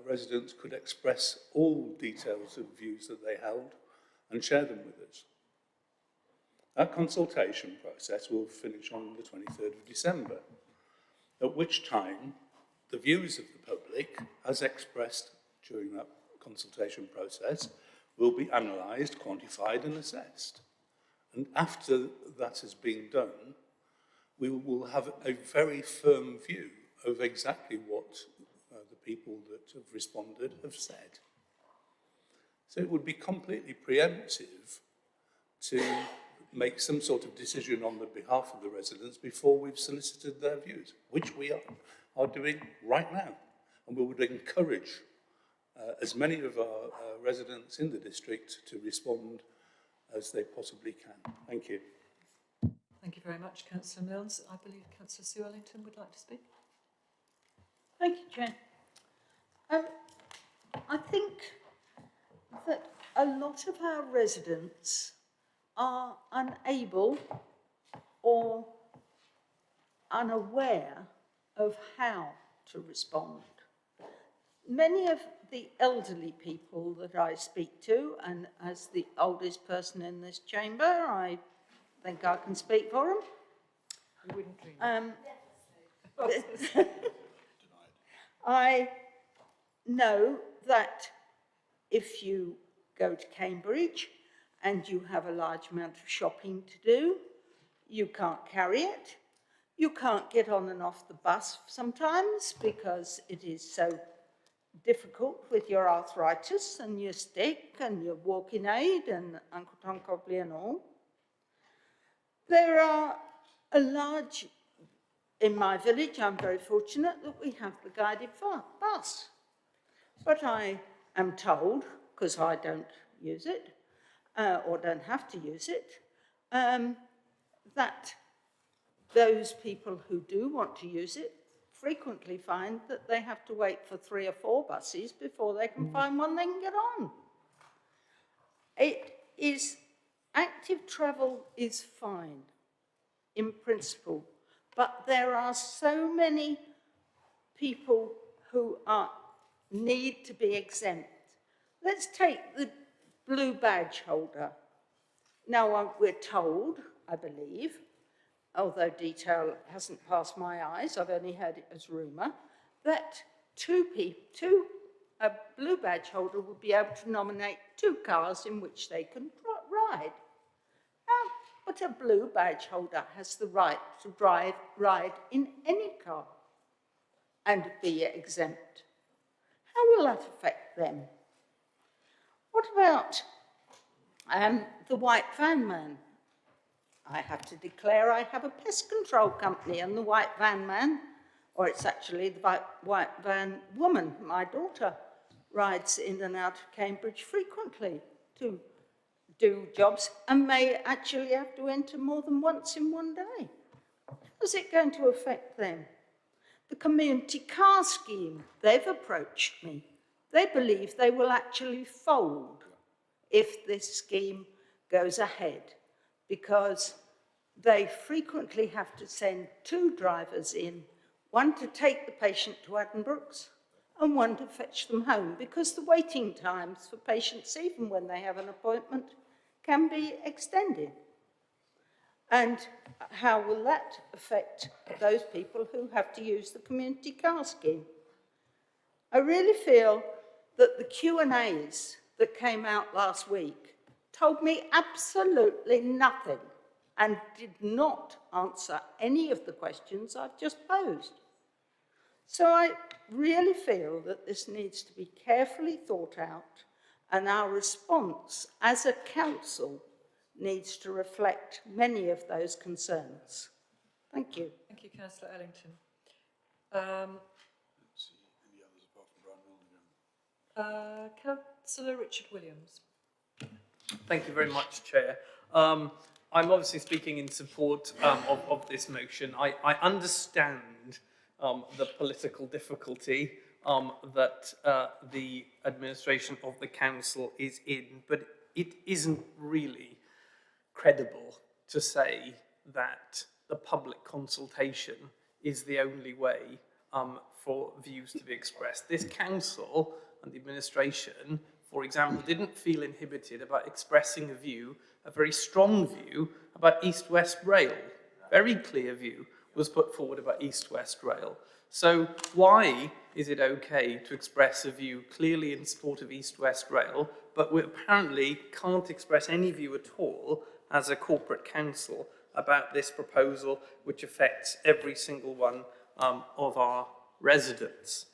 residents could express all details of views that they held and share them with us. That consultation process will finish on the 23rd of December, at which time the views of the public, as expressed during that consultation process, will be analysed, quantified and assessed. And after that has been done, we will have a very firm view of exactly what the people that have responded have said. So it would be completely preemptive to make some sort of decision on the behalf of the residents before we've solicited their views, which we are doing right now. And we would encourage as many of our residents in the district to respond as they possibly can. Thank you. Thank you very much, Councillor Mills. I believe Councillor Sue Ellington would like to speak. Thank you, Chair. I think that a lot of our residents are unable or unaware of how to respond. Many of the elderly people that I speak to, and as the oldest person in this chamber, I think I can speak for them. You wouldn't dream. I know that if you go to Cambridge and you have a large amount of shopping to do, you can't carry it. You can't get on and off the bus sometimes because it is so difficult with your arthritis and your stick and your walking aid and Uncle Tom Cobley and all. There are a large, in my village, I'm very fortunate that we have the guided bus. But I am told, because I don't use it, or don't have to use it, that those people who do want to use it frequently find that they have to wait for 3 or 4 buses before they can find one they can get on. Active travel is fine, in principle, but there are so many people who need to be exempt. Let's take the blue badge holder. Now, we're told, I believe, although detail hasn't passed my eyes, I've only heard it as rumour, that a blue badge holder would be able to nominate 2 cars in which they can ride. But a blue badge holder has the right to ride in any car and be exempt. How will that affect them? What about the white van man? I have to declare I have a pest control company, and the white van man, or it's actually the white van woman, my daughter, rides in and out of Cambridge frequently to do jobs and may actually have to enter more than once in one day. How's it going to affect them? The community car scheme, they've approached me. They believe they will actually fold if this scheme goes ahead, because they frequently have to send 2 drivers in, one to take the patient to Addenbrooke's and one to fetch them home, because the waiting times for patients, even when they have an appointment, can be extended. And how will that affect those people who have to use the community car scheme? I really feel that the Q&As that came out last week told me absolutely nothing and did not answer any of the questions I've just posed. So I really feel that this needs to be carefully thought out, and our response as a council needs to reflect many of those concerns. Thank you. Thank you, Councillor Ellington. Councillor Richard Williams. Thank you very much, Chair. I'm obviously speaking in support of this motion. I understand the political difficulty that the administration of the council is in, but it isn't really credible to say that the public consultation is the only way for views to be expressed. This council and the administration, for example, didn't feel inhibited about expressing a view, a very strong view, about East-West Rail. Very clear view was put forward about East-West Rail. So why is it okay to express a view clearly in support of East-West Rail, but we apparently can't express any view at all as a corporate council about this proposal, which affects every single one of our residents?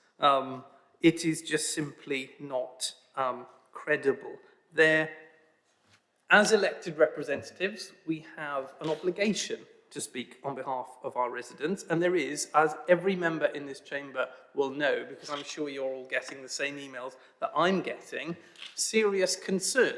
It is just simply not credible. As elected representatives, we have an obligation to speak on behalf of our residents, and there is, as every member in this chamber will know, because I'm sure you're all getting the same emails that I'm getting, serious concern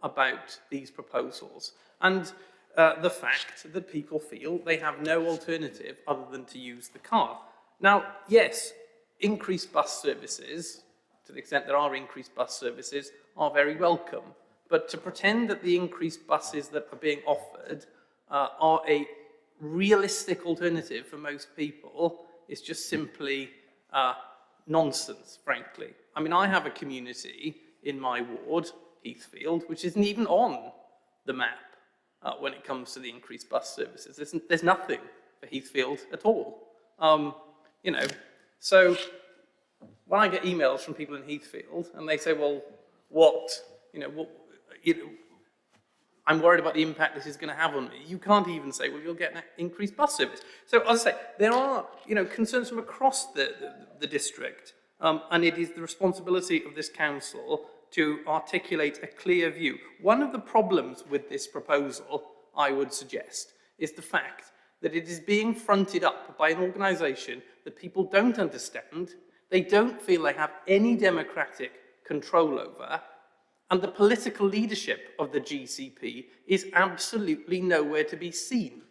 about these proposals, and the fact that people feel they have no alternative other than to use the car. Now, yes, increased bus services, to the extent there are increased bus services, are very welcome, but to pretend that the increased buses that are being offered are a realistic alternative for most people is just simply nonsense, frankly. I mean, I have a community in my ward, Heathfield, which isn't even on the map when it comes to the increased bus services. There's nothing for Heathfield at all. You know, so when I get emails from people in Heathfield and they say, well, I'm worried about the impact this is going to have on me. You can't even say, well, you'll get an increased bus service. So as I say, there are concerns from across the district, and it is the responsibility of this council to articulate a clear view. One of the problems with this proposal, I would suggest, is the fact that it is being fronted up by an organisation that people don't understand, they don't feel they have any democratic control over, and the political leadership of the GCP is absolutely nowhere to be seen.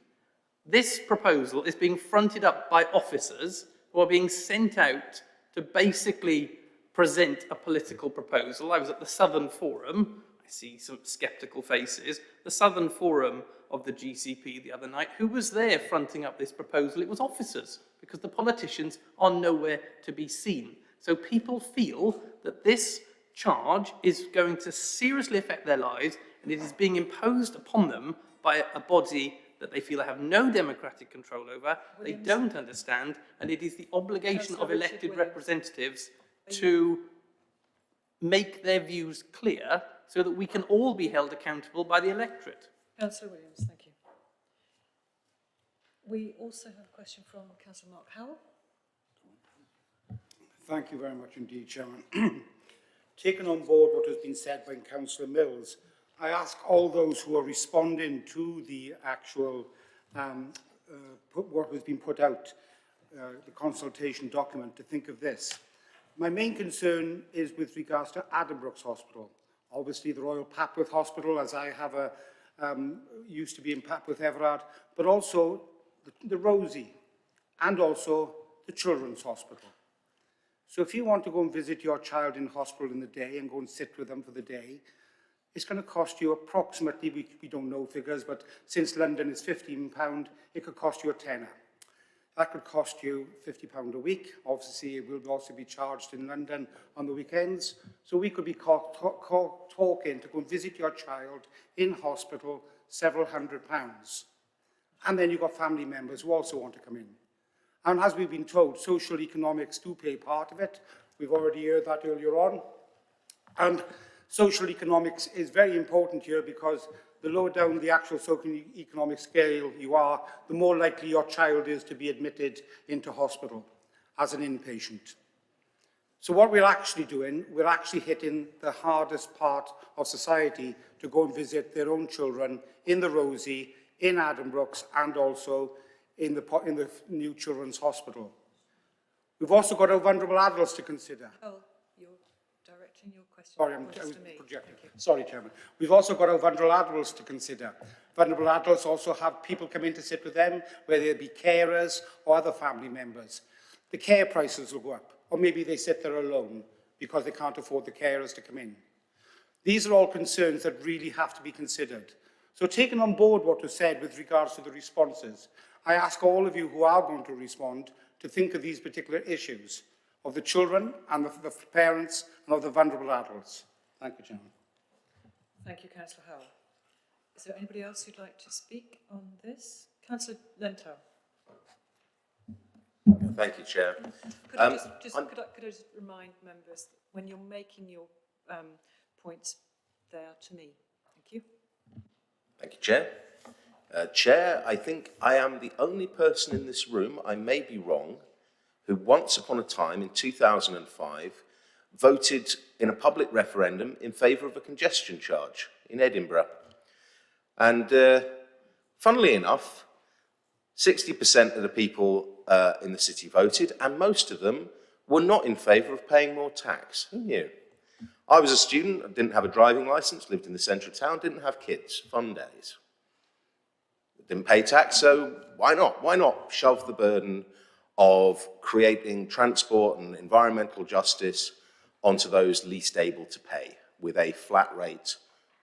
This proposal is being fronted up by officers who are being sent out to basically present a political proposal. I was at the Southern Forum, I see some sceptical faces, the Southern Forum of the GCP the other night. Who was there fronting up this proposal? It was officers, because the politicians are nowhere to be seen. So people feel that this charge is going to seriously affect their lives, and it is being imposed upon them by a body that they feel they have no democratic control over, they don't understand, and it is the obligation of elected representatives to make their views clear so that we can all be held accountable by the electorate. Councillor Williams, thank you. We also have a question from Councillor Mark Howell. Thank you very much indeed, Chairman. Taking on board what has been said by Councillor Mills, I ask all those who are responding to the actual what has been put out, the consultation document, to think of this. My main concern is with regards to Addenbrooke's Hospital. Obviously the Royal Papworth Hospital, as I have a used to be in Papworth Everard, but also the Rosie, and also the Children's Hospital. So if you want to go and visit your child in hospital in the day and go and sit with them for the day, it's going to cost you approximately, we don't know figures, but since London is £15, it could cost you a tenner. That could cost you £50 a week. Obviously, it will also be charged in London on the weekends. So we could be talking to go and visit your child in hospital, several £100s. And then you've got family members who also want to come in. And as we've been told, social economics do play part of it. We've already heard that earlier on. And social economics is very important here because the lower down the actual socio-economic scale you are, the more likely your child is to be admitted into hospital as an inpatient. So what we're actually doing, we're actually hitting the hardest part of society to go and visit their own children in the Rosie, in Addenbrooke's, and also in the new Children's Hospital. We've also got our vulnerable adults to consider. Oh, you're directing your question. Sorry, I was projecting. Sorry, Chairman. We've also got our vulnerable adults to consider. Vulnerable adults also have people come in to sit with them, whether they be carers or other family members. The care prices will go up, or maybe they sit there alone because they can't afford the carers to come in. These are all concerns that really have to be considered. So taking on board what was said with regards to the responses, I ask all of you who are going to respond to think of these particular issues, of the children and the parents and of the vulnerable adults. Thank you, Chairman. Thank you, Councillor Howell. Is there anybody else who'd like to speak on this? Councillor Lentau. Thank you, Chair. Could I just remind members, that when you're making your points, they are to me. Thank you. Thank you, Chair. Chair, I think I am the only person in this room, I may be wrong, who once upon a time in 2005 voted in a public referendum in favour of a congestion charge in Edinburgh. And funnily enough, 60% of the people in the city voted, and most of them were not in favour of paying more tax. Who knew? I was a student, I didn't have a driving licence, lived in the centre of town, didn't have kids, fun days. Didn't pay tax, so why not? Why not shove the burden of creating transport and environmental justice onto those least able to pay with a flat rate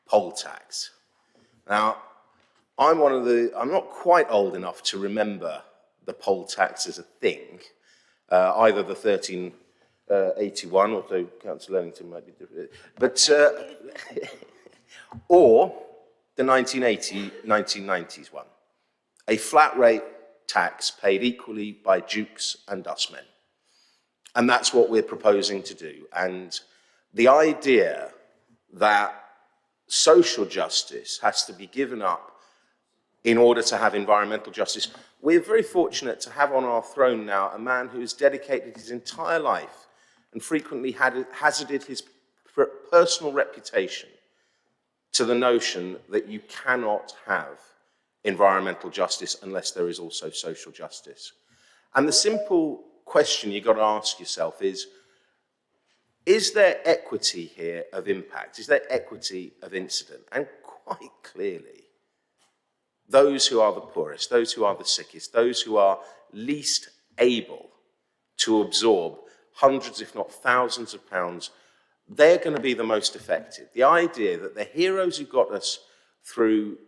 poll tax? Now, I'm not quite old enough to remember the poll tax as a thing, either the 1381, although Councillor Ellington might be different, but, or the 1990s one. A flat rate tax paid equally by dukes and dustmen. And that's what we're proposing to do. And the idea that social justice has to be given up in order to have environmental justice, we're very fortunate to have on our throne now a man who has dedicated his entire life and frequently hazarded his personal reputation to the notion that you cannot have environmental justice unless there is also social justice. And the simple question you've got to ask yourself is there equity here of impact? Is there equity of incident? And quite clearly, those who are the poorest, those who are the sickest, those who are least able to absorb hundreds, if not thousands of pounds, they're going to be the most affected. The idea that the heroes who got us through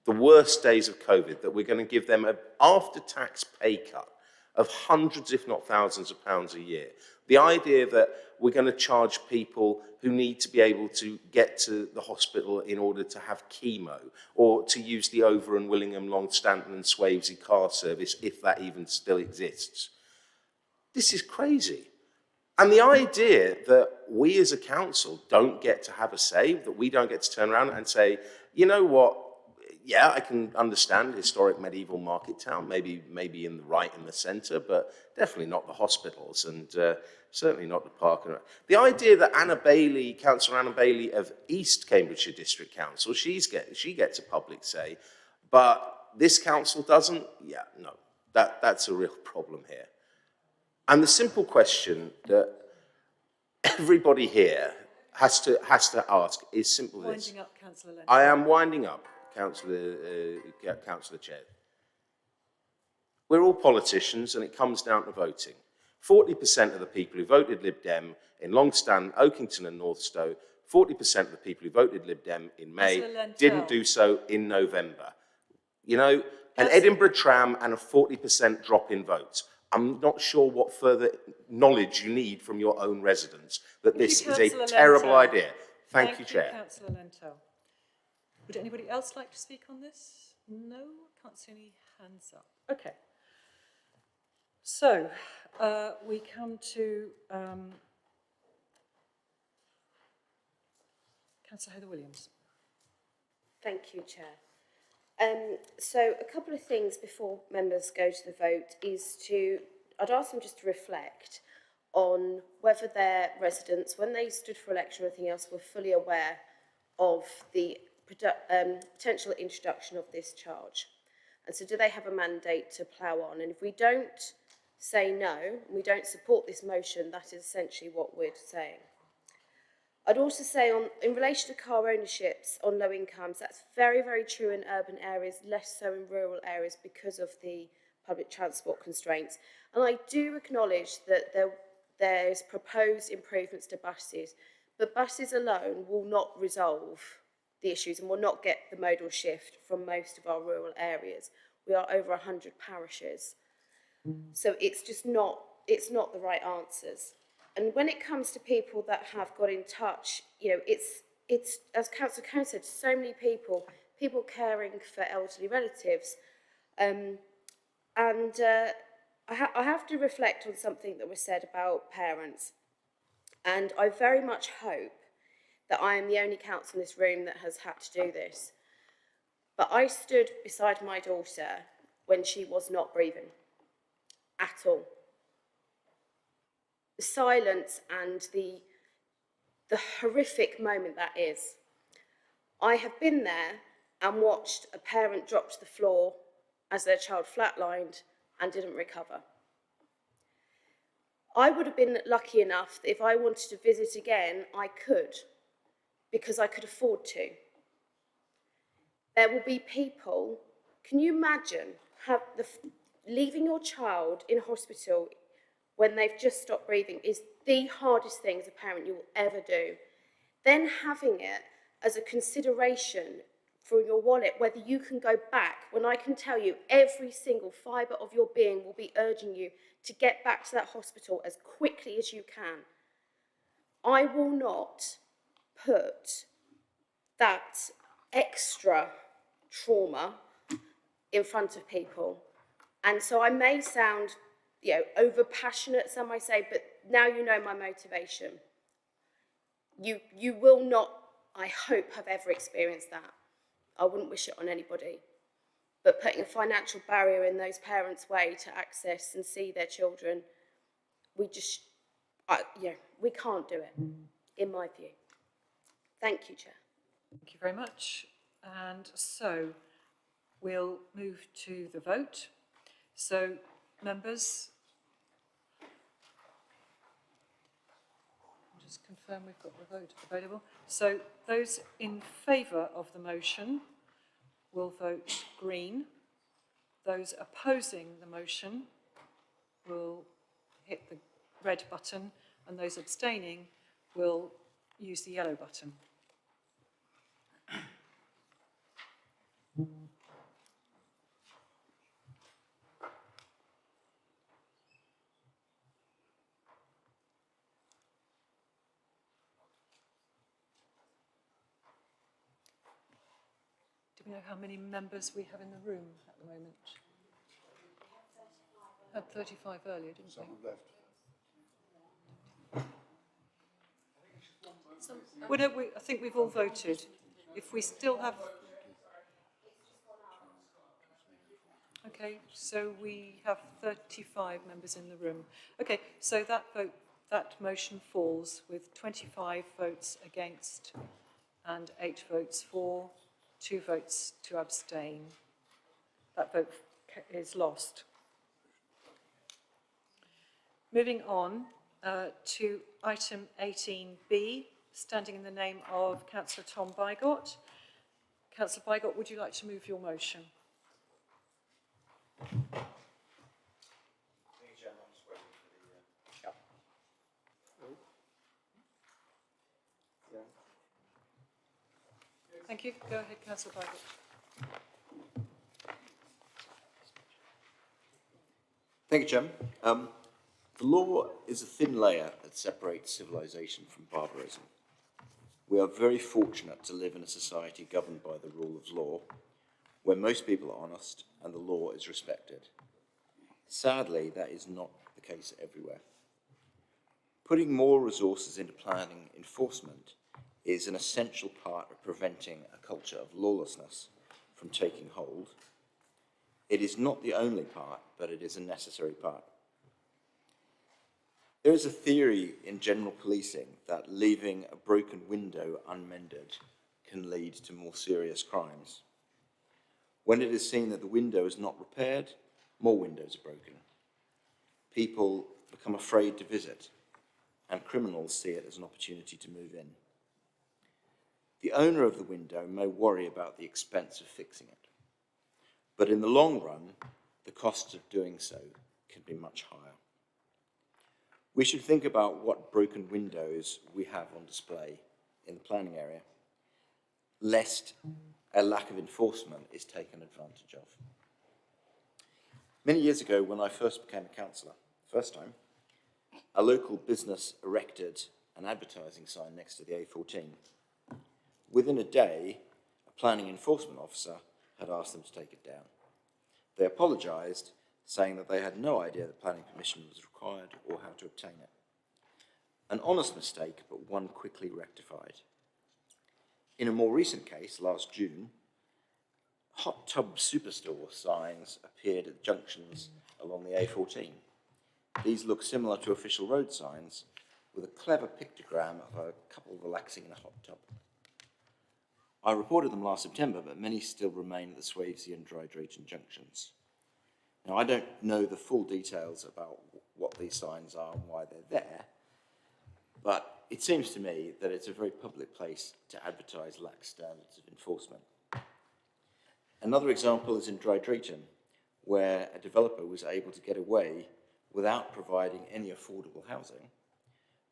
the worst days of COVID, that we're going to give them an after-tax pay cut of hundreds, if not thousands of pounds a year. The idea that we're going to charge people who need to be able to get to the hospital in order to have chemo, or to use the Over and Willingham, Longstanton and Swavesey car service, if that even still exists. This is crazy. And the idea that we as a council don't get to have a say, that we don't get to turn around and say, you know what, yeah, I can understand historic medieval market town, maybe in the right in the centre, but definitely not the hospitals, and certainly not the park. The idea that Councillor Anna Bailey of East Cambridgeshire District Council, she gets a public say, but this council doesn't, yeah, no, that's a real problem here. And the simple question that everybody here has to ask is simple this. Winding up, Councillor Lennon. I am winding up, Councillor Chair. We're all politicians, and it comes down to voting. 40% of the people who voted Lib Dem in Longstanton, Oakington and Northstowe, 40% of the people who voted Lib Dem in May didn't do so in November. You know, an Edinburgh tram and a 40% drop in votes. I'm not sure what further knowledge you need from your own residents that this is a terrible idea. Thank you, Chair. Councillor Lentel. Would anybody else like to speak on this? No, can't see any hands up. Okay. So we come to Councillor Heather-Williams. Thank you, Chair. So a couple of things before members go to the vote is I'd ask them just to reflect on whether their residents, when they stood for election or anything else, were fully aware of the potential introduction of this charge. And so do they have a mandate to plough on? And if we don't say no, and we don't support this motion, that is essentially what we're saying. I'd also say in relation to car ownerships on low incomes, that's very, very true in urban areas, less so in rural areas because of the public transport constraints. And I do acknowledge that there's proposed improvements to buses, but buses alone will not resolve the issues and will not get the modal shift from most of our rural areas. We are over 100 parishes. So it's just not the right answers. And when it comes to people that have got in touch, you know, it's as Councillor Cohn said, so many people caring for elderly relatives. I have to reflect on something that was said about parents. And I very much hope that I am the only councillor in this room that has had to do this. But I stood beside my daughter when she was not breathing at all. The silence and the horrific moment that is. I have been there and watched a parent drop to the floor as their child flatlined and didn't recover. I would have been lucky enough that if I wanted to visit again, I could, because I could afford to. There will be people, can you imagine leaving your child in hospital when they've just stopped breathing is the hardest thing as a parent you will ever do. Then having it as a consideration for your wallet, whether you can go back, when I can tell you every single fibre of your being will be urging you to get back to that hospital as quickly as you can. I will not put that extra trauma in front of people. And so I may sound, you know, over-passionate, some might say, but now you know my motivation. You will not, I hope, have ever experienced that. I wouldn't wish it on anybody. But putting a financial barrier in those parents' way to access and see their children, we can't do it, in my view. Thank you, Chair. Thank you very much. And so we'll move to the vote. So, members, I'll just confirm we've got the vote available. So, those in favour of the motion will vote green. Those opposing the motion will hit the red button, and those abstaining will use the yellow button. we know how many members we have in the room at the moment? Had 35 earlier, didn't we? Well, no, I think we've all voted. If we still have... Okay, so we have 35 members in the room. Okay, so that motion falls with 25 votes against and 8 votes for, 2 votes to abstain. That vote is lost. Moving on to item 18B, standing in the name of Councillor Tom Bygott. Councillor Bygott, would you like to move your motion? Thank you. Go ahead, Councillor Bygott. Thank you, Chairman. The law is a thin layer that separates civilization from barbarism. We are very fortunate to live in a society governed by the rule of law, where most people are honest and the law is respected. Sadly, that is not the case everywhere. Putting more resources into planning enforcement is an essential part of preventing a culture of lawlessness from taking hold. It is not the only part, but it is a necessary part. There is a theory in general policing that leaving a broken window unmended can lead to more serious crimes. When it is seen that the window is not repaired, more windows are broken. People become afraid to visit, and criminals see it as an opportunity to move in. The owner of the window may worry about the expense of fixing it, but in the long run, the costs of doing so can be much higher. We should think about what broken windows we have on display in the planning area, lest a lack of enforcement is taken advantage of. Many years ago, when I first became a councillor, first time, a local business erected an advertising sign next to the A14. Within a day, a planning enforcement officer had asked them to take it down. They apologised, saying that they had no idea that planning permission was required or how to obtain it. An honest mistake, but one quickly rectified. In a more recent case, last June, hot tub superstore signs appeared at junctions along the A14. These look similar to official road signs, with a clever pictogram of a couple relaxing in a hot tub. I reported them last September, but many still remain at the Swavesey and Dry Drayton junctions. Now, I don't know the full details about what these signs are and why they're there, but it seems to me that it's a very public place to advertise lax standards of enforcement. Another example is in Dry Drayton, where a developer was able to get away without providing any affordable housing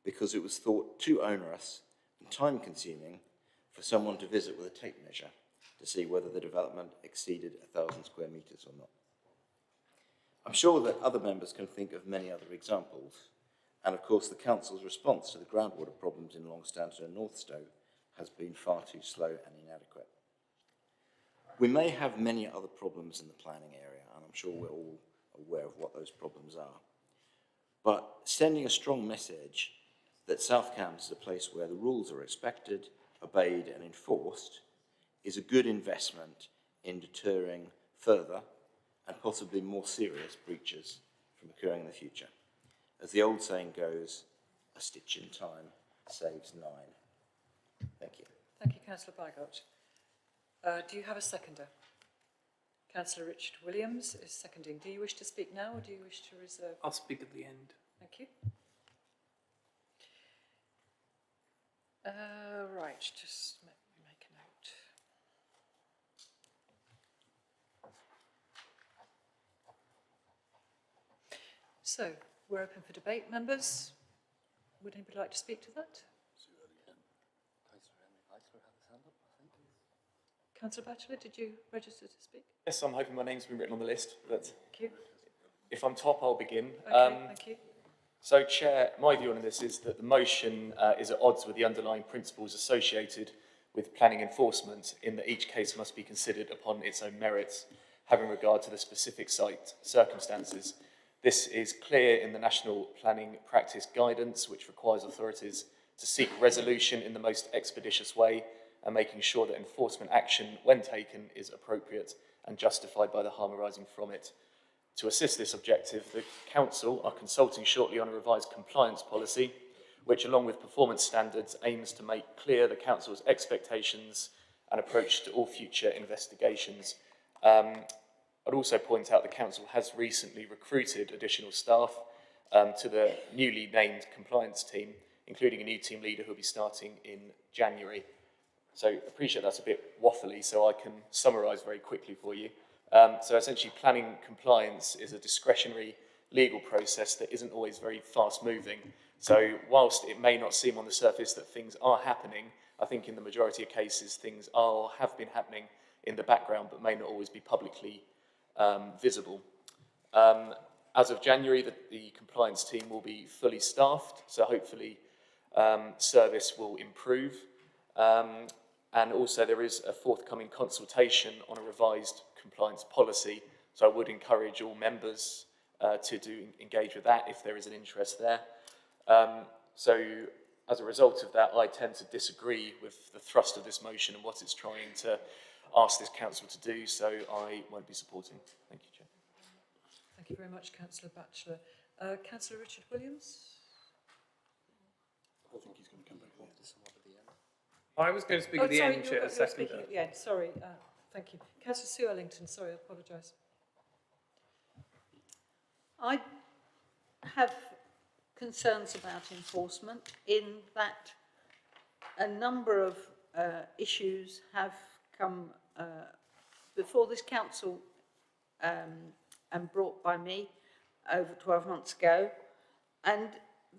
because it was thought too onerous and time-consuming for someone to visit with a tape measure to see whether the development exceeded 1,000 square metres or not. I'm sure that other members can think of many other examples, and of course the Council's response to the groundwater problems in Longstanton and Northstowe has been far too slow and inadequate. We may have many other problems in the planning area, and I'm sure we're all aware of what those problems are. But sending a strong message that South Cambs is a place where the rules are respected, obeyed and enforced is a good investment in deterring further and possibly more serious breaches from occurring in the future. As the old saying goes, a stitch in time saves 9. Thank you. Thank you, Councillor Bygott. Do you have a seconder? Councillor Richard Williams is seconding. Do you wish to speak now or do you wish to reserve? I'll speak at the end. Thank you. Right, just let me make a note. So, we're open for debate, members. Would anybody like to speak to that? Councillor Batchelor, did you register to speak? Yes, I'm hoping my name's been written on the list, but Thank you. if I'm top, I'll begin. Okay, thank you. So, Chair, my view on this is that the motion is at odds with the underlying principles associated with planning enforcement in that each case must be considered upon its own merits, having regard to the specific site circumstances. This is clear in the National Planning Practice Guidance, which requires authorities to seek resolution in the most expeditious way and making sure that enforcement action, when taken, is appropriate and justified by the harm arising from it. To assist this objective, the Council are consulting shortly on a revised compliance policy, which, along with performance standards, aims to make clear the Council's expectations and approach to all future investigations. I'd also point out the Council has recently recruited additional staff to the newly named compliance team, including a new team leader who will be starting in January. So I appreciate that's a bit waffly, so I can summarise very quickly for you. So essentially, planning compliance is a discretionary legal process that isn't always very fast-moving. So whilst it may not seem on the surface that things are happening, I think in the majority of cases things have been happening in the background but may not always be publicly visible. As of January, the compliance team will be fully staffed, so hopefully service will improve. And also there is a forthcoming consultation on a revised compliance policy, so I would encourage all members to engage with that if there is an interest there. So as a result of that, I tend to disagree with the thrust of this motion and what it's trying to ask this council to do, so I won't be supporting. Thank you, Chair. Thank you very much, Councillor Batchelor. Councillor Richard Williams? I think he's going to come back after some at the end. I was going to speak at the end, Chair. You're speaking at the end. Sorry. Thank you. Councillor Sue Ellington. Sorry, I apologise. I have concerns about enforcement in that a number of issues have come before this council and brought by me over 12 months ago. And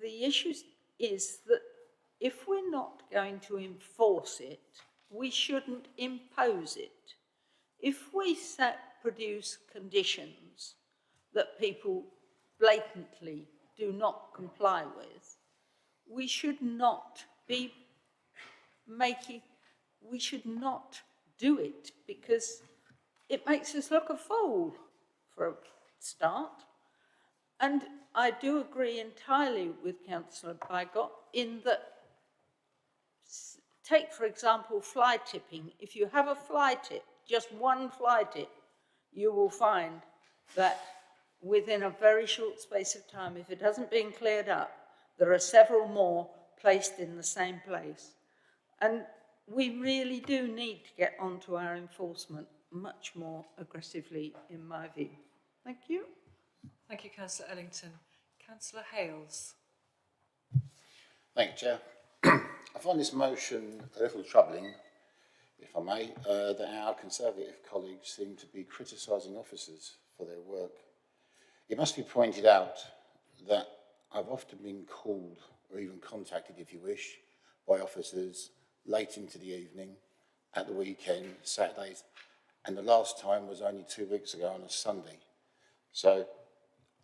the issue is that if we're not going to enforce it, we shouldn't impose it. If we produce conditions that people blatantly do not comply with, we should not be we should not do it, because it makes us look a fool for a start. And I do agree entirely with Councillor Bygott in that, take for example fly tipping. If you have a fly tip, just one fly tip, you will find that within a very short space of time, if it hasn't been cleared up, there are several more placed in the same place. And we really do need to get onto our enforcement much more aggressively, in my view. Thank you. Thank you, Councillor Ellington. Councillor Hales. Thank you, Chair. I find this motion a little troubling, if I may, that our Conservative colleagues seem to be criticising officers for their work. It must be pointed out that I've often been called, or even contacted, if you wish, by officers late into the evening, at the weekend, Saturdays, and the last time was only 2 weeks ago on a Sunday. So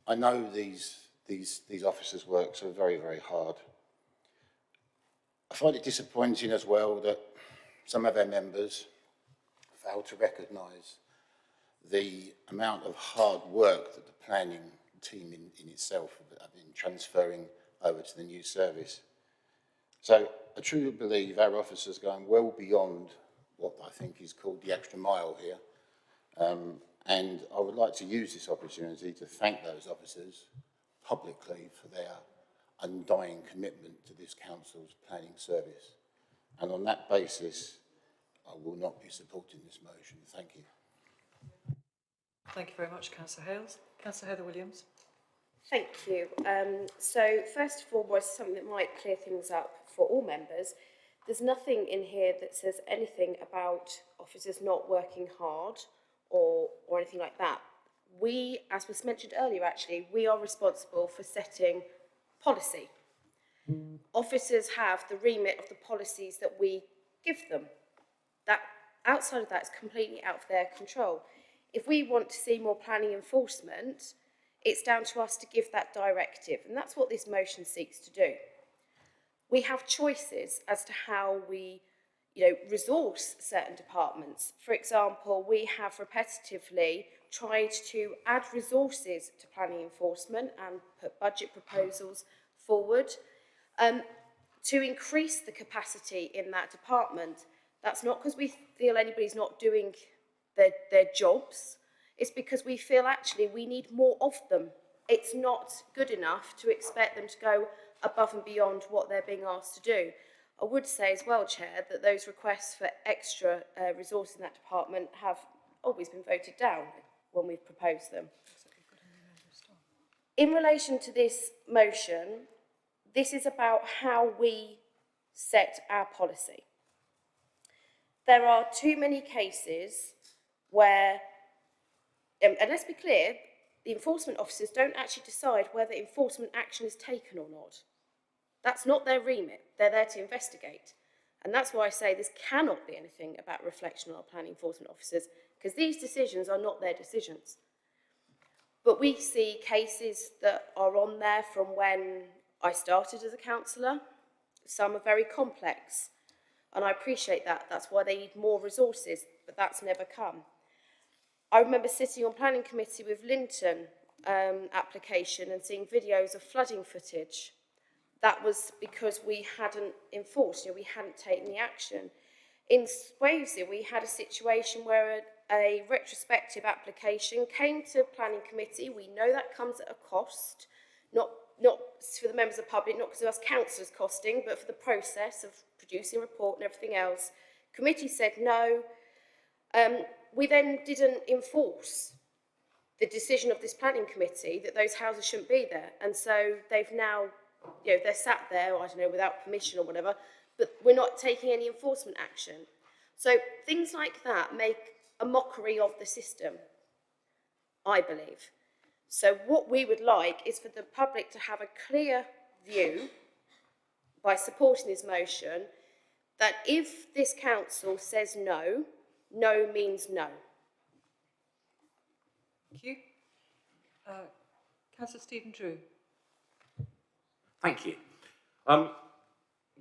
I know these officers' work so very, very hard. I find it disappointing as well that some of our members fail to recognise the amount of hard work that the planning team in itself have been transferring over to the new service. So I truly believe our officers are going well beyond what I think is called the extra mile here. And I would like to use this opportunity to thank those officers publicly for their undying commitment to this council's planning service. And on that basis, I will not be supporting this motion. Thank you. Thank you very much, Councillor Hales. Councillor Heather Williams. Thank you. So first of all, was something that might clear things up for all members. There's nothing in here that says anything about officers not working hard or anything like that. We, as was mentioned earlier actually, we are responsible for setting policy. Officers have the remit of the policies that we give them. That outside of that is completely out of their control. If we want to see more planning enforcement, it's down to us to give that directive, and that's what this motion seeks to do. We have choices as to how we resource certain departments. For example, we have repetitively tried to add resources to planning enforcement and put budget proposals forward to increase the capacity in that department. That's not because we feel anybody's not doing their jobs. It's because we feel actually we need more of them. It's not good enough to expect them to go above and beyond what they're being asked to do. I would say as well, Chair, that those requests for extra resource in that department have always been voted down when we've proposed them. In relation to this motion, this is about how we set our policy. There are too many cases where, and let's be clear, the enforcement officers don't actually decide whether enforcement action is taken or not. That's not their remit. They're there to investigate. And that's why I say this cannot be anything about reflection on our planning enforcement officers, because these decisions are not their decisions. But we see cases that are on there from when I started as a councillor. Some are very complex, and I appreciate that. That's why they need more resources, but that's never come. I remember sitting on planning committee with Linton application and seeing videos of flooding footage. That was because we hadn't enforced, we hadn't taken the action. In Swavesey, we had a situation where a retrospective application came to planning committee. We know that comes at a cost, not for the members of the public, not because of us councillors costing, but for the process of producing a report and everything else. Committee said no. We then didn't enforce the decision of this planning committee that those houses shouldn't be there. And so they've now, they're sat there, I don't know, without permission or whatever, but we're not taking any enforcement action. So things like that make a mockery of the system, I believe. So what we would like is for the public to have a clear view by supporting this motion that if this council says no, no means no. Thank you. Councillor Stephen Drew. Thank you.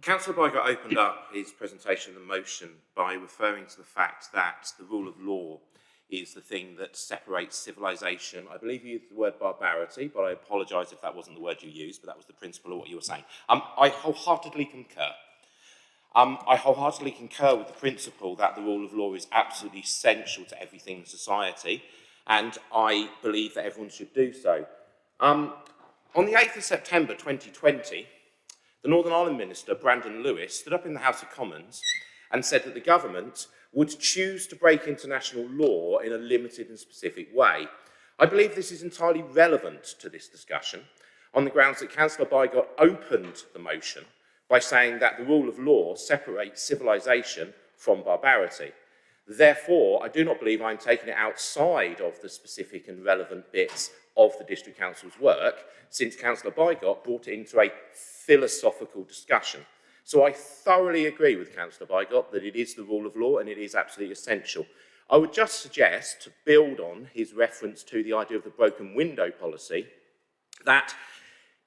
Councillor Bygott opened up his presentation of the motion by referring to the fact that the rule of law is the thing that separates civilization. I believe you used the word barbarity, but I apologise if that wasn't the word you used, but that was the principle of what you were saying. I wholeheartedly concur. I wholeheartedly concur with the principle that the rule of law is absolutely essential to everything in society, and I believe that everyone should do so. On the 8th of September 2020, the Northern Ireland Minister, Brandon Lewis, stood up in the House of Commons and said that the government would choose to break international law in a limited and specific way. I believe this is entirely relevant to this discussion on the grounds that Councillor Bygott opened the motion by saying that the rule of law separates civilization from barbarity. Therefore, I do not believe I'm taking it outside of the specific and relevant bits of the District Council's work, since Councillor Bygott brought it into a philosophical discussion. So I thoroughly agree with Councillor Bygott that it is the rule of law and it is absolutely essential. I would just suggest, to build on his reference to the idea of the broken window policy, that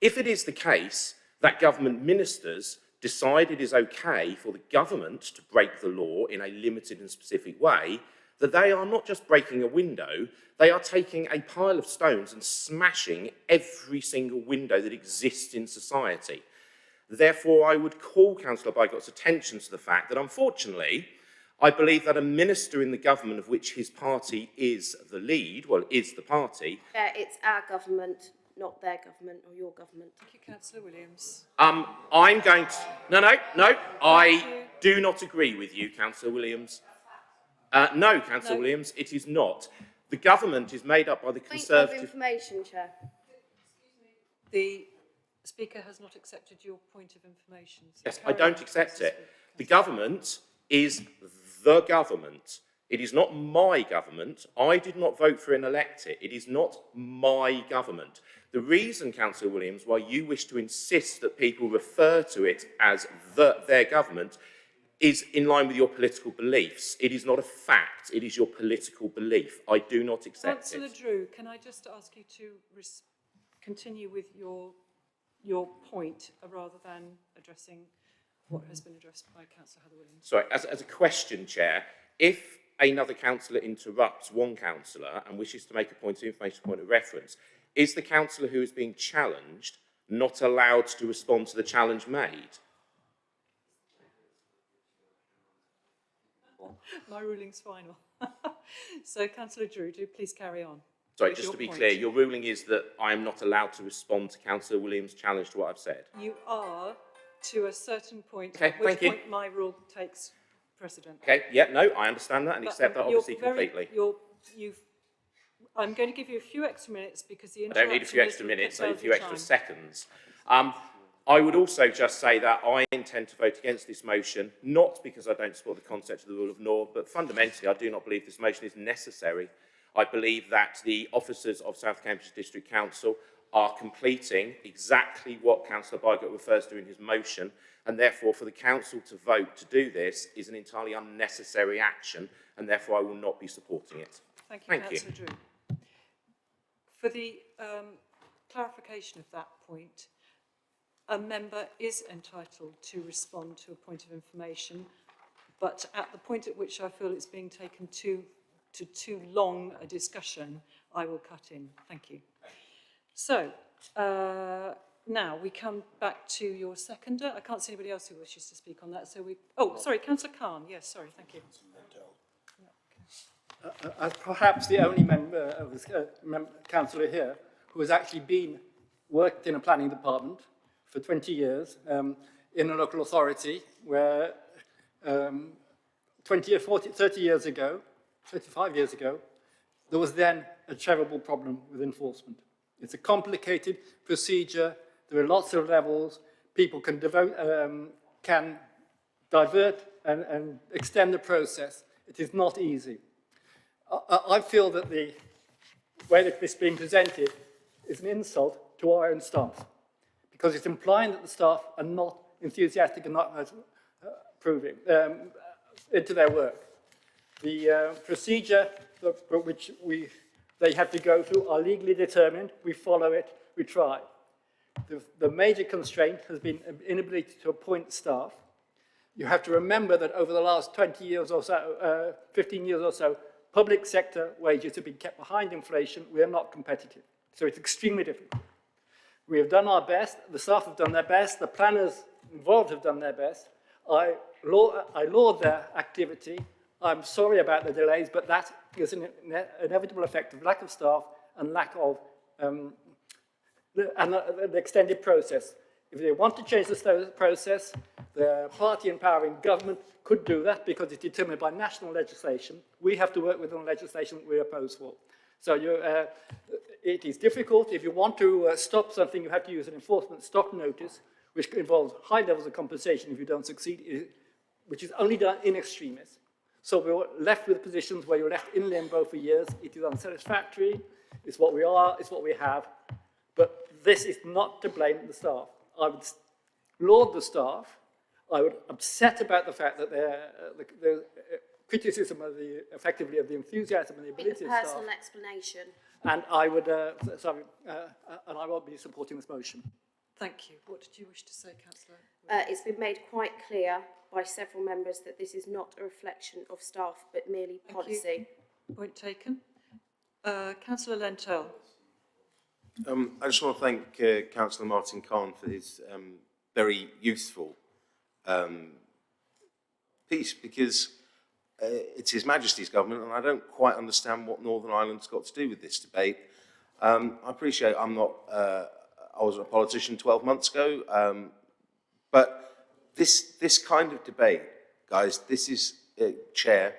if it is the case that government ministers decide it is okay for the government to break the law in a limited and specific way, that they are not just breaking a window, they are taking a pile of stones and smashing every single window that exists in society. Therefore, I would call Councillor Bygott's attention to the fact that, unfortunately, I believe that a minister in the government of which his party is the lead, well, is the party... It's our government, not their government or your government. Thank you, Councillor Williams. I'm going to... No, I do not agree with you, Councillor Williams. No, Councillor Williams, it is not. The government is made up by the Conservative... Point of information, Chair. The Speaker has not accepted your point of information. So yes, I don't accept it. The government is the government. It is not my government. I did not vote for and elect it. It is not my government. The reason, Councillor Williams, why you wish to insist that people refer to it as their government is in line with your political beliefs. It is not a fact. It is your political belief. I do not accept it. Councillor Drew, can I just ask you to continue with your point rather than addressing what has been addressed by Councillor Heather-Williams. Sorry, as a question, Chair, if another councillor interrupts one councillor and wishes to make a point of information, point of reference, is the councillor who is being challenged not allowed to respond to the challenge made? My ruling's final. So, Councillor Drew, do please carry on. Sorry, What's just your to be point? clear, your ruling is that I am not allowed to respond to Councillor Williams' challenge to what I've said? You are to a certain point, Okay, at which thank you. point my rule takes precedent. Okay, yeah, no, I understand that and But, accept that you're obviously completely. I'm going to give you a few extra minutes because the I don't need a few interruption extra is minutes, I need a curtailed few your extra time. seconds. I would also just say that I intend to vote against this motion, not because I don't support the concept of the rule of law, but fundamentally I do not believe this motion is necessary. I believe that the officers of South Cambridge District Council are completing exactly what Councillor Bygott refers to in his motion, and therefore for the council to vote to do this is an entirely unnecessary action, and therefore I will not be supporting it. Thank you, Councillor Drew. For the clarification of that point, a member is entitled to respond to a point of information, but at the point at which I feel it's being taken to too long a discussion, I will cut in. Thank you. So, now we come back to your seconder. I can't see anybody else who wishes to speak on that. So sorry, Councillor Khan. Yes, sorry, thank you. As perhaps the only member of this councillor here who has actually worked in a planning department for 20 years in a local authority where 20, 40, 30 years ago, 35 years ago, there was then a terrible problem with enforcement. It's a complicated procedure. There are lots of levels. People can divert and extend the process. It is not easy. I feel that the way that this is being presented is an insult to our own staff, because it's implying that the staff are not enthusiastic and not proving into their work. The procedure which they have to go through are legally determined. We follow it, we try. The major constraint has been an inability to appoint staff. You have to remember that over the last 20 years or so, 15 years or so, public sector wages have been kept behind inflation. We are not competitive. So it's extremely difficult. We have done our best. The staff have done their best. The planners involved have done their best. I laud their activity. I'm sorry about the delays, but that is an inevitable effect of lack of staff and lack of the extended process. If they want to change the process, the party in power in government could do that because it's determined by national legislation. We have to work within legislation that we oppose for. So it is difficult. If you want to stop something, you have to use an enforcement stop notice, which involves high levels of compensation if you don't succeed, which is only done in extremis. So we're left with positions where you're left in limbo for years. It is unsatisfactory. It's what we are. It's what we have. But this is not to blame the staff. I would laud the staff. I would upset about the fact that the criticism of effectively of the enthusiasm and the ability of staff. Personal explanation. And I would, and I won't be supporting this motion. Thank you. What did you wish to say, Councillor? It's been made quite clear by several members that this is not a reflection of staff, but merely policy. Point taken. Councillor Lentel. I just want to thank Councillor Martin Khan for his very useful piece, because it's His Majesty's government and I don't quite understand what Northern Ireland's got to do with this debate. I appreciate I wasn't a politician 12 months ago, but this kind of debate, guys, this is, Chair,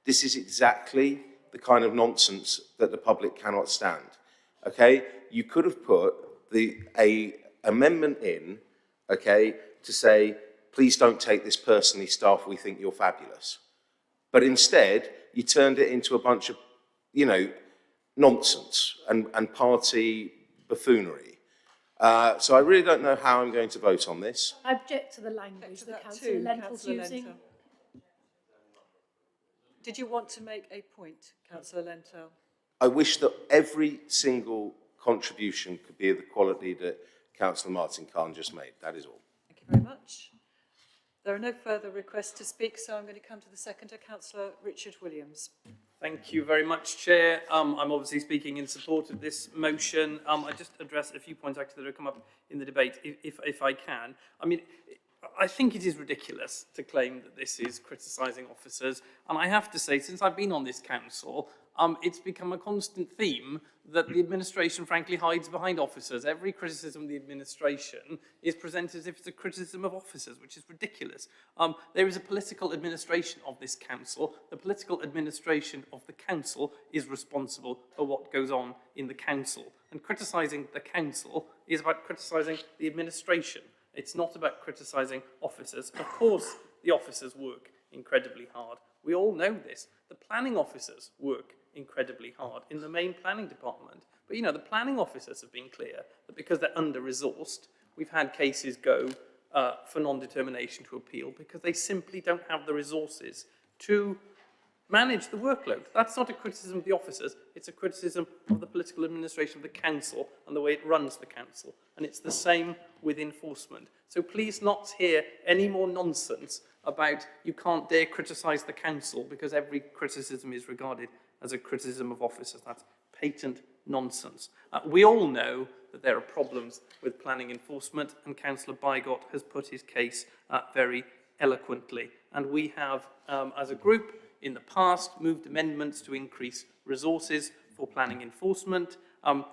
this is exactly the kind of nonsense that the public cannot stand, okay? You could have put a amendment in, okay, to say, please don't take this personally, staff, we think you're fabulous. But instead, you turned it into a bunch of, nonsense and party buffoonery. So I really don't know how I'm going to vote on this. I object to the language that Councillor Lentel's using. Did you want to make a point, Councillor Lentel? I wish that every single contribution could be of the quality that Councillor Martin Khan just made. That is all. Thank you very much. There are no further requests to speak, so I'm going to come to the seconder, Councillor Richard Williams. Thank you very much, Chair. I'm obviously speaking in support of this motion. I just address a few points actually that have come up in the debate, if I can. I mean, I think it is ridiculous to claim that this is criticising officers. And I have to say, since I've been on this council, it's become a constant theme that the administration frankly hides behind officers. Every criticism of the administration is presented as if it's a criticism of officers, which is ridiculous. There is a political administration of this council. The political administration of the council is responsible for what goes on in the council. And criticising the council is about criticising the administration. It's not about criticising officers. Of course, the officers work incredibly hard. We all know this. The planning officers work incredibly hard in the main planning department. But, you know, the planning officers have been clear that because they're under-resourced, we've had cases go for non-determination to appeal because they simply don't have the resources to manage the workload. That's not a criticism of the officers, it's a criticism of the political administration of the council and the way it runs the council. And it's the same with enforcement. So please not hear any more nonsense about you can't dare criticise the council because every criticism is regarded as a criticism of officers. That's patent nonsense. We all know that there are problems with planning enforcement, and Councillor Bygott has put his case very eloquently. And we have, as a group, in the past, moved amendments to increase resources for planning enforcement.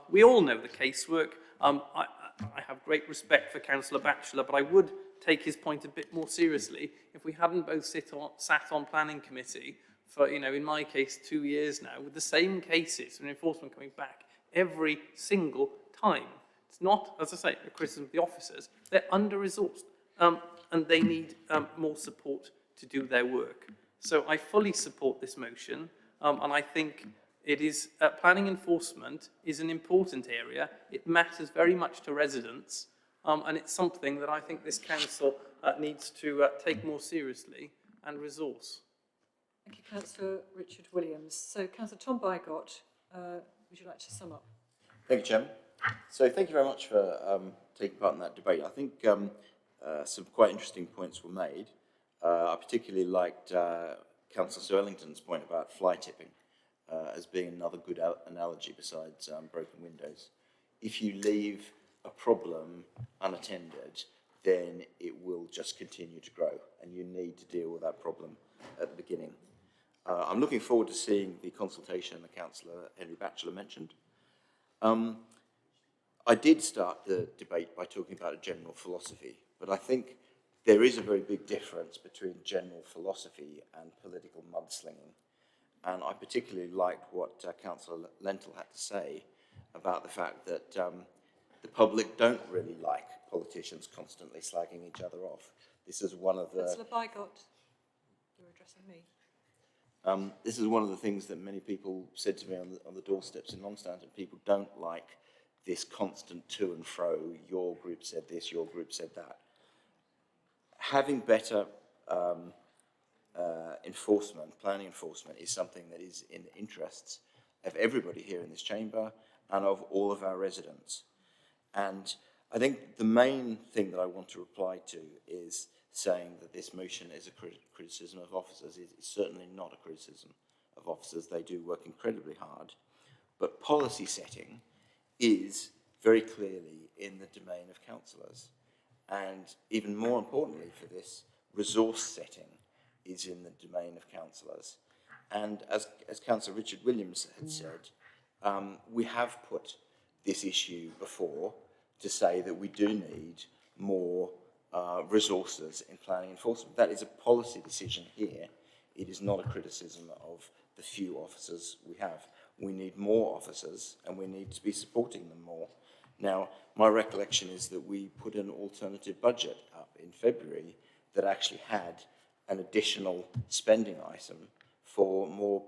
We all know the casework. I have great respect for Councillor Batchelor, but I would take his point a bit more seriously if we hadn't both sat on planning committee for, you know, in my case, 2 years now, with the same cases and enforcement coming back every single time. It's not, as I say, a criticism of the officers. They're under-resourced and they need more support to do their work. So I fully support this motion, and I think it is planning enforcement is an important area. It matters very much to residents, and it's something that I think this council needs to take more seriously and resource. Thank you, Councillor Richard Williams. So, Councillor Tom Bygott, would you like to sum up? Thank you, Chairman. So thank you very much for taking part in that debate. I think some quite interesting points were made. I particularly liked Councillor Sir Ellington's point about fly tipping as being another good analogy besides broken windows. If you leave a problem unattended, then it will just continue to grow, and you need to deal with that problem at the beginning. I'm looking forward to seeing the consultation that Councillor Henry Batchelor mentioned. I did start the debate by talking about a general philosophy, but I think there is a very big difference between general philosophy and political mudslinging. And I particularly liked what Councillor Lentil had to say about the fact that the public don't really like politicians constantly slagging each other off. This is one of the... Councillor Bygott, you're addressing me. This is one of the things that many people said to me on the doorsteps in Longstanton. People don't like this constant to and fro. Your group said this, your group said that. Having better enforcement, planning enforcement, is something that is in the interests of everybody here in this chamber and of all of our residents. And I think the main thing that I want to reply to is saying that this motion is a criticism of officers. It's certainly not a criticism of officers. They do work incredibly hard. But policy setting is very clearly in the domain of councillors. And even more importantly for this, resource setting is in the domain of councillors. And as Councillor Richard Williams had said, we have put this issue before to say that we do need more resources in planning enforcement. That is a policy decision here. It is not a criticism of the few officers we have. We need more officers and we need to be supporting them more. Now, my recollection is that we put an alternative budget up in February that actually had an additional spending item for more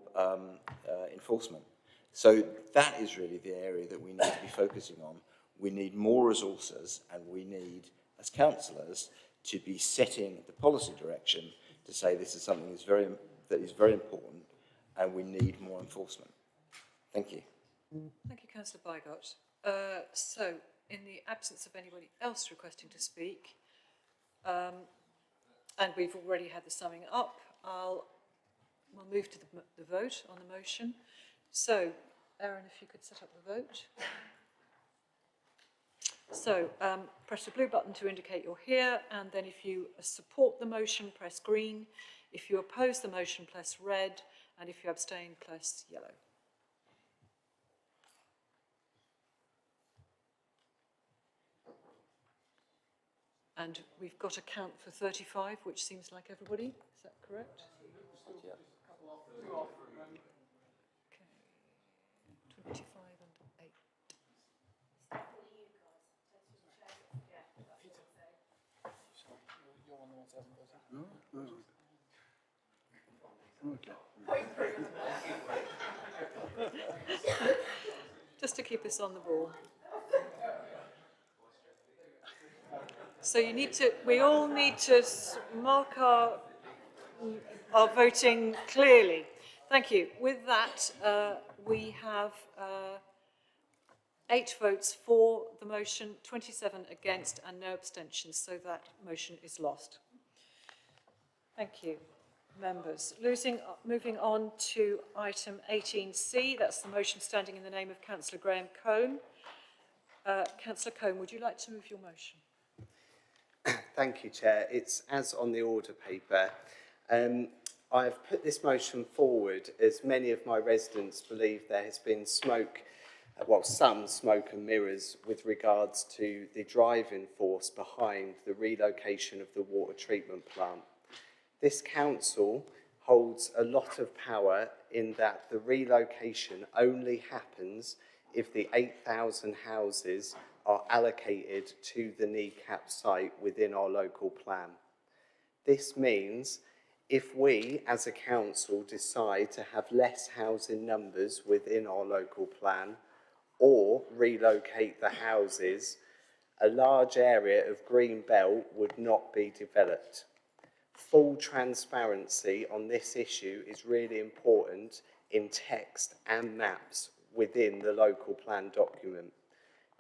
enforcement. So that is really the area that we need to be focusing on. We need more resources, and we need, as councillors, to be setting the policy direction to say this is something that is very important, and we need more enforcement. Thank you. Thank you, Councillor Bygott. So, in the absence of anybody else requesting to speak, And we've already had the summing up. We'll move to the vote on the motion. So, Erin, if you could set up the vote. So, press the blue button to indicate you're here, and then if you support the motion, press green. If you oppose the motion, press red, and if you abstain, press yellow. And we've got a count for 35, which seems like everybody. Is that correct? Yeah. Okay. 25 and 8. Just to keep us on the ball. So we all need to mark our voting clearly. Thank you. With that, we have 8 votes for the motion, 27 against and no abstentions, so that motion is lost. Thank you, members. Moving on to item 18C, that's the motion standing in the name of Councillor Graham Cohn. Councillor Cohn, would you like to move your motion? Thank you, Chair. It's as on the order paper. I've put this motion forward as many of my residents believe there has been smoke, well, some smoke and mirrors with regards to the driving force behind the relocation of the water treatment plant. This council holds a lot of power in that the relocation only happens if the 8,000 houses are allocated to the kneecap site within our local plan. This means if we as a council decide to have less housing numbers within our local plan or relocate the houses, a large area of green belt would not be developed. Full transparency on this issue is really important in text and maps within the local plan document.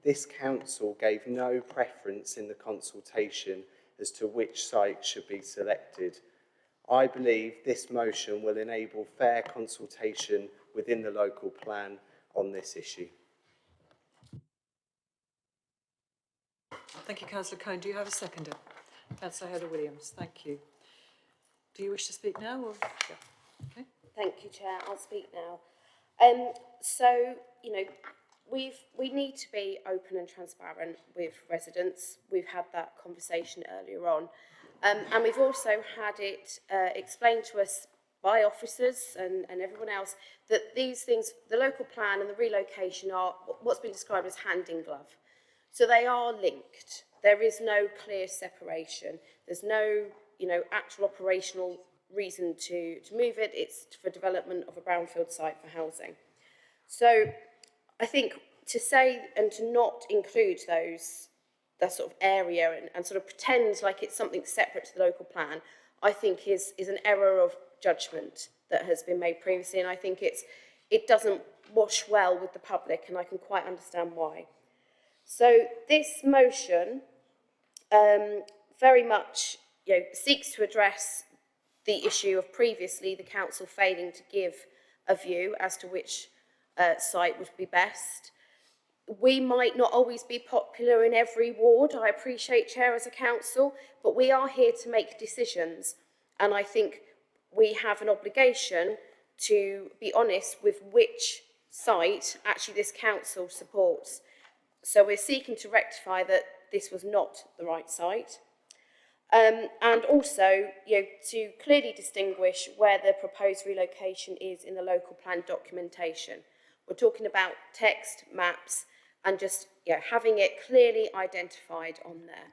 This council gave no preference in the consultation as to which site should be selected. I believe this motion will enable fair consultation within the local plan on this issue. Thank you, Councillor Cohn. Do you have a seconder? Councillor Heather Williams, thank you. Do you wish to speak now? Or? Yeah. Okay. Thank you, Chair. I'll speak now. So, you know, we need to be open and transparent with residents. We've had that conversation earlier on. And we've also had it explained to us by officers and everyone else that these things, the local plan and the relocation, are what's been described as hand in glove. So they are linked. There is no clear separation. There's no, you know, actual operational reason to move it. It's for development of a brownfield site for housing. So I think to say and to not include that sort of area and sort of pretend like it's something separate to the local plan, I think is an error of judgment that has been made previously, and I think it doesn't wash well with the public, and I can quite understand why. So this motion very much, you know, seeks to address the issue of previously the council failing to give a view as to which site would be best. We might not always be popular in every ward, I appreciate, Chair, as a council, but we are here to make decisions, and I think we have an obligation to be honest with which site actually this council supports. So we're seeking to rectify that this was not the right site. And also, you know, to clearly distinguish where the proposed relocation is in the local plan documentation. We're talking about text, maps, and just, you know, having it clearly identified on there.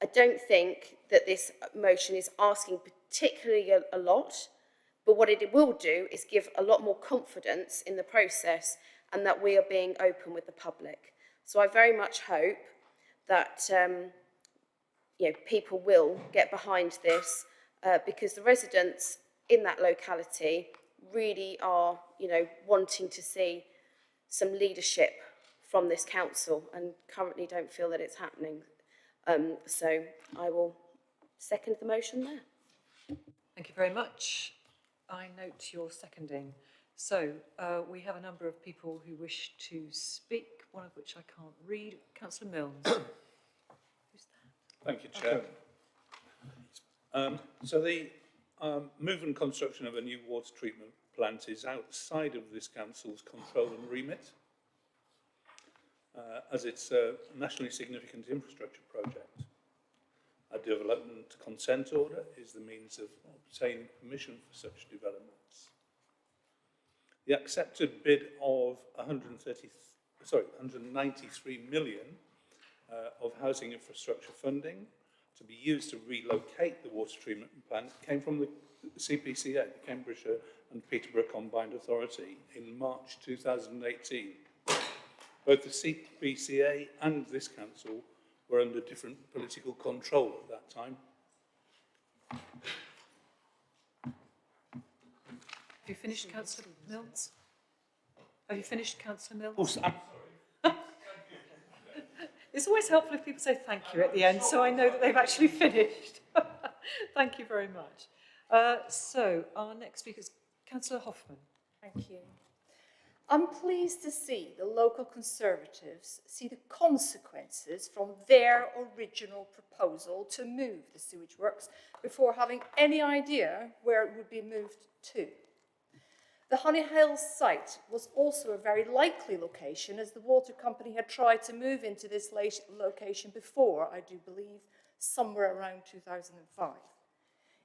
I don't think that this motion is asking particularly a lot, but what it will do is give a lot more confidence in the process and that we are being open with the public. So I very much hope that you know, people will get behind this because the residents in that locality really are, you know, wanting to see some leadership from this council and currently don't feel that it's happening. So I will second the motion there. Thank you very much. I note your seconding. So we have a number of people who wish to speak, one of which I can't read. Councillor Milnes. Who's that? Thank you, Chair. So the move and construction of a new water treatment plant is outside of this council's control and remit, as it's a nationally significant infrastructure project. A development consent order is the means of obtaining permission for such developments. The accepted bid of 193 million of housing infrastructure funding to be used to relocate the water treatment plant came from the CPCA, the Cambridgeshire and Peterborough Combined Authority, in March 2018. Both the CPCA and this council were under different political control at that time. Have you finished, Councillor Milnes? Have you finished, Councillor Milnes? Oh, I'm sorry. It's always helpful if people say thank you at the end, so I know that they've actually finished. Thank you very much. So our next speaker is Councillor Hoffman. Thank you. I'm pleased to see the local Conservatives see the consequences from their original proposal to move the sewage works before having any idea where it would be moved to. The Honey Hill site was also a very likely location, as the water company had tried to move into this location before, I do believe, somewhere around 2005.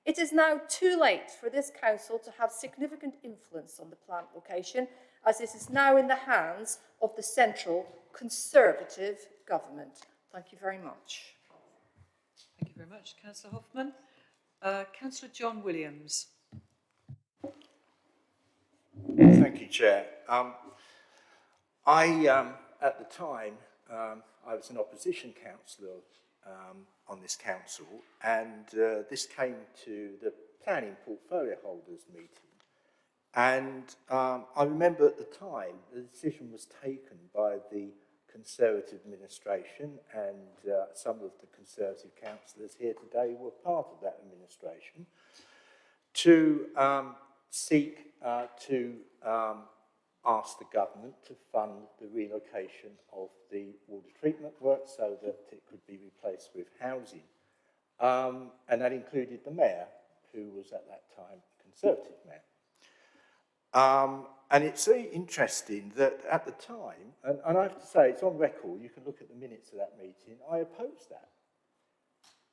It is now too late for this council to have significant influence on the plant location, as this is now in the hands of the central Conservative government. Thank you very much. Thank you very much, Councillor Hoffman. Councillor John Williams. Thank you, Chair. At the time, I was an opposition councillor on this council, and this came to the planning portfolio holders meeting. And I remember at the time the decision was taken by the Conservative administration, and some of the Conservative councillors here today were part of that administration, to seek to ask the government to fund the relocation of the water treatment work so that it could be replaced with housing. And that included the mayor, who was at that time Conservative mayor. And it's very interesting that at the time, and I have to say, it's on record, you can look at the minutes of that meeting, I opposed that.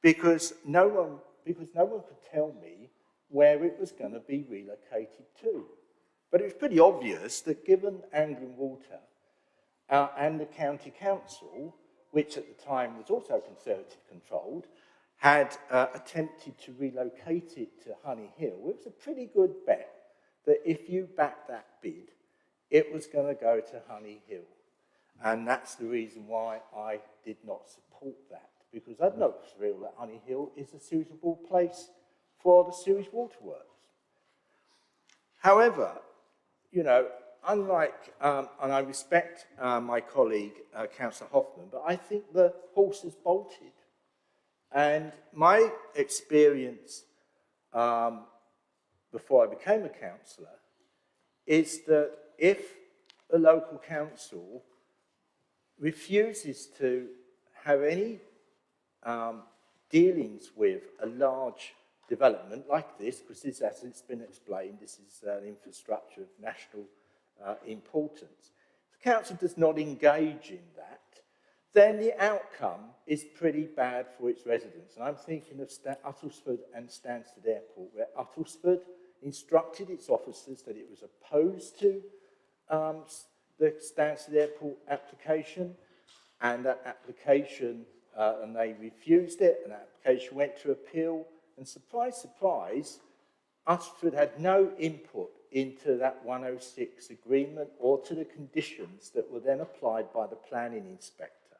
Because no one could tell me where it was going to be relocated to. But it was pretty obvious that given Anglian Water and the county council, which at the time was also Conservative controlled, had attempted to relocate it to Honey Hill, it was a pretty good bet that if you backed that bid, it was going to go to Honey Hill. And that's the reason why I did not support that, because I don't feel that Honey Hill is a suitable place for the sewage waterworks. However, you know, unlike, and I respect my colleague, Councillor Hoffman, but I think the horse has bolted. And my experience before I became a councillor is that if a local council refuses to have any dealings with a large development like this, because this, as it's been explained, this is an infrastructure of national importance. If the council does not engage in that, then the outcome is pretty bad for its residents. And I'm thinking of Uttlesford and Stansted Airport, where Uttlesford instructed its officers that it was opposed to the Stansted Airport application, and that application, and they refused it, and that application went to appeal. And surprise, surprise, Uttlesford had no input into that 106 agreement or to the conditions that were then applied by the planning inspector.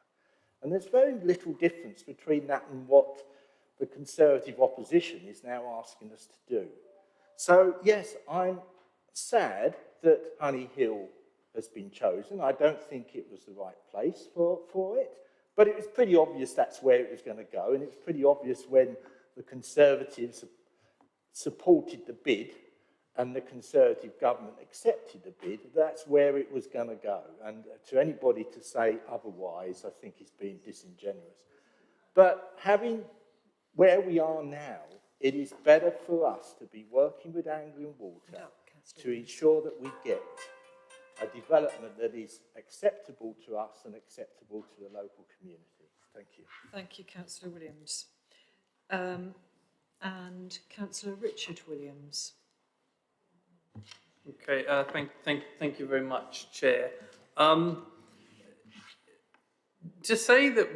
And there's very little difference between that and what the Conservative opposition is now asking us to do. So, yes, I'm sad that Honey Hill has been chosen. I don't think it was the right place for it, but it was pretty obvious that's where it was going to go, and it was pretty obvious when the Conservatives supported the bid and the Conservative government accepted the bid, that's where it was going to go. And to anybody to say otherwise, I think is being disingenuous. But having where we are now, it is better for us to be working with Anglian Water to ensure that we get a development that is acceptable to us and acceptable to the local community. Thank you. Thank you, Councillor Williams. And Councillor Richard Williams. Okay, thank you very much, Chair. To say that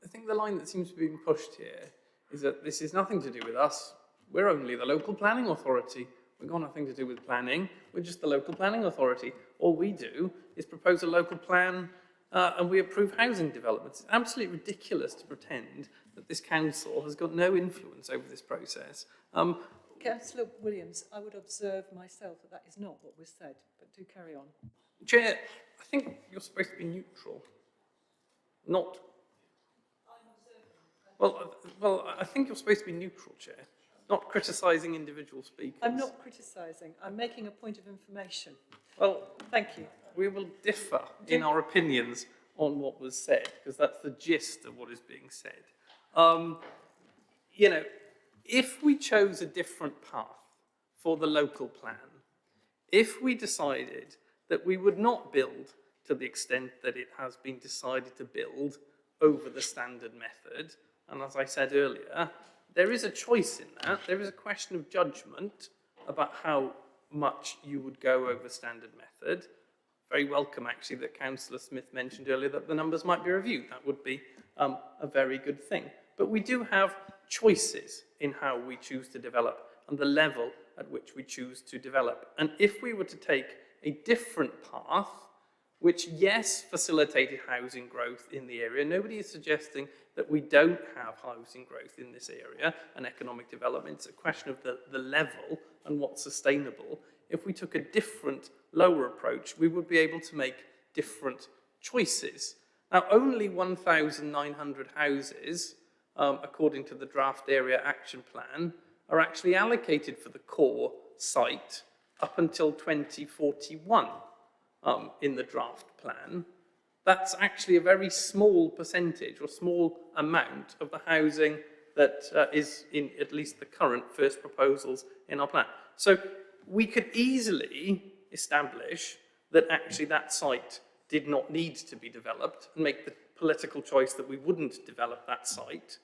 I think the line that seems to be being pushed here is that this is nothing to do with us. We're only the local planning authority. We've got nothing to do with planning. We're just the local planning authority. All we do is propose a local plan and we approve housing developments. It's absolutely ridiculous to pretend that this council has got no influence over this process. Councillor Williams, I would observe myself that that is not what was said, but do carry on. Chair, I think you're supposed to be neutral, not... Well, I think you're supposed to be neutral, Chair, not criticising individual speakers. I'm not criticising. I'm making a point of information. Well, thank you. We will differ in our opinions on what was said, because that's the gist of what is being said. You know, if we chose a different path for the local plan, if we decided that we would not build to the extent that it has been decided to build over the standard method, and as I said earlier, there is a choice in that. There is a question of judgment about how much you would go over standard method. Very welcome, actually, that Councillor Smith mentioned earlier that the numbers might be reviewed. That would be a very good thing. But we do have choices in how we choose to develop and the level at which we choose to develop. And if we were to take a different path, which, yes, facilitated housing growth in the area. Nobody is suggesting that we don't have housing growth in this area and economic development. It's a question of the level and what's sustainable. If we took a different, lower approach, we would be able to make different choices. Now, only 1,900 houses, according to the draft area action plan, are actually allocated for the core site up until 2041. In the draft plan, that's actually a very small percentage or small amount of the housing that is in at least the current first proposals in our plan. So we could easily establish that actually that site did not need to be developed and make the political choice that we wouldn't develop that site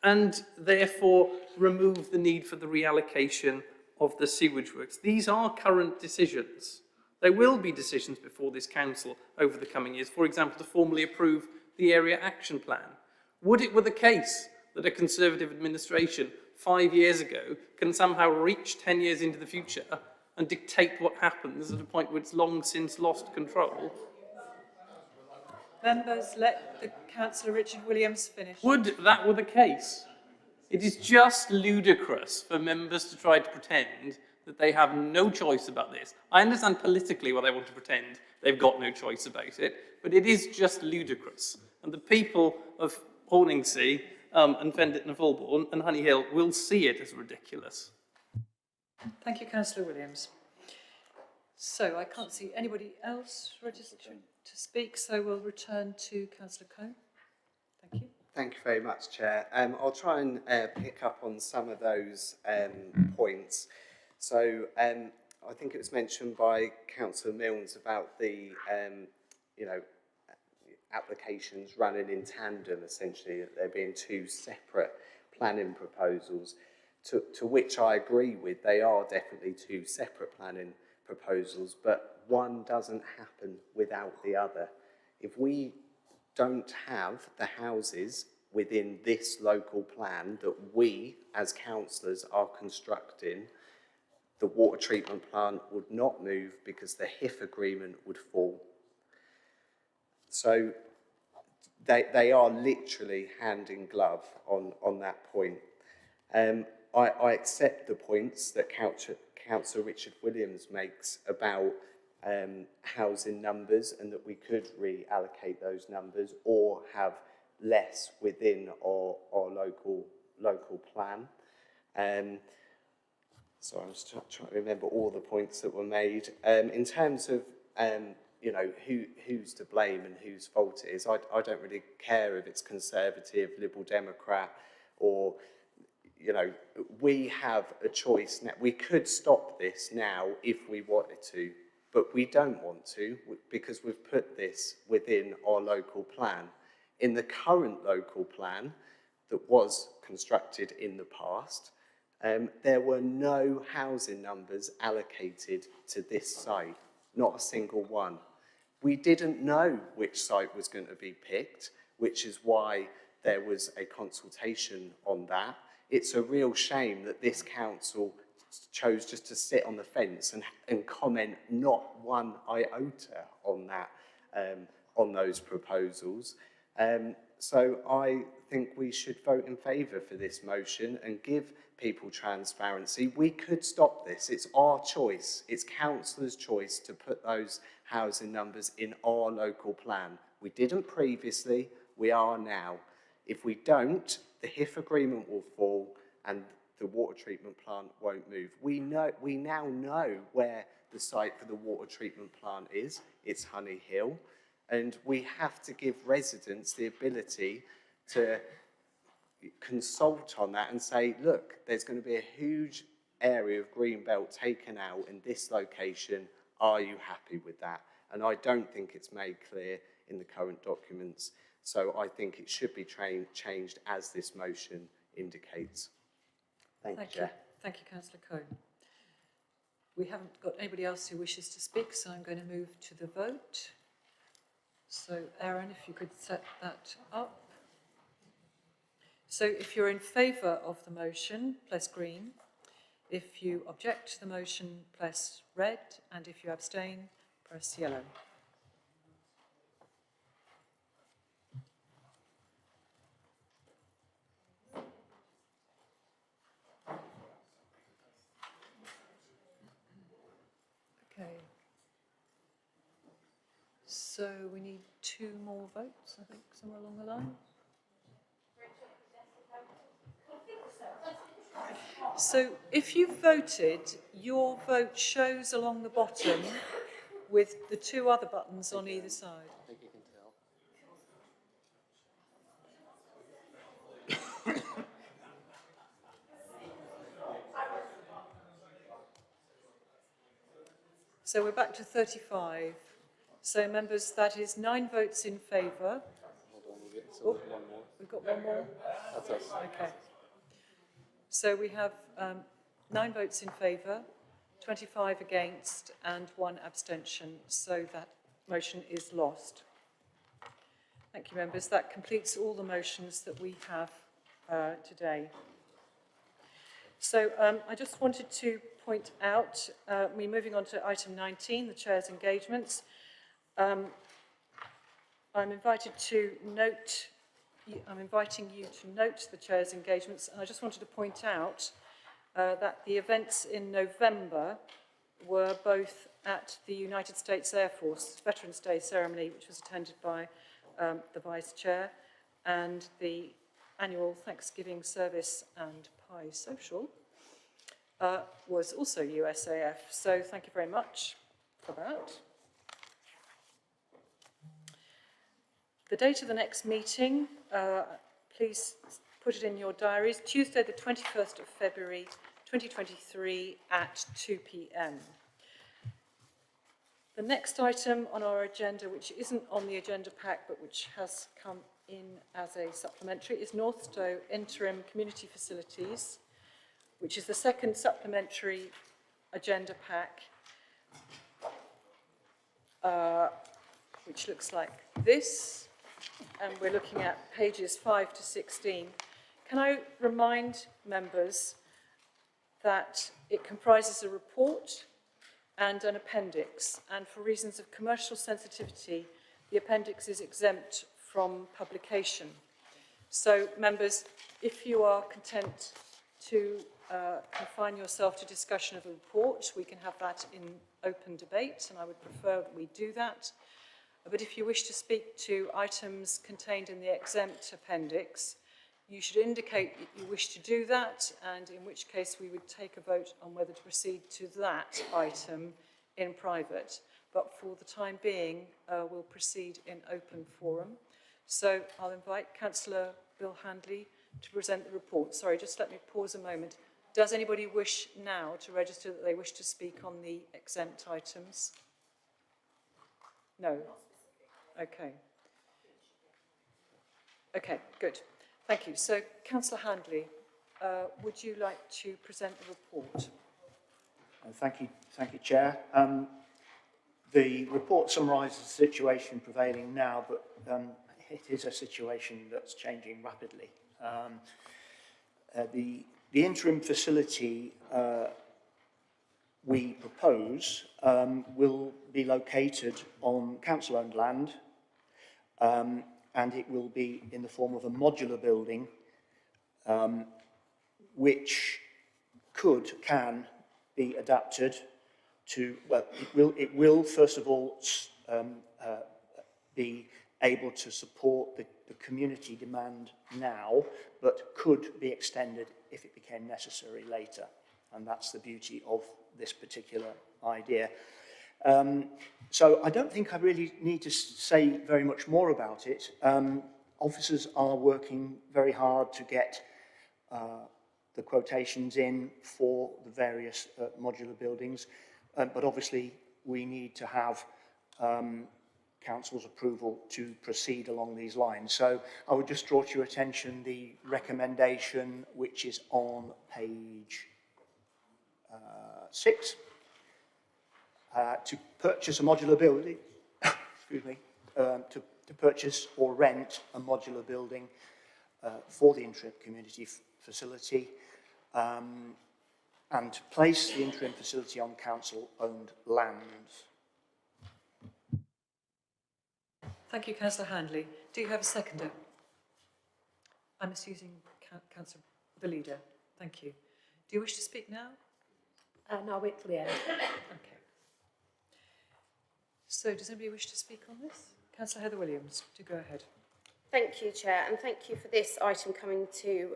and therefore remove the need for the reallocation of the sewage works. These are current decisions. There will be decisions before this council over the coming years, for example, to formally approve the area action plan. Would it were the case that a Conservative administration 5 years ago can somehow reach 10 years into the future and dictate what happens at a point where it's long since lost control? Members, let the Councillor Richard Williams finish. Would that were the case? It is just ludicrous for members to try to pretend that they have no choice about this. I understand politically why they want to pretend they've got no choice about it, but it is just ludicrous. And the people of Horningsea and Fendit and Fulbourn and Honey Hill will see it as ridiculous. Thank you, Councillor Williams. So I can't see anybody else registered to speak, so we'll return to Councillor Cohn. Thank you. Thank you very much, Chair. I'll try and pick up on some of those points. So I think it was mentioned by Councillor Milnes about the, applications running in tandem, essentially, that there being two separate planning proposals, to which I agree with. They are definitely two separate planning proposals, but one doesn't happen without the other. If we don't have the houses within this local plan that we, as councillors, are constructing, the water treatment plant would not move because the HIF agreement would fall. So they are literally hand in glove on that point. I accept the points that Councillor Richard Williams makes about housing numbers and that we could reallocate those numbers or have less within our local plan. Sorry, I'm just trying to remember all the points that were made. In terms of, you know, who's to blame and whose fault it is, I don't really care if it's Conservative, Liberal Democrat, or, you know, we have a choice now. We could stop this now if we wanted to, but we don't want to because we've put this within our local plan. In the current local plan that was constructed in the past, there were no housing numbers allocated to this site, not a single one. We didn't know which site was going to be picked, which is why there was a consultation on that. It's a real shame that this council chose just to sit on the fence and comment not one iota on that, on those proposals. So I think we should vote in favour for this motion and give people transparency. We could stop this. It's our choice. It's councillors' choice to put those housing numbers in our local plan. We didn't previously, we are now. If we don't, the HIF agreement will fall and the water treatment plant won't move. We now know where the site for the water treatment plant is. It's Honey Hill. And we have to give residents the ability to consult on that and say, look, there's going to be a huge area of green belt taken out in this location. Are you happy with that? And I don't think it's made clear in the current documents. So I think it should be changed as this motion indicates. Thank you, Chair. Thank you, Councillor Cohn. We haven't got anybody else who wishes to speak, so I'm going to move to the vote. So, Aaron, if you could set that up. So, if you're in favour of the motion, press green. If you object to the motion, press red. And if you abstain, press yellow. Okay. So we need 2 more votes, I think, somewhere along the line. So if you voted, your vote shows along the bottom with the 2 other buttons on either side. I think you can tell. So we're back to 35. So members, that is 9 votes in favour. Hold on, we'll get one more. We've got one more? That's us. Okay. So we have 9 votes in favour, 25 against and 1 abstention. So that motion is lost. Thank you, members. That completes all the motions that we have today. So I just wanted to point out, we're moving on to item 19, the Chair's engagements. I'm inviting you to note the Chair's engagements, and I just wanted to point out that the events in November were both at the United States Air Force Veterans Day ceremony, which was attended by the Vice Chair, and the annual Thanksgiving service and pie social was also USAF. So thank you very much for that. The date of the next meeting, please put it in your diaries, Tuesday the 21st of February 2023 at 2 p.m. The next item on our agenda, which isn't on the agenda pack but which has come in as a supplementary, is Northstowe Interim Community Facilities, which is the second supplementary agenda pack, which looks like this, and we're looking at pages 5 to 16. Can I remind members that it comprises a report and an appendix, and for reasons of commercial sensitivity, the appendix is exempt from publication. So, members, if you are content to confine yourself to discussion of the report, we can have that in open debate, and I would prefer that we do that. But if you wish to speak to items contained in the exempt appendix, You should indicate that you wish to do that, and in which case we would take a vote on whether to proceed to that item in private. But for the time being, we'll proceed in open forum. So I'll invite Councillor Bill Handley to present the report. Sorry, just let me pause a moment. Does anybody wish now to register that they wish to speak on the exempt items? No? Okay. Okay, good. Thank you. So, Councillor Handley, would you like to present the report? Thank you, Chair. The report summarises the situation prevailing now, but it is a situation that's changing rapidly. The interim facility we propose will be located on council-owned land, and it will be in the form of a modular building, which can be adapted to, well, it will first of all be able to support the community demand now, but could be extended if it became necessary later. And that's the beauty of this particular idea. So I don't think I really need to say very much more about it. Officers are working very hard to get the quotations in for the various modular buildings, but obviously we need to have Council's approval to proceed along these lines. So I would just draw to your attention the recommendation, which is on page 6, to purchase a modular building, excuse me, to purchase or rent a modular building for the interim community facility, and to place the interim facility on council-owned lands. Thank you, Councillor Handley. Do you have a seconder? I'm using Councillor, the leader. Thank you. Do you wish to speak now? No, I'll wait till the end. Okay. So, does anybody wish to speak on this? Councillor Heather Williams, do go ahead. Thank you, Chair, and thank you for this item coming to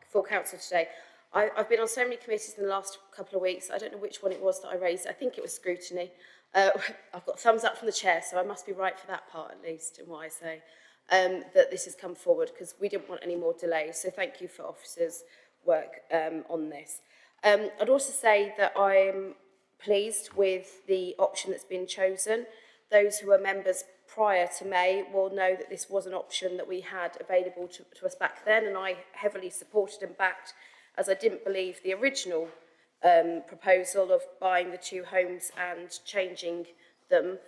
for Council today. I've been on so many committees in the last couple of weeks. I don't know which one it was that I raised. I think it was scrutiny. I've got thumbs up from the Chair, so I must be right for that part at least in what I say, that this has come forward because we didn't want any more delays. So thank you for officers' work on this. I'd also say that I'm pleased with the option that's been chosen. Those who are members prior to May will know that this was an option that we had available to us back then, and I heavily supported and backed, as I didn't believe the original proposal of buying the 2 homes and changing them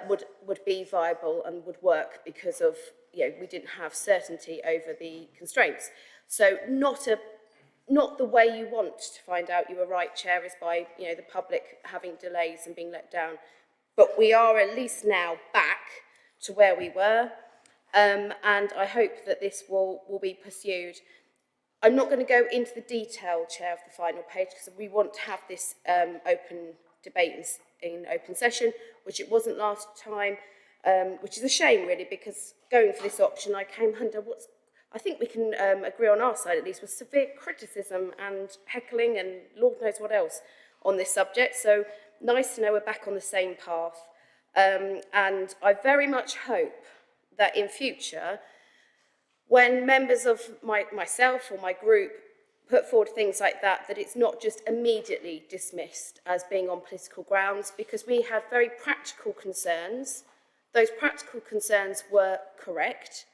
would be viable and would work because of, we didn't have certainty over the constraints. So not the way you want to find out you were right, Chair, is by, the public having delays and being let down. But we are at least now back to where we were, and I hope that this will be pursued. I'm not going to go into the detail, Chair, of the final page, because we want to have this open debate in open session, which it wasn't last time, which is a shame, really, because going for this option, I came under what's, I think we can agree on our side, at least, with severe criticism and heckling and Lord knows what else on this subject. So nice to know we're back on the same path. And I very much hope that in future, when members of myself or my group put forward things like that, that it's not just immediately dismissed as being on political grounds, because we had very practical concerns. Those practical concerns were correct,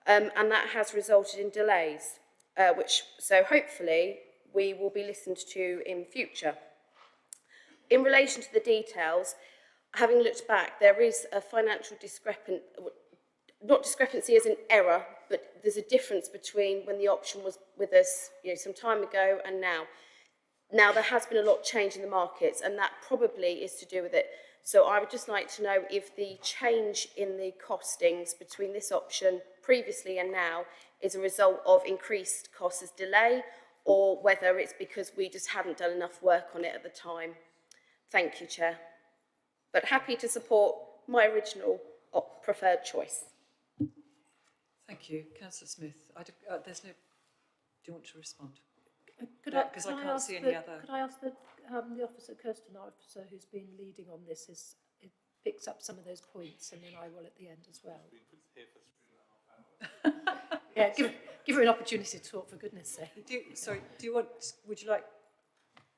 and that has resulted in delays, so hopefully we will be listened to in future. In relation to the details, having looked back, there is a financial not discrepancy as an error, but there's a difference between when the option was with us, some time ago and now. Now there has been a lot of change in the markets, and that probably is to do with it. So I would just like to know if the change in the costings between this option previously and now is a result of increased costs as delay, or whether it's because we just hadn't done enough work on it at the time. Thank you, Chair. But happy to support my original preferred choice. Thank you. Councillor Smith, there's no... Do you want to respond? Because I can't see any other... Could I ask the officer, Kirsten, our officer, who's been leading on this, it picks up some of those points, and then I will at the end as well. Yeah, give her an opportunity to talk, for goodness sake. Would you like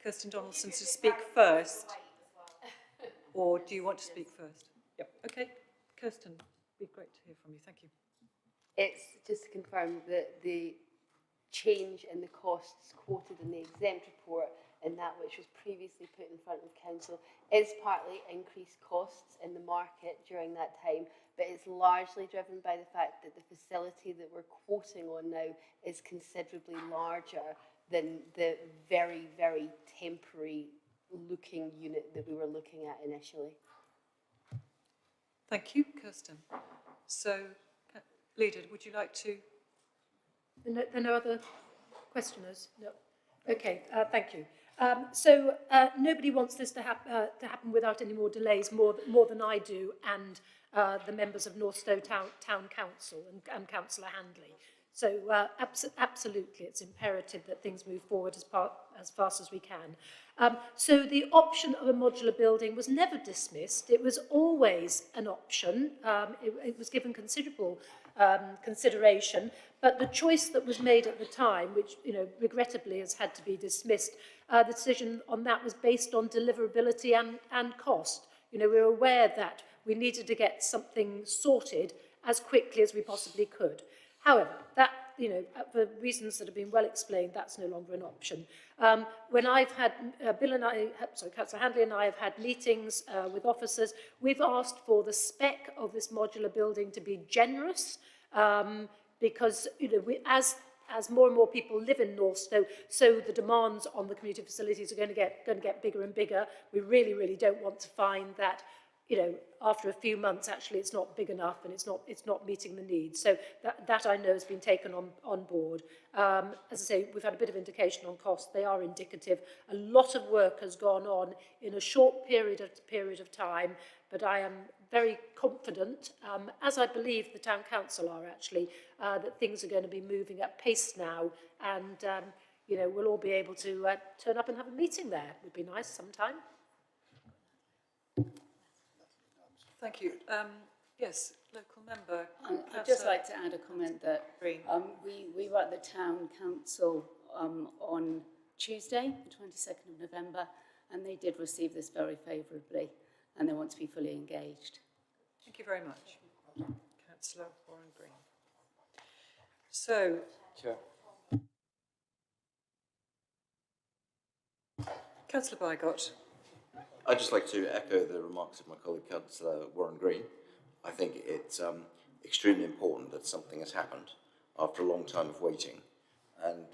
Kirsten Donaldson to speak first? Or do you want to speak first? Yep. Okay. Kirsten, it'd be great to hear from you. Thank you. It's just to confirm that the change in the costs quoted in the exempt report and that which was previously put in front of council is partly increased costs in the market during that time, but it's largely driven by the fact that the facility that we're quoting on now is considerably larger than the very, very temporary looking unit that we were looking at initially. Thank you, Kirsten. So, Leader, would you like to... There are no other questioners? No. Okay, thank you. Nobody wants this to happen without any more delays, more than I do, and the members of Northstowe Town Council and Councillor Handley. So absolutely, it's imperative that things move forward as fast as we can. So the option of a modular building was never dismissed. It was always an option. It was given considerable consideration, but the choice that was made at the time, which regrettably has had to be dismissed, the decision on that was based on deliverability and cost. We were aware that we needed to get something sorted as quickly as we possibly could. However, that, for reasons that have been well explained, that's no longer an option. When I've had, Councillor Handley and I have had meetings with officers, we've asked for the spec of this modular building to be generous, because, as more and more people live in Northstowe, so the demands on the community facilities are going to get bigger and bigger. We really, really don't want to find that, after a few months, actually, it's not big enough and it's not meeting the needs. So that I know has been taken on board. As I say, we've had a bit of indication on cost. They are indicative. A lot of work has gone on in a short period of time, but I am very confident, as I believe the Town Council are actually, that things are going to be moving at pace now, and we'll all be able to turn up and have a meeting there. It would be nice sometime. Thank you. Yes, local member. I'd just like to add a comment that we were at the Town Council on Tuesday, the 22nd of November, and they did receive this very favourably, and they want to be fully engaged. Thank you very much. Councillor Warren Green. So, Chair. Councillor Bygott. I'd just like to echo the remarks of my colleague, Councillor Warren Green. I think it's extremely important that something has happened after a long time of waiting, and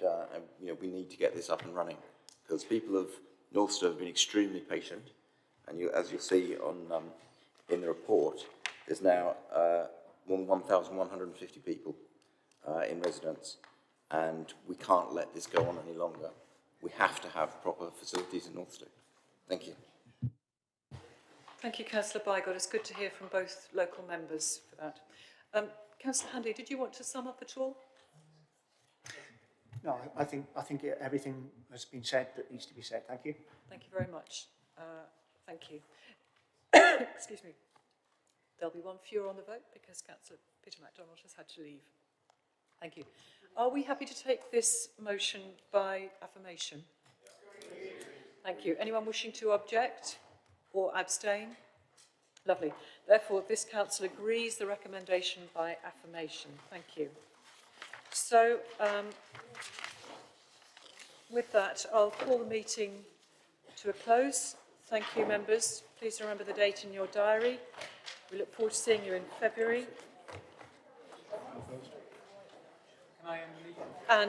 we need to get this up and running, because people of Northstowe have been extremely patient, and as you'll see on in the report, there's now more than 1,150 people in residence, and we can't let this go on any longer. We have to have proper facilities in Northstowe. Thank you. Thank you, Councillor Bygott. It's good to hear from both local members for that. Councillor Handley, did you want to sum up at all? No, I think everything has been said that needs to be said. Thank you. Thank you very much. Thank you. Excuse me. There'll be one fewer on the vote because Councillor Peter MacDonald has had to leave. Thank you. Are we happy to take this motion by affirmation? Thank you. Anyone wishing to object or abstain? Lovely. Therefore, this council agrees the recommendation by affirmation. Thank you. So, with that, I'll call the meeting to a close. Thank you, members. Please remember the date in your diary. We look forward to seeing you in February. And